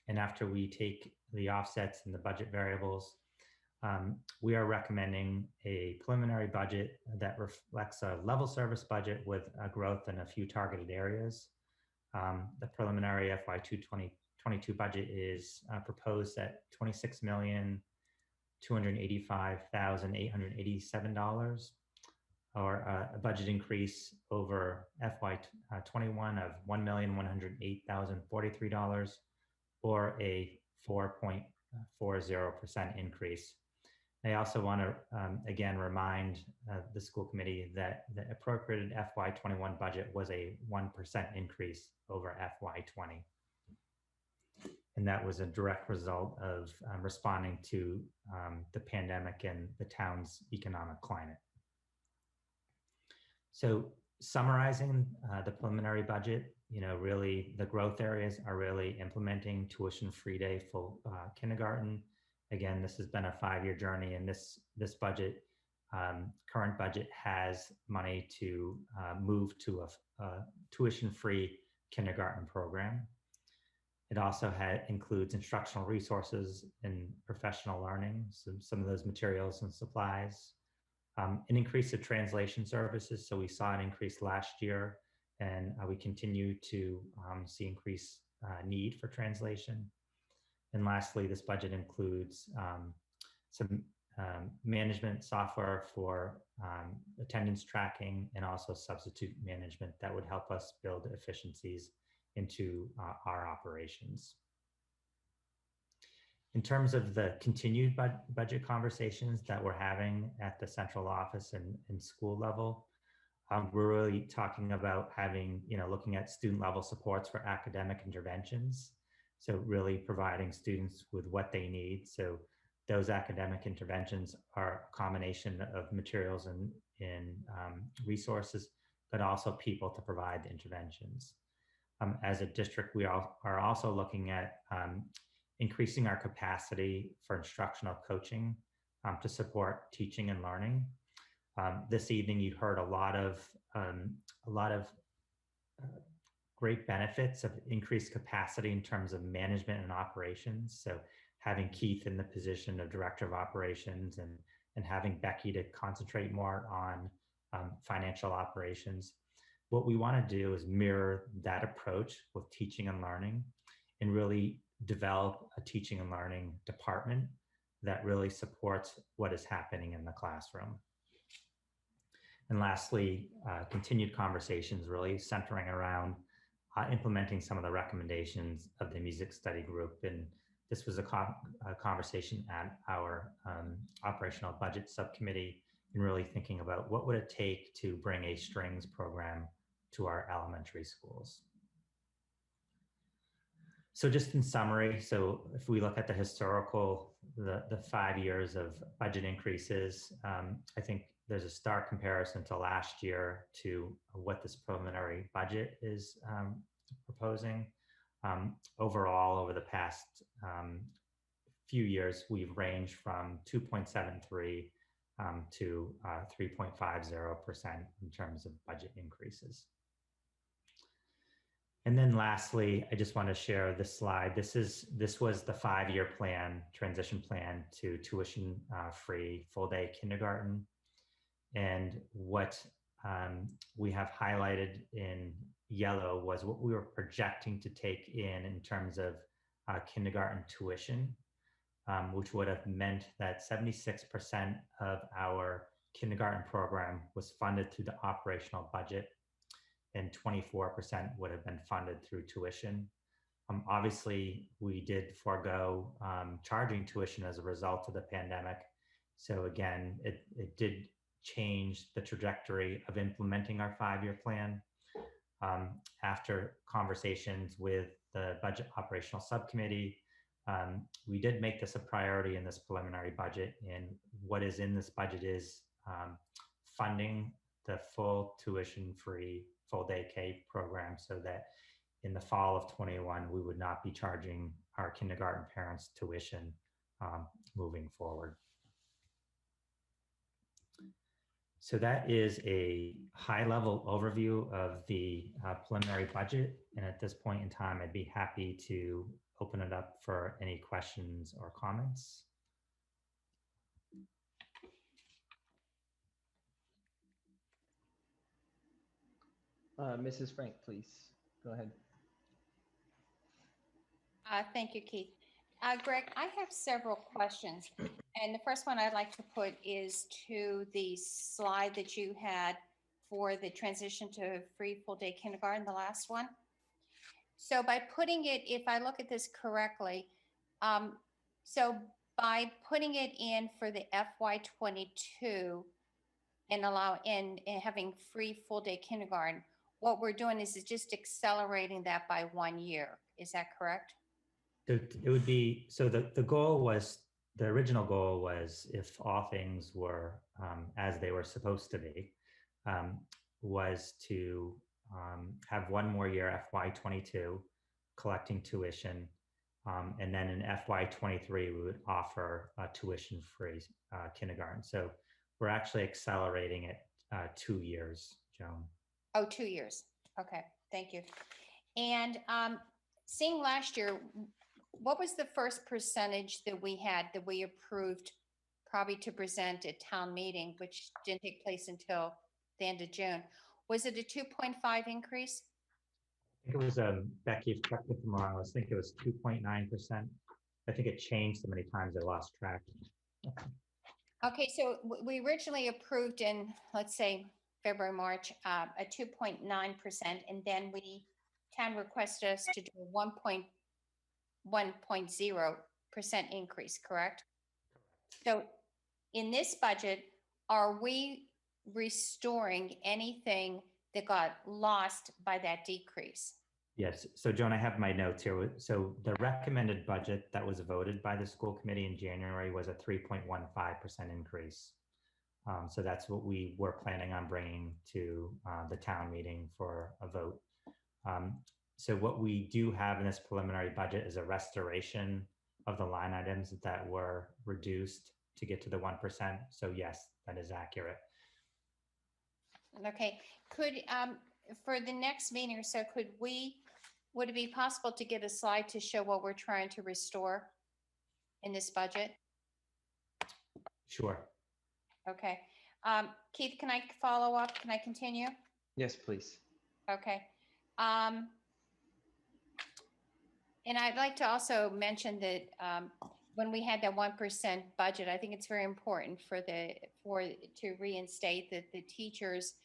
And after we take the offsets and the budget variables, we are recommending a preliminary budget that reflects a level service budget with a growth in a few targeted areas. The preliminary FY 2022 budget is proposed at $26,285,887, or a budget increase over FY 21 of $1,108,043, or a 4.40% increase. I also want to, again, remind the school committee that the appropriated FY21 budget was a 1% increase over FY20. And that was a direct result of responding to the pandemic and the town's economic climate. So summarizing the preliminary budget, really the growth areas are really implementing tuition-free day full kindergarten. Again, this has been a 5-year journey, and this budget, current budget, has money to move to a tuition-free kindergarten program. It also includes instructional resources and professional learning, so some of those materials and supplies. An increase of translation services. So we saw an increase last year, and we continue to see increased need for translation. And lastly, this budget includes some management software for attendance tracking and also substitute management that would help us build efficiencies into our operations. In terms of the continued budget conversations that we're having at the central office and school level, we're really talking about having, looking at student level supports for academic interventions. So really providing students with what they need. So those academic interventions are a combination of materials and resources, but also people to provide the interventions. As a district, we are also looking at increasing our capacity for instructional coaching to support teaching and learning. This evening, you heard a lot of great benefits of increased capacity in terms of management and operations. So having Keith in the position of director of operations and having Becky to concentrate more on financial operations. What we want to do is mirror that approach with teaching and learning and really develop a teaching and learning department that really supports what is happening in the classroom. And lastly, continued conversations really centering around implementing some of the recommendations of the music study group. And this was a conversation at our operational budget subcommittee and really thinking about what would it take to bring a strings program to our elementary schools. So just in summary, so if we look at the historical, the 5 years of budget increases, I think there's a stark comparison to last year to what this preliminary budget is proposing. Overall, over the past few years, we've ranged from 2.73 to 3.50% in terms of budget increases. And then lastly, I just want to share this slide. This was the 5-year plan, transition plan to tuition free full day kindergarten. And what we have highlighted in yellow was what we were projecting to take in terms of kindergarten tuition, which would have meant that 76% of our kindergarten program was funded through the operational budget and 24% would have been funded through tuition. Obviously, we did forego charging tuition as a result of the pandemic. So again, it did change the trajectory of implementing our 5-year plan. After conversations with the budget operational subcommittee, we did make this a priority in this preliminary budget. And what is in this budget is funding the full tuition-free full day K program so that in the fall of 21, we would not be charging our kindergarten parents tuition moving forward. So that is a high-level overview of the preliminary budget. And at this point in time, I'd be happy to open it up for any questions or comments. Mrs. Frank, please go ahead. Thank you, Keith. Greg, I have several questions. And the first one I'd like to put is to the slide that you had for the transition to free full day kindergarten, the last one. So by putting it, if I look at this correctly, so by putting it in for the FY22 and having free full day kindergarten, what we're doing is just accelerating that by 1 year. Is that correct? So it would be, so the goal was, the original goal was, if all things were as they were supposed to be, was to have 1 more year, FY22, collecting tuition. And then in FY23, we would offer tuition-free kindergarten. So we're actually accelerating it 2 years, Joan. Oh, 2 years. Okay, thank you. And seeing last year, what was the first percentage that we had that we approved probably to present at town meeting, which didn't take place until the end of June? Was it a 2.5 increase? I think it was, Becky, correct me if I'm wrong, I think it was 2.9%. I think it changed so many times I lost track. Okay, so we originally approved in, let's say, February, March, a 2.9%, and then town requested us to do a 1.0% increase, correct? So in this budget, are we restoring anything that got lost by that decrease? Yes. So Joan, I have my notes here. So the recommended budget that was voted by the school committee in January was a 3.15% increase. So that's what we were planning on bringing to the town meeting for a vote. So what we do have in this preliminary budget is a restoration of the line items that were reduced to get to the 1%. So yes, that is accurate. Okay, could, for the next meeting or so, would it be possible to get a slide to show what we're trying to restore in this budget? Sure. Okay. Keith, can I follow up? Can I continue? Yes, please. Okay. And I'd like to also mention that when we had that 1% budget, I think it's very important to reinstate that the teachers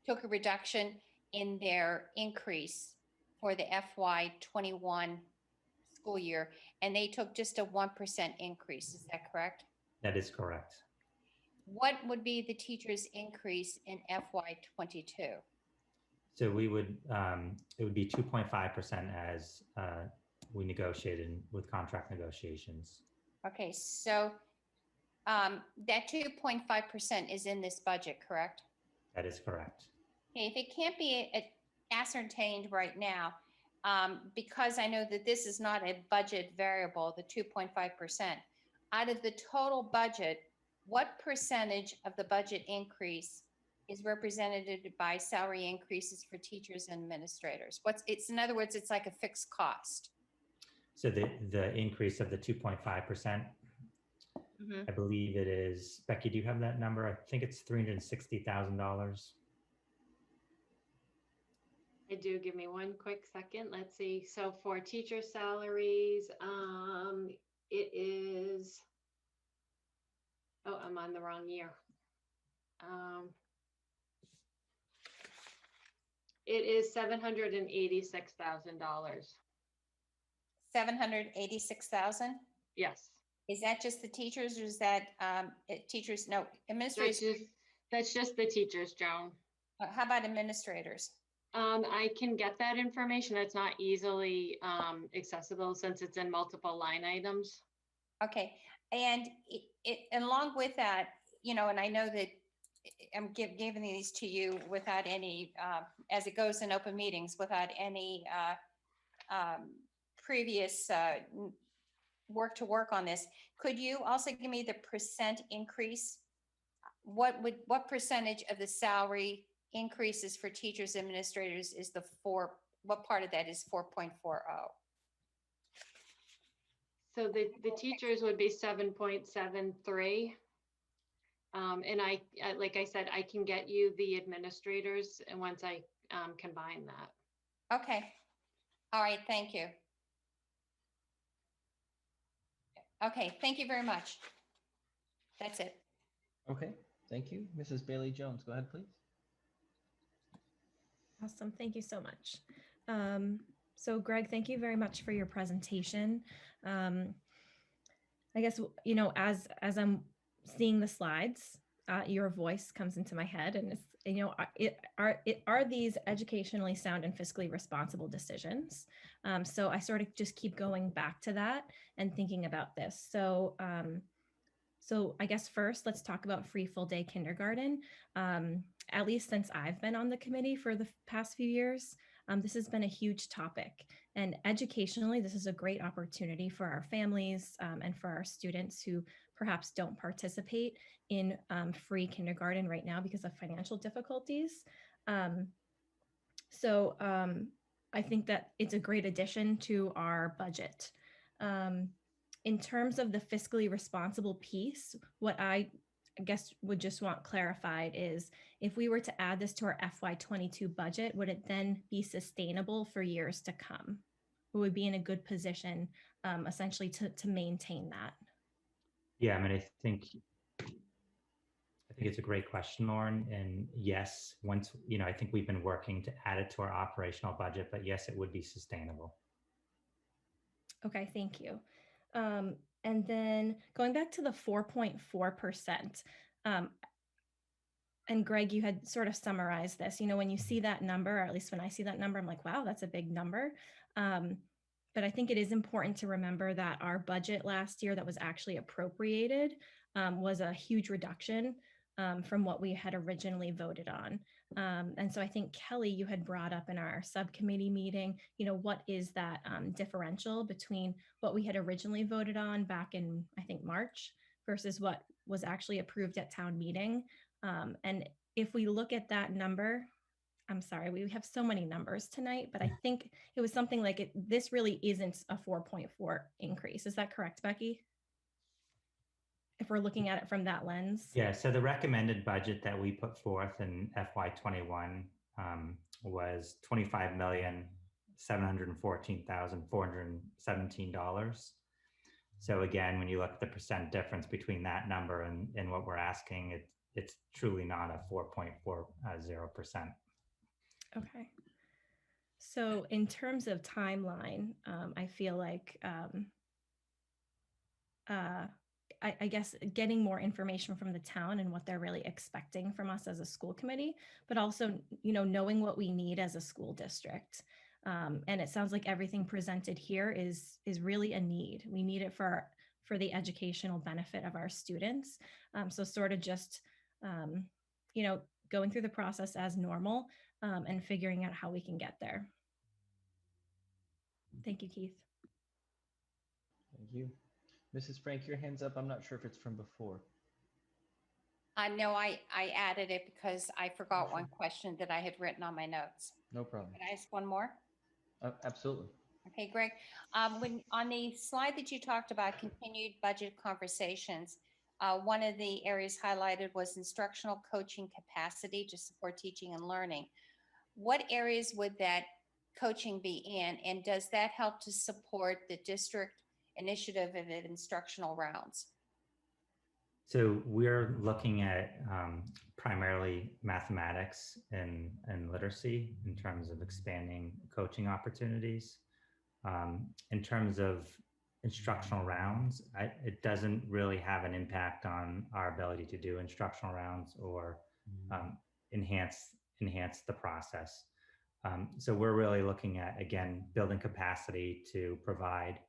took a reduction in their increase for the FY21 school year, and they took just a 1% increase. Is that correct? That is correct. What would be the teachers' increase in FY22? So we would, it would be 2.5% as we negotiated with contract negotiations. Okay, so that 2.5% is in this budget, correct? That is correct. Okay, if it can't be ascertained right now, because I know that this is not a budget variable, the 2.5%, out of the total budget, what percentage of the budget increase is represented by salary increases for teachers and administrators? In other words, it's like a fixed cost. So the increase of the 2.5%, I believe it is, Becky, do you have that number? I think it's $360,000. I do. Give me one quick second. Let's see. So for teacher salaries, it is, oh, I'm on the wrong year. It is $786,000. 786,000? Yes. Is that just the teachers, or is that teachers? No, administrators. That's just the teachers, Joan. How about administrators? I can get that information. It's not easily accessible since it's in multiple line items. Okay, and along with that, and I know that I'm giving these to you without any, as it goes in open meetings, without any previous work on this. Could you also give me the percent increase? What percentage of the salary increases for teachers, administrators is what part of that is 4.40? So the teachers would be 7.73. And like I said, I can get you the administrators, and once I combine that. Okay. All right. Thank you. Okay. Thank you very much. That's it. Okay. Thank you. Mrs. Bailey Jones, go ahead, please. Awesome. Thank you so much. So Greg, thank you very much for your presentation. I guess, as I'm seeing the slides, your voice comes into my head, and it's, are these educationally sound and fiscally responsible decisions? So I sort of just keep going back to that and thinking about this. So I guess first, let's talk about free full day kindergarten. At least since I've been on the committee for the past few years, this has been a huge topic. And educationally, this is a great opportunity for our families and for our students who perhaps don't participate in free kindergarten right now because of financial difficulties. So I think that it's a great addition to our budget. In terms of the fiscally responsible piece, what I guess would just want clarified is, if we were to add this to our FY22 budget, would it then be sustainable for years to come? We would be in a good position essentially to maintain that. Yeah, I mean, I think it's a great question, Lauren. And yes, once, I think we've been working to add it to our operational budget, but yes, it would be sustainable. Okay, thank you. And then going back to the 4.4%, and Greg, you had sort of summarized this, when you see that number, or at least when I see that number, I'm like, wow, that's a big number. But I think it is important to remember that our budget last year that was actually appropriated was a huge reduction from what we had originally voted on. And so I think, Kelly, you had brought up in our subcommittee meeting, what is that differential between what we had originally voted on back in, I think, March versus what was actually approved at town meeting. And if we look at that number, I'm sorry, we have so many numbers tonight, but I think it was something like this really isn't a 4.4 increase. Is that correct, Becky? If we're looking at it from that lens? Yeah, so the recommended budget that we put forth in FY21 was $25,714,417. So again, when you look at the percent difference between that number and what we're asking, it's truly not a 4.40%. Okay. So in terms of timeline, I feel like, I guess getting more information from the town and what they're really expecting from us as a school committee, but also, knowing what we need as a school district. And it sounds like everything presented here is really a need. We need it for the educational benefit of our students. So sort of just, going through the process as normal and figuring out how we can get there. Thank you, Keith. Thank you. Mrs. Frank, your hand's up. I'm not sure if it's from before. No, I added it because I forgot Sure. one question that I had written on my notes. No problem. Can I ask one more? Absolutely. Okay, Greg. When on the slide that you talked about continued budget conversations, one of the areas highlighted was instructional coaching capacity to support teaching and learning. What areas would that coaching be in, and does that help to support the district initiative of instructional rounds? So we're looking at primarily mathematics and literacy in terms of expanding coaching opportunities. In terms of instructional rounds, it doesn't really have an impact on our ability to do instructional rounds or enhance the process. So we're really looking at, again, building capacity to provide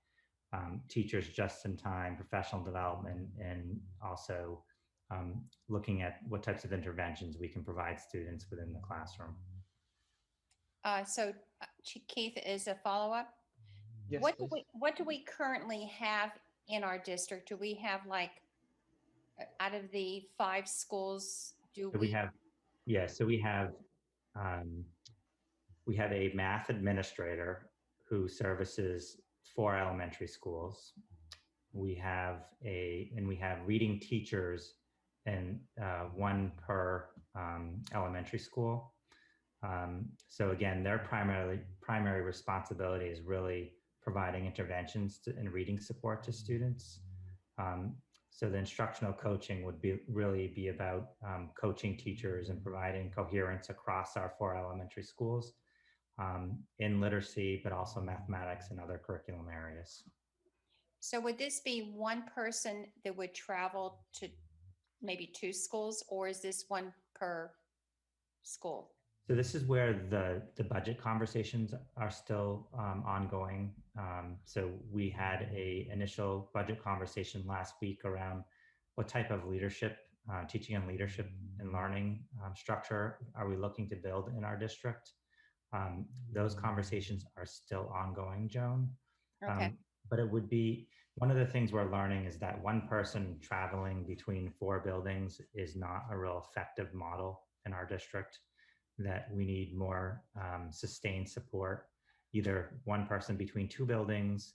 teachers just-in-time professional development, and also looking at what types of interventions we can provide students within the classroom. Keith, is a follow-up? Yes, what do we currently have in our district? Do we have, like, out of the 5 schools, So we have a math administrator who services 4 elementary schools. We have reading teachers, and 1 per elementary school. So again, their primary responsibility is really providing interventions and reading support to students. So the instructional coaching would really be about coaching teachers and providing coherence across our 4 elementary schools in literacy, but also mathematics and other curriculum areas. So would this be 1 person that would travel to maybe 2 schools, or is this 1 per school? So this is where the budget conversations are still ongoing. So we had an initial budget conversation last week around what type of leadership, teaching and leadership and learning structure are we looking to build in our district. Those conversations are still ongoing, Joan. Okay. But it would be, one of the things we're learning is that 1 person traveling between 4 buildings is not a real effective model in our district, that we need more sustained support, either 1 person between 2 buildings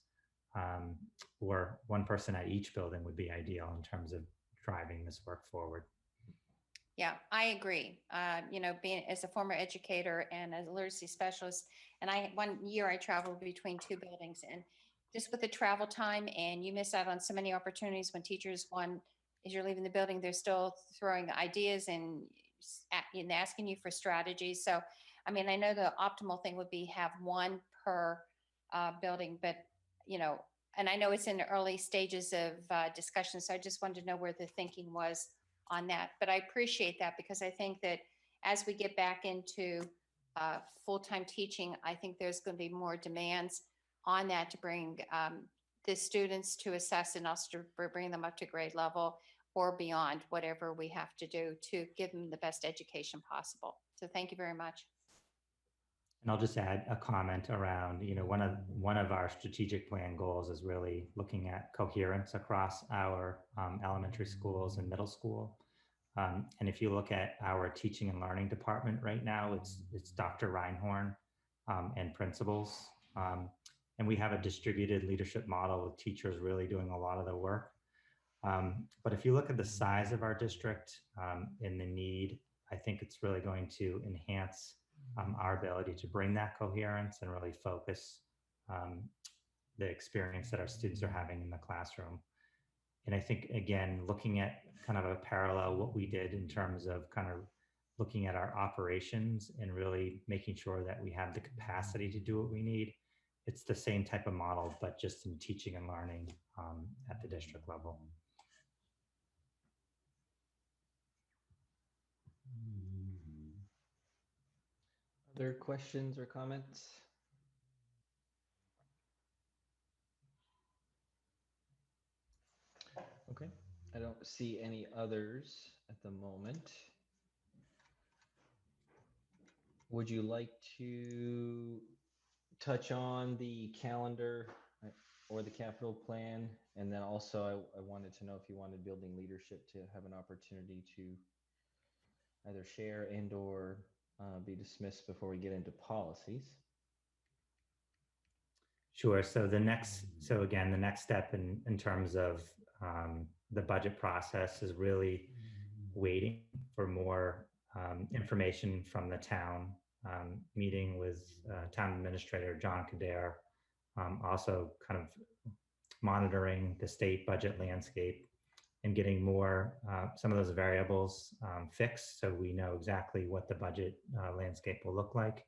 or 1 person at each building would be ideal in terms of driving this work forward. Yeah, I agree. Being as a former educator and as a literacy specialist, and 1 year I traveled between 2 buildings, and just with the travel time, and you miss out on so many opportunities when teachers, as you're leaving the building, they're still throwing ideas and asking you for strategies. So, I mean, I know the optimal thing would be have 1 per building, but and I know it's in the early stages of discussion, so I just wanted to know where the thinking was on that. But I appreciate that because I think that as we get back into full-time teaching, I think there's going to be more demands on that to bring the students to assess and also to bring them up to grade level or beyond, whatever we have to do to give them the best education possible. So thank you very much. And I'll just add a comment around, one of our strategic plan goals is really looking at coherence across our elementary schools and middle school. And if you look at our teaching and learning department right now, it's Dr. Reinhorn and principals. And we have a distributed leadership model with teachers really doing a lot of the work. But if you look at the size of our district and the need, I think it's really going to enhance our ability to bring that coherence and really focus the experience that our students are having in the classroom. And I think, again, looking at kind of a parallel, what we did in terms of kind of looking at our operations and really making sure that we have the capacity to do what we need. It's the same type of model, but just in teaching and learning at the district level. Other questions or comments? Okay, I don't see any others at the moment. Would you like to touch on the calendar or the capital plan? And then also I wanted to know if you wanted building leadership to have an opportunity to either share and or be dismissed before we get into policies. Sure. So again, the next step in terms of the budget process is really waiting for more information from the town, meeting with town administrator John Kader, also kind of monitoring the state budget landscape and getting more some of those variables fixed so we know exactly what the budget landscape will look like.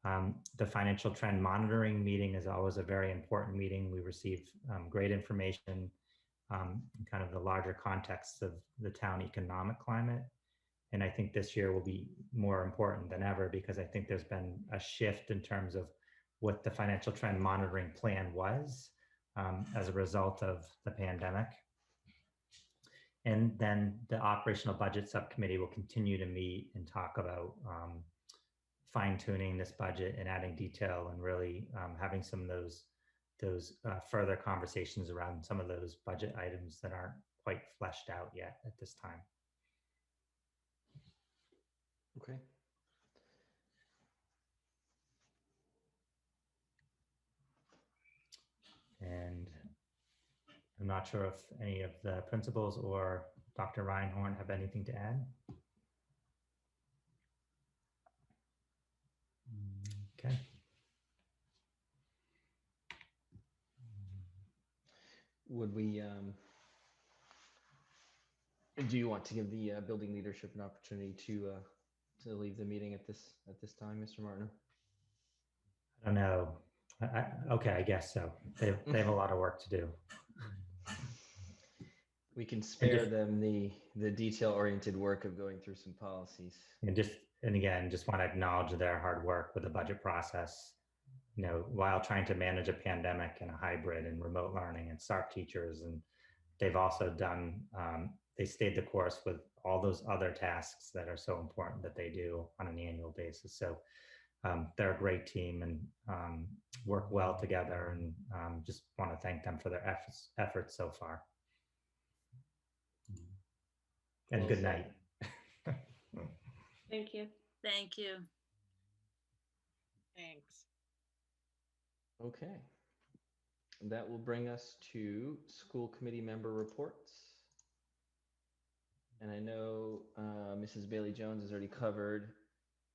The financial trend monitoring meeting is always a very important meeting. We receive great information in kind of the larger context of the town economic climate. And I think this year will be more important than ever because I think there's been a shift in terms of what the financial trend monitoring plan was as a result of the pandemic. And then the operational budget subcommittee will continue to meet and talk about fine-tuning this budget and adding detail and really having some of those further conversations around some of those budget items that aren't quite fleshed out yet at this time. Okay. And I'm not sure if any of the principals or Dr. Reinhorn have anything to add. Okay. Would we, do you want to give the building leadership an opportunity to leave the meeting at this time, Mr. Martin? I don't know. Okay, I guess so. They have a lot of work to do. We can spare them the detail-oriented work of going through some policies. And again, just want to acknowledge their hard work with the budget process, while trying to manage a pandemic and a hybrid and remote learning and SARP teachers. And they've also done, they stayed the course with all those other tasks that are so important that they do on an annual basis. So they're a great team and work well together, and just want to thank them for their efforts so far. And good night. Thank you. Thank you. Thanks. Okay. That will bring us to school committee member reports. And I know Mrs. Bailey Jones has already covered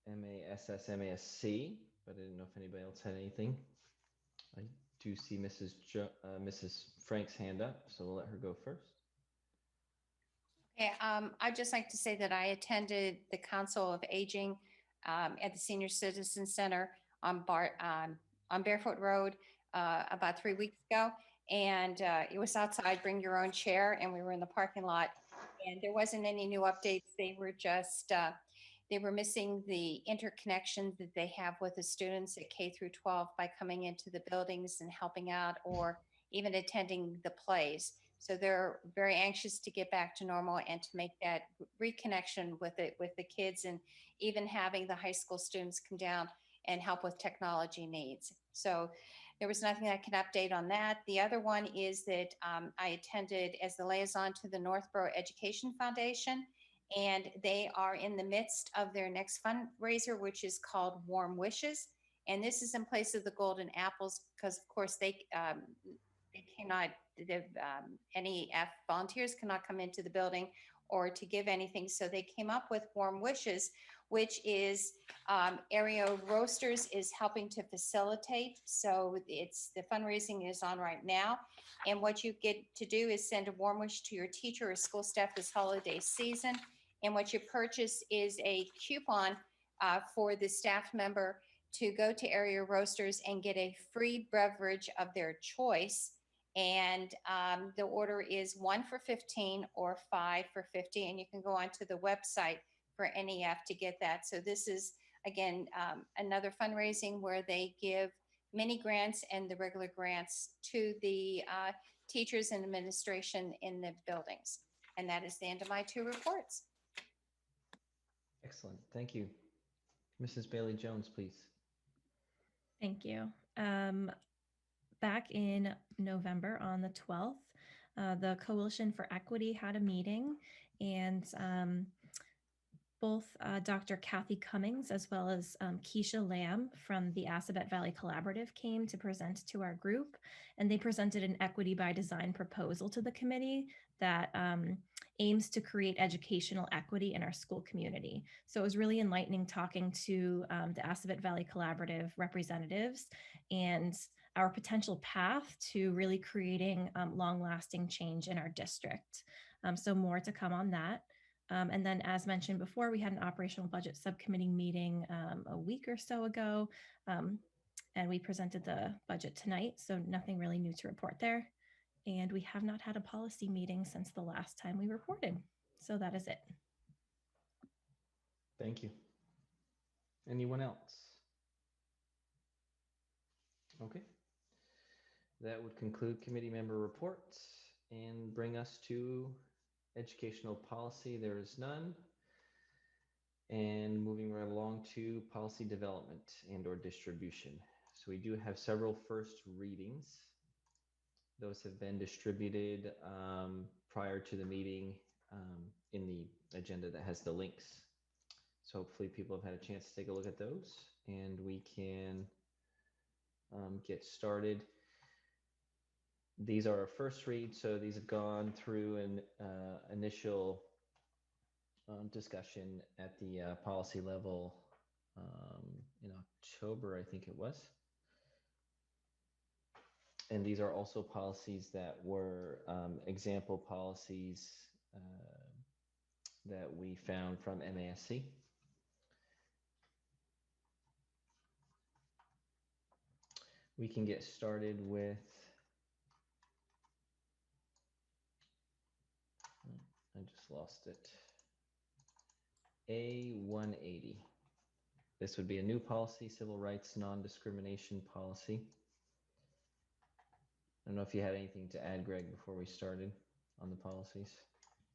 MASS, MASC, but I didn't know if anybody else had anything. I do see Mrs. Frank's hand up, so we'll let her go first. Okay, I'd just like to say that I attended the Council of Aging at the Senior Citizen Center on Barefoot Road about 3 weeks ago. And it was outside, bring your own chair, and we were in the parking lot. And there wasn't any new updates. They were just, they were missing the interconnection that they have with the students at K through 12 by coming into the buildings and helping out or even attending the plays. So they're very anxious to get back to normal and to make that reconnection with the kids, and even having the high school students come down and help with technology needs. So there was nothing I can update on that. The other one is that I attended as the liaison to the Northborough Education Foundation, and they are in the midst of their next fundraiser, which is called Warm Wishes. And this is in place of the Golden Apples, because of course they cannot, any volunteers cannot come into the building or to give anything. So they came up with Warm Wishes, which is Area Roasters is helping to facilitate. So it's the fundraising is on right now. And what you get to do is send a warm wish to your teacher or school staff this holiday season. And what you purchase is a coupon for the staff member to go to Area Roasters and get a free beverage of their choice. And the order is 1 for $15 or 5 for $50. And you can go onto the website for NEF to get that. So this is, again, another fundraising where they give mini grants and the regular grants to the teachers and administration in the buildings. And that is the end of my 2 reports. Excellent. Thank you. Mrs. Bailey Jones, please. Thank you. Back in November on the 12th, the Coalition for Equity had a meeting, and both Dr. Kathy Cummings as well as Keisha Lamb from the Assabet Valley Collaborative came to present to our group, and they presented an equity by design proposal to the committee that aims to create educational equity in our school community. So it was really enlightening talking to the Assabet Valley Collaborative representatives and our potential path to really creating long-lasting change in our district. So more to come on that. And then, as mentioned before, we had an operational budget subcommittee meeting a week or so ago, and we presented the budget tonight, so nothing really new to report there. And we have not had a policy meeting since the last time we reported. So that is it. Thank you. Anyone else? Okay. That would conclude committee member reports and bring us to educational policy. There is none. And moving right along to policy development and or distribution. So we do have several first readings. Those have been distributed prior to the meeting in the agenda that has the links. So hopefully people have had a chance to take a look at those, and we can get started. These are our first read, so these have gone through an initial discussion at the policy level in October, I think it was. And these are also policies that were example policies that we found from MASC. We can get started with, I just lost it, A180. This would be a new policy, civil rights non-discrimination policy. I don't know if you had anything to add, Greg, before we started on the policies.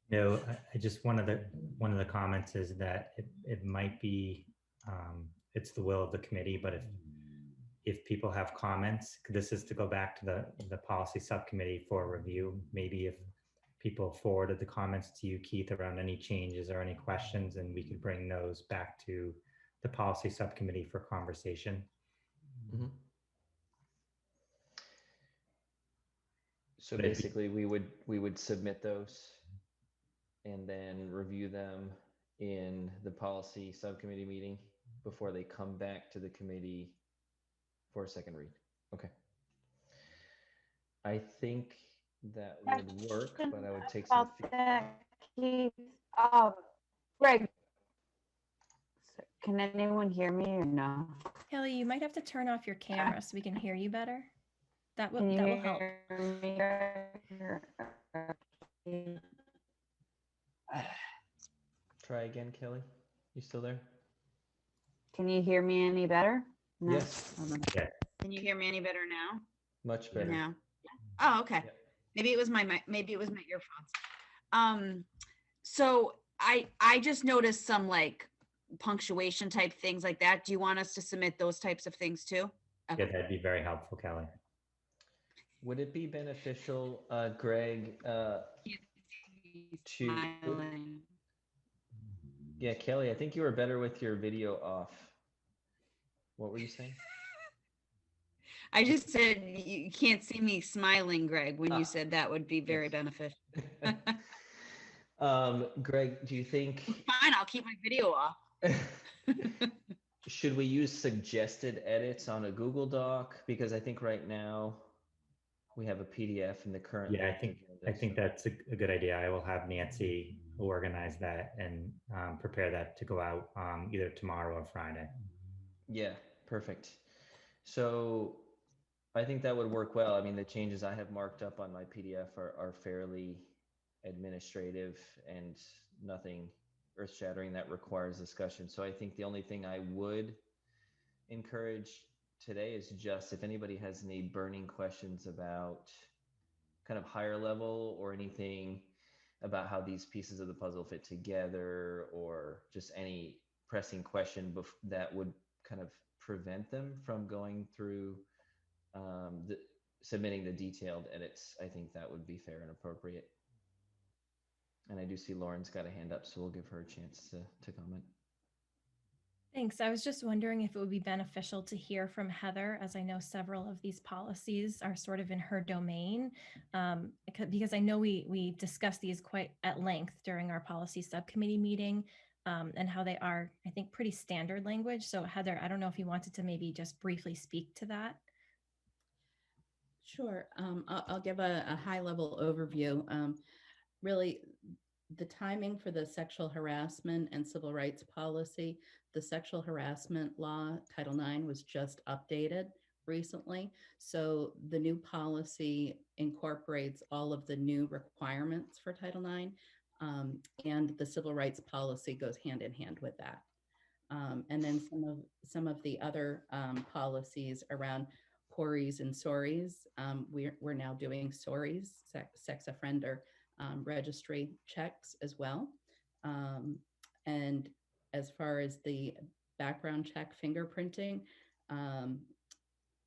No, I just one of the comments is that it might be it's the will of the committee, but if people have comments, this is to go back to the policy subcommittee for review. Maybe if people forwarded the comments to you, Keith, around any changes or any questions, and we could bring those back to the policy subcommittee for conversation. Mm-hmm. So basically we would submit those and then review them in the policy subcommittee meeting before they come back to the committee for a second read. Okay. I think that would work, but I would take some feedback. Greg, can anyone hear me or no? Kelly, you might have to turn off your camera so we can hear you better. That Can will you that will help. hear me? Try again, Kelly. You still there? Can you hear me any better? No. Yes. Hold on. Yeah. Can you hear me any better now? Much better. Now. Oh, okay. Yep. Maybe it was my maybe it was my earphones. So I just noticed some like punctuation type things like that. Do you want us to submit those types of things too? Yeah, that'd be very helpful, Kelly. Would it be beneficial, Greg, to, yeah, Kelly, I think you were better with your video off. What were you saying? I just said you can't see me smiling, Greg, when you said that would be very beneficial. Greg, do you think? Fine, I'll keep my video off. Should we use suggested edits on a Google Doc? Because I think right now we have a PDF in the current. Yeah, I think that's a good idea. I will have Nancy organize that and prepare that to go out either tomorrow or Friday. Yeah, perfect. So I think that would work well. I mean, the changes I have marked up on my PDF are fairly administrative and nothing earth-shattering that requires discussion. So I think the only thing I would encourage today is just if anybody has any burning questions about kind of higher level or anything about how these pieces of the puzzle fit together, or just any pressing question that would kind of prevent them from going through submitting the detailed edits, I think that would be fair and appropriate. And I do see Lauren's got a hand up, so we'll give her a chance to comment. Thanks. I was just wondering if it would be beneficial to hear from Heather, as I know several of these policies are sort of in her domain, because I know we discussed these quite at length during our policy subcommittee meeting, and how they are, I think, pretty standard language. So Heather, I don't know if you wanted to maybe just briefly speak to that. Sure. I'll give a high level overview. Really, the timing for the sexual harassment and civil rights policy, the sexual harassment law, Title IX, was just updated recently. So the new policy incorporates all of the new requirements for Title IX, and the civil rights policy goes hand in hand with that. And then some of the other policies around PORIs and SORIs. We're now doing SORIs, sex offender registry checks as well. And as far as the background check fingerprinting,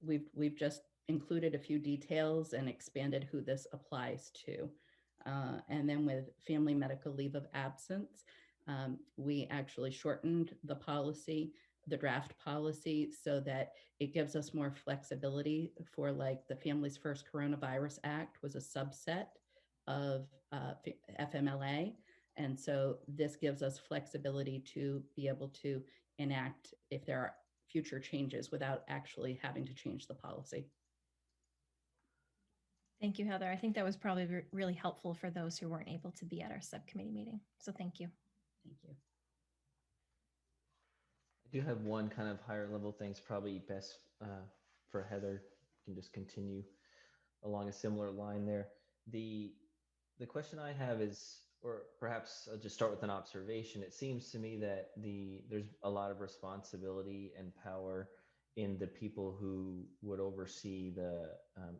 we've just included a few details and expanded who this applies to. And then with family medical leave of absence, we actually shortened the policy, the draft policy, so that it gives us more flexibility for, like, the Families First Coronavirus Act was a subset of FMLA. And so this gives us flexibility to be able to enact if there are future changes without actually having to change the policy. Thank you, Heather. I think that was probably really helpful for those who weren't able to be at our subcommittee meeting. So thank you. Thank you. I do have one kind of higher level things, probably best for Heather. You can just continue along a similar line there. The question I have is, or perhaps I'll just start with an observation. It seems to me that there's a lot of responsibility and power in the people who would oversee the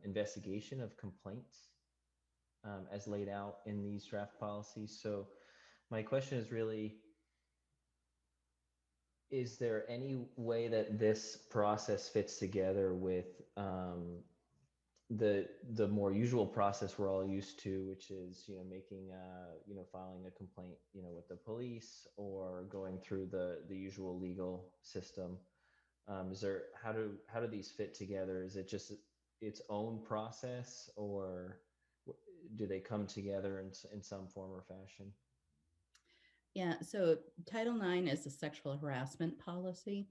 investigation of complaints as laid out in these draft policies. So my question is really, is there any way that this process fits together with the more usual process we're all used to, which is, making filing a complaint, with the police, or going through the usual legal system? How do these fit together? Is it just its own process, or do they come together in some form or fashion? Yeah, so Title IX is the sexual harassment policy,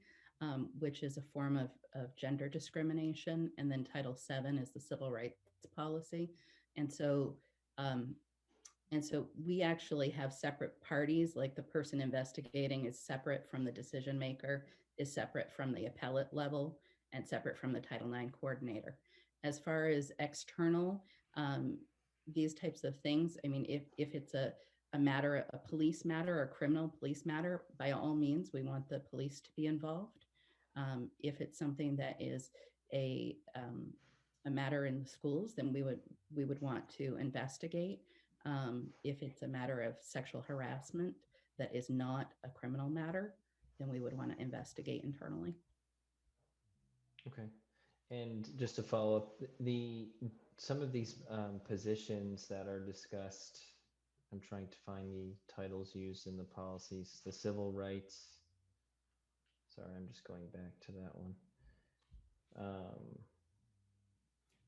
which is a form of gender discrimination. And then Title VII is the civil rights policy. And so we actually have separate parties, like the person investigating is separate from the decision maker, is separate from the appellate level, and separate from the Title IX coordinator. As far as external, these types of things, I mean, if it's a matter, a police matter, or a criminal police matter, by all means, we want the police to be involved. If it's something that is a matter in the schools, then we would want to investigate. If it's a matter of sexual harassment that is not a criminal matter, then we would want to investigate internally. Okay. And just to follow up, some of these positions that are discussed, I'm trying to find the titles used in the policies, the civil rights. Sorry, I'm just going back to that one.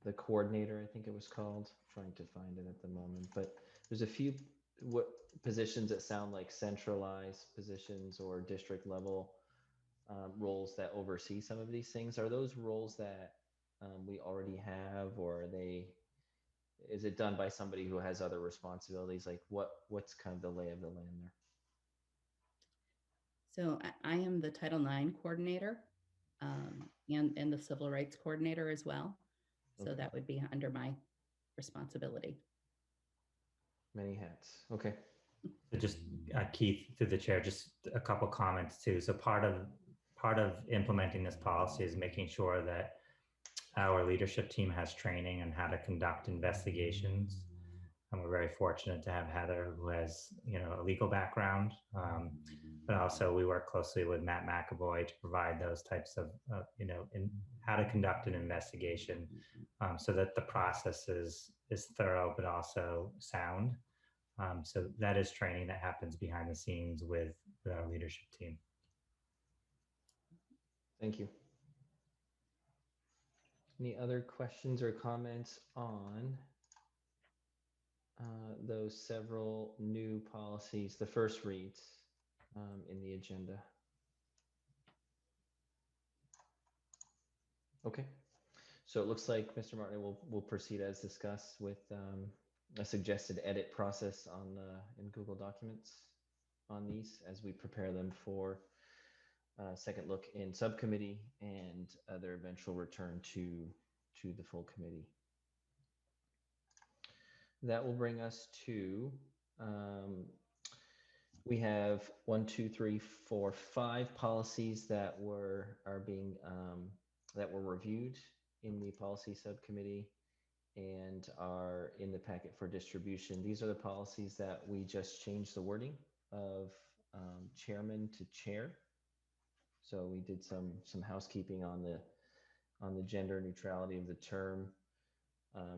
The coordinator, I think it was called. I'm trying to find it at the moment, but there's a few positions that sound like centralized positions or district level roles that oversee some of these things. Are those roles that we already have, or is it done by somebody who has other responsibilities? Like what's kind of the lay of the land there? So I am the Title IX coordinator and the civil rights coordinator as well. So Okay. that would be under my responsibility. Many hats. Okay. So just Keith, through the chair, just a couple comments too. So part of implementing this policy is making sure that our leadership team has training on how to conduct investigations. And we're very fortunate to have Heather, who has, a legal background, but also we work closely with Matt McAvoy to provide those types of, in how to conduct an investigation, so that the process is thorough, but also sound. So that is training that happens behind the scenes with our leadership team. Thank you. Any other questions or comments on those several new policies, the first reads in the agenda? Okay, so it looks like Mr. Martin will proceed as discussed with a suggested edit process on in Google Documents on these as we prepare them for second look in subcommittee and their eventual return to the full committee. That will bring us to, we have 1, 2, 3, 4, 5 policies that were reviewed in the policy subcommittee and are in the packet for distribution. These are the policies that we just changed the wording of chairman to chair. So we did some housekeeping on the gender neutrality of the term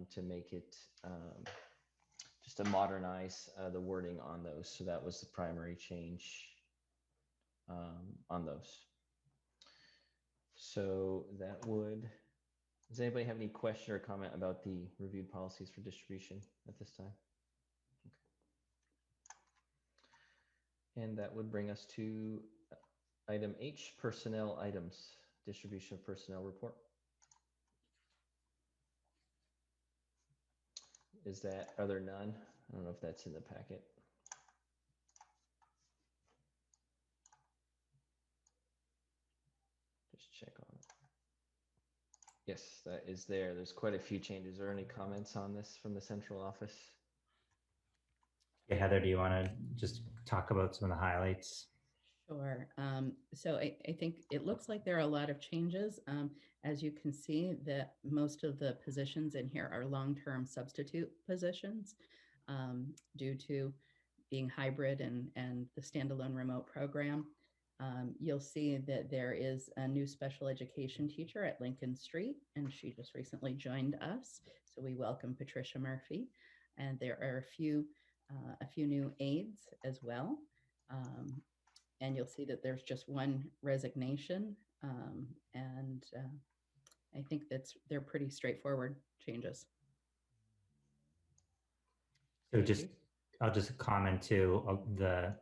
to make it just to modernize the wording on those. So that was the primary change on those. So that would, does anybody have any question or comment about the reviewed policies for distribution at this time? Okay. And that would bring us to item H, personnel items, distribution of personnel report. Are there none? I don't know if that's in the packet. Just check on it. Yes, that is there. There's quite a few changes. Are there any comments on this from the central office? Yeah, Heather, do you want to just talk about some of the highlights? Sure. So I think it looks like there are a lot of changes. As you can see, that most of the positions in here are long-term substitute positions due to being hybrid and the standalone remote program. You'll see that there is a new special education teacher at Lincoln Street, and she just recently joined us. So we welcome Patricia Murphy. And there are a few new aides as well. And you'll see that there's just one resignation. I think they're pretty straightforward changes. So I'll just comment too, the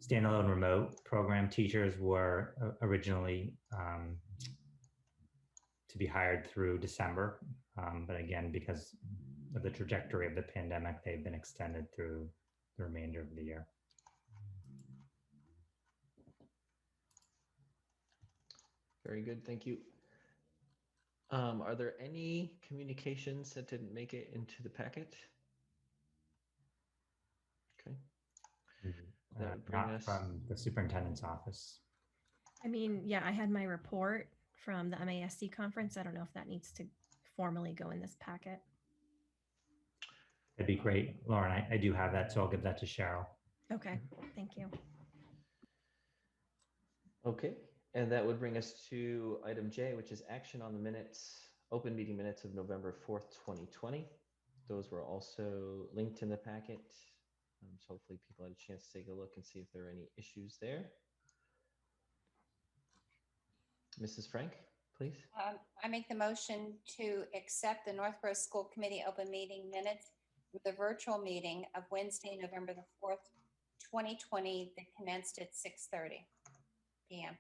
standalone remote program teachers were originally to be hired through December. But again, because of the trajectory of the pandemic, they've been extended through the remainder of the year. Very good, thank you. Are there any communications that didn't make it into the packet? Okay. That would bring Not us from the superintendent's office. I mean, yeah, I had my report from the MASC conference. I don't know if that needs to formally go in this packet. That'd be great, Lauren. I do have that, so I'll give that to Cheryl. Okay, thank you. Okay, and that would bring us to item J, which is action on the minutes, open meeting minutes of November 4th, 2020. Those were also linked in the packet. So hopefully people had a chance to take a look and see if there are any issues there. Mrs. Frank, please. I make the motion to accept the Northborough School Committee open meeting minutes with the virtual meeting of Wednesday, November the 4th, 2020 that commenced at 6:30 p.m.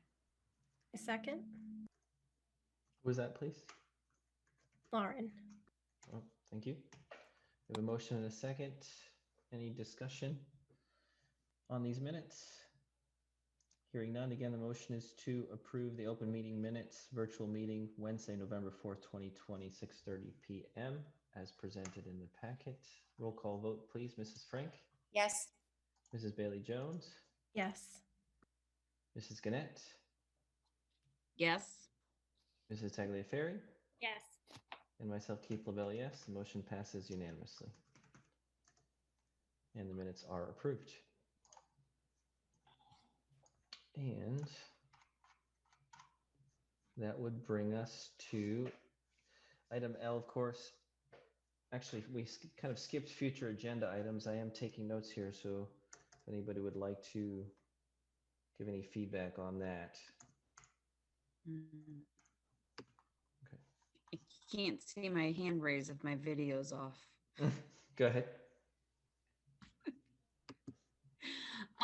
A second? Who was that, please? Lauren. Oh, thank you. We have a motion and a second. Any discussion on these minutes? Hearing none, again, the motion is to approve the open meeting minutes, virtual meeting, Wednesday, November 4th, 2020, 6:30 p.m. as presented in the packet. Roll call vote, please. Mrs. Frank? Yes. Mrs. Bailey-Jones? Yes. Mrs. Gannett? Yes. Mrs. Tagliaferri? Yes. And myself, Keith Lavelle, yes. The motion passes unanimously. And the minutes are approved. And that would bring us to item L, of course. Actually, we kind of skipped future agenda items. I am taking notes here, so if anybody would like to give any feedback on that. Okay. I can't see my hand raised if my video's off. Go ahead.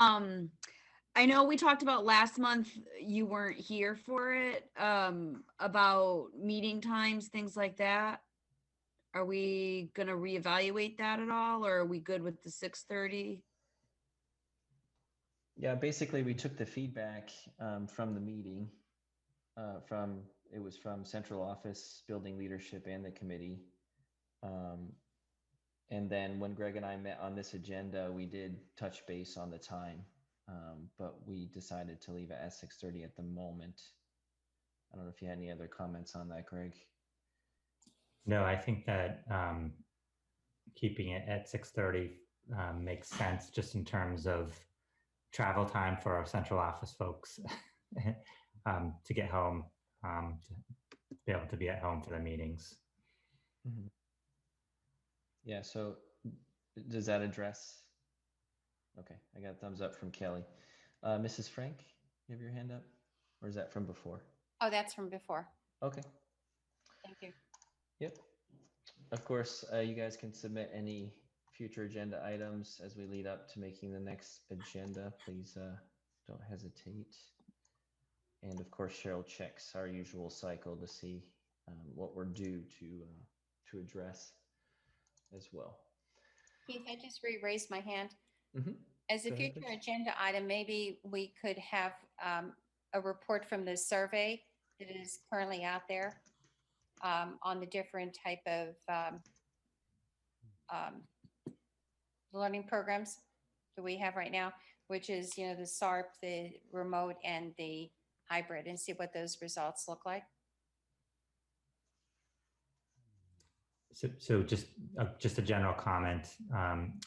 I know we talked about last month, you weren't here for it, about meeting times, things like that. Are we gonna reevaluate that at all, or are we good with the 6:30? Yeah, basically we took the feedback from the meeting, it was from central office, building leadership, and the committee. And then when Greg and I met on this agenda, we did touch base on the time, but we decided to leave it at 6:30 at the moment. I don't know if you had any other comments on that, Greg. No, I think that keeping it at 6:30 makes sense just in terms of travel time for our central office folks to get home, to be able to be at home for the meetings. Mm-hmm. Yeah, so does that address? Okay, I got a thumbs up from Kelly. Mrs. Frank, you have your hand up? Or is that from before? Oh, that's from before. Okay. Thank you. Yep. Of course, you guys can submit any future agenda items as we lead up to making the next agenda. Please don't hesitate. And of course, Cheryl checks our usual cycle to see what we're due to address as well. Keith, I just raised my hand. Mm-hmm. As a future agenda item, maybe we could have a report from the survey that is currently out there on the different type of learning programs that we have right now, which is, you know, the SARP, the remote, and the hybrid, and see what those results look like. So just a general comment.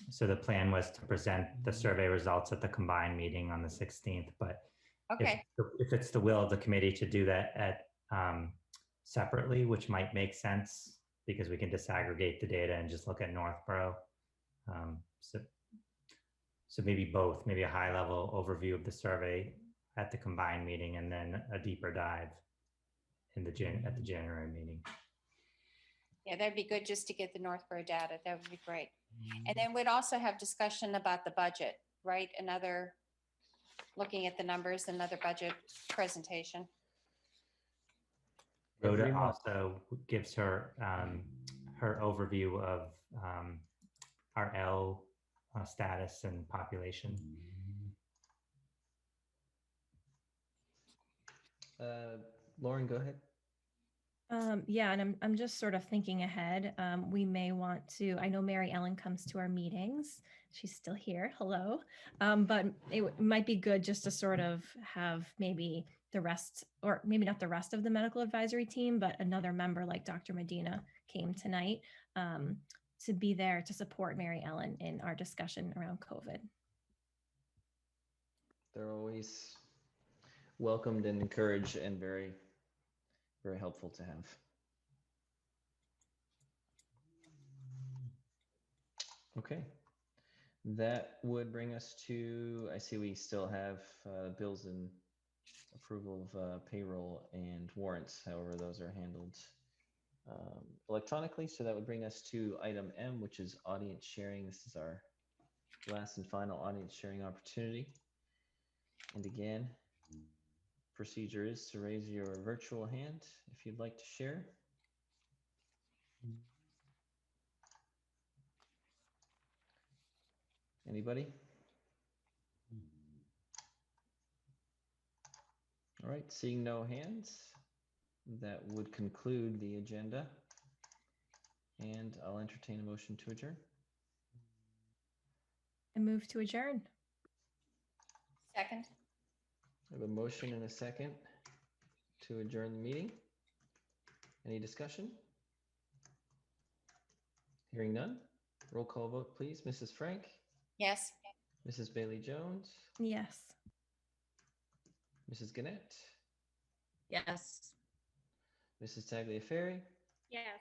So the plan was to present the survey results at the combined meeting on the 16th, but okay, if it's the will of the committee to do that at separately, which might make sense because we can disaggregate the data and just look at Northborough. So maybe both, maybe a high level overview of the survey at the combined meeting and then a deeper dive in at the January meeting. yeah, that'd be good just to get the Northborough data. That would be great. And then we'd also have discussion about the budget, right? Another, looking at the numbers, another budget presentation. Rhoda also gives her her overview of our L status and population. Lauren, go ahead. Yeah, and I'm just sort of thinking ahead. We may want to, I know Mary Ellen comes to our meetings. She's still here. Hello. But it might be good just to sort of have maybe the rest, or maybe not the rest of the medical advisory team, but another member like Dr. Medina came tonight to be there to support Mary Ellen in our discussion around COVID. They're always welcomed and encouraged and very, very helpful to have. Okay, that would bring us to, I see we still have bills and approval of payroll and warrants. However, those are handled electronically. So that would bring us to item M, which is audience sharing. This is our last and final audience sharing opportunity. And again, procedure is to raise your virtual hand if you'd like to share. Anybody? All right, seeing no hands, that would conclude the agenda. And I'll entertain a motion to adjourn. I move to adjourn. Second. I have a motion and a second to adjourn the meeting. Any discussion? Hearing none. Roll call vote, please. Mrs. Frank? Yes. Mrs. Bailey-Jones? Yes. Mrs. Gannett? Yes. Mrs. Tagliaferri? Yes.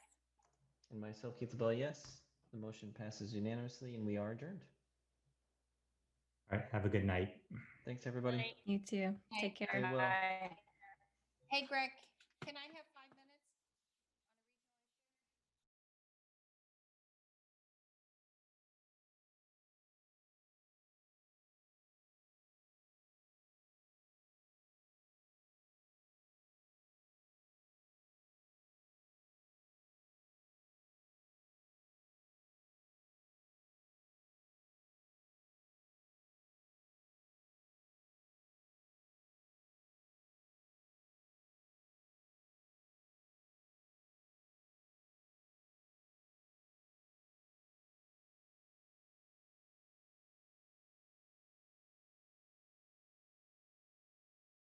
And myself, Keith LaBelle, yes. The motion passes unanimously and we are adjourned. All right. Have a good night. Thanks, everybody. Night. You too. Take care. Stay well. Bye. Hey, Greg, can I have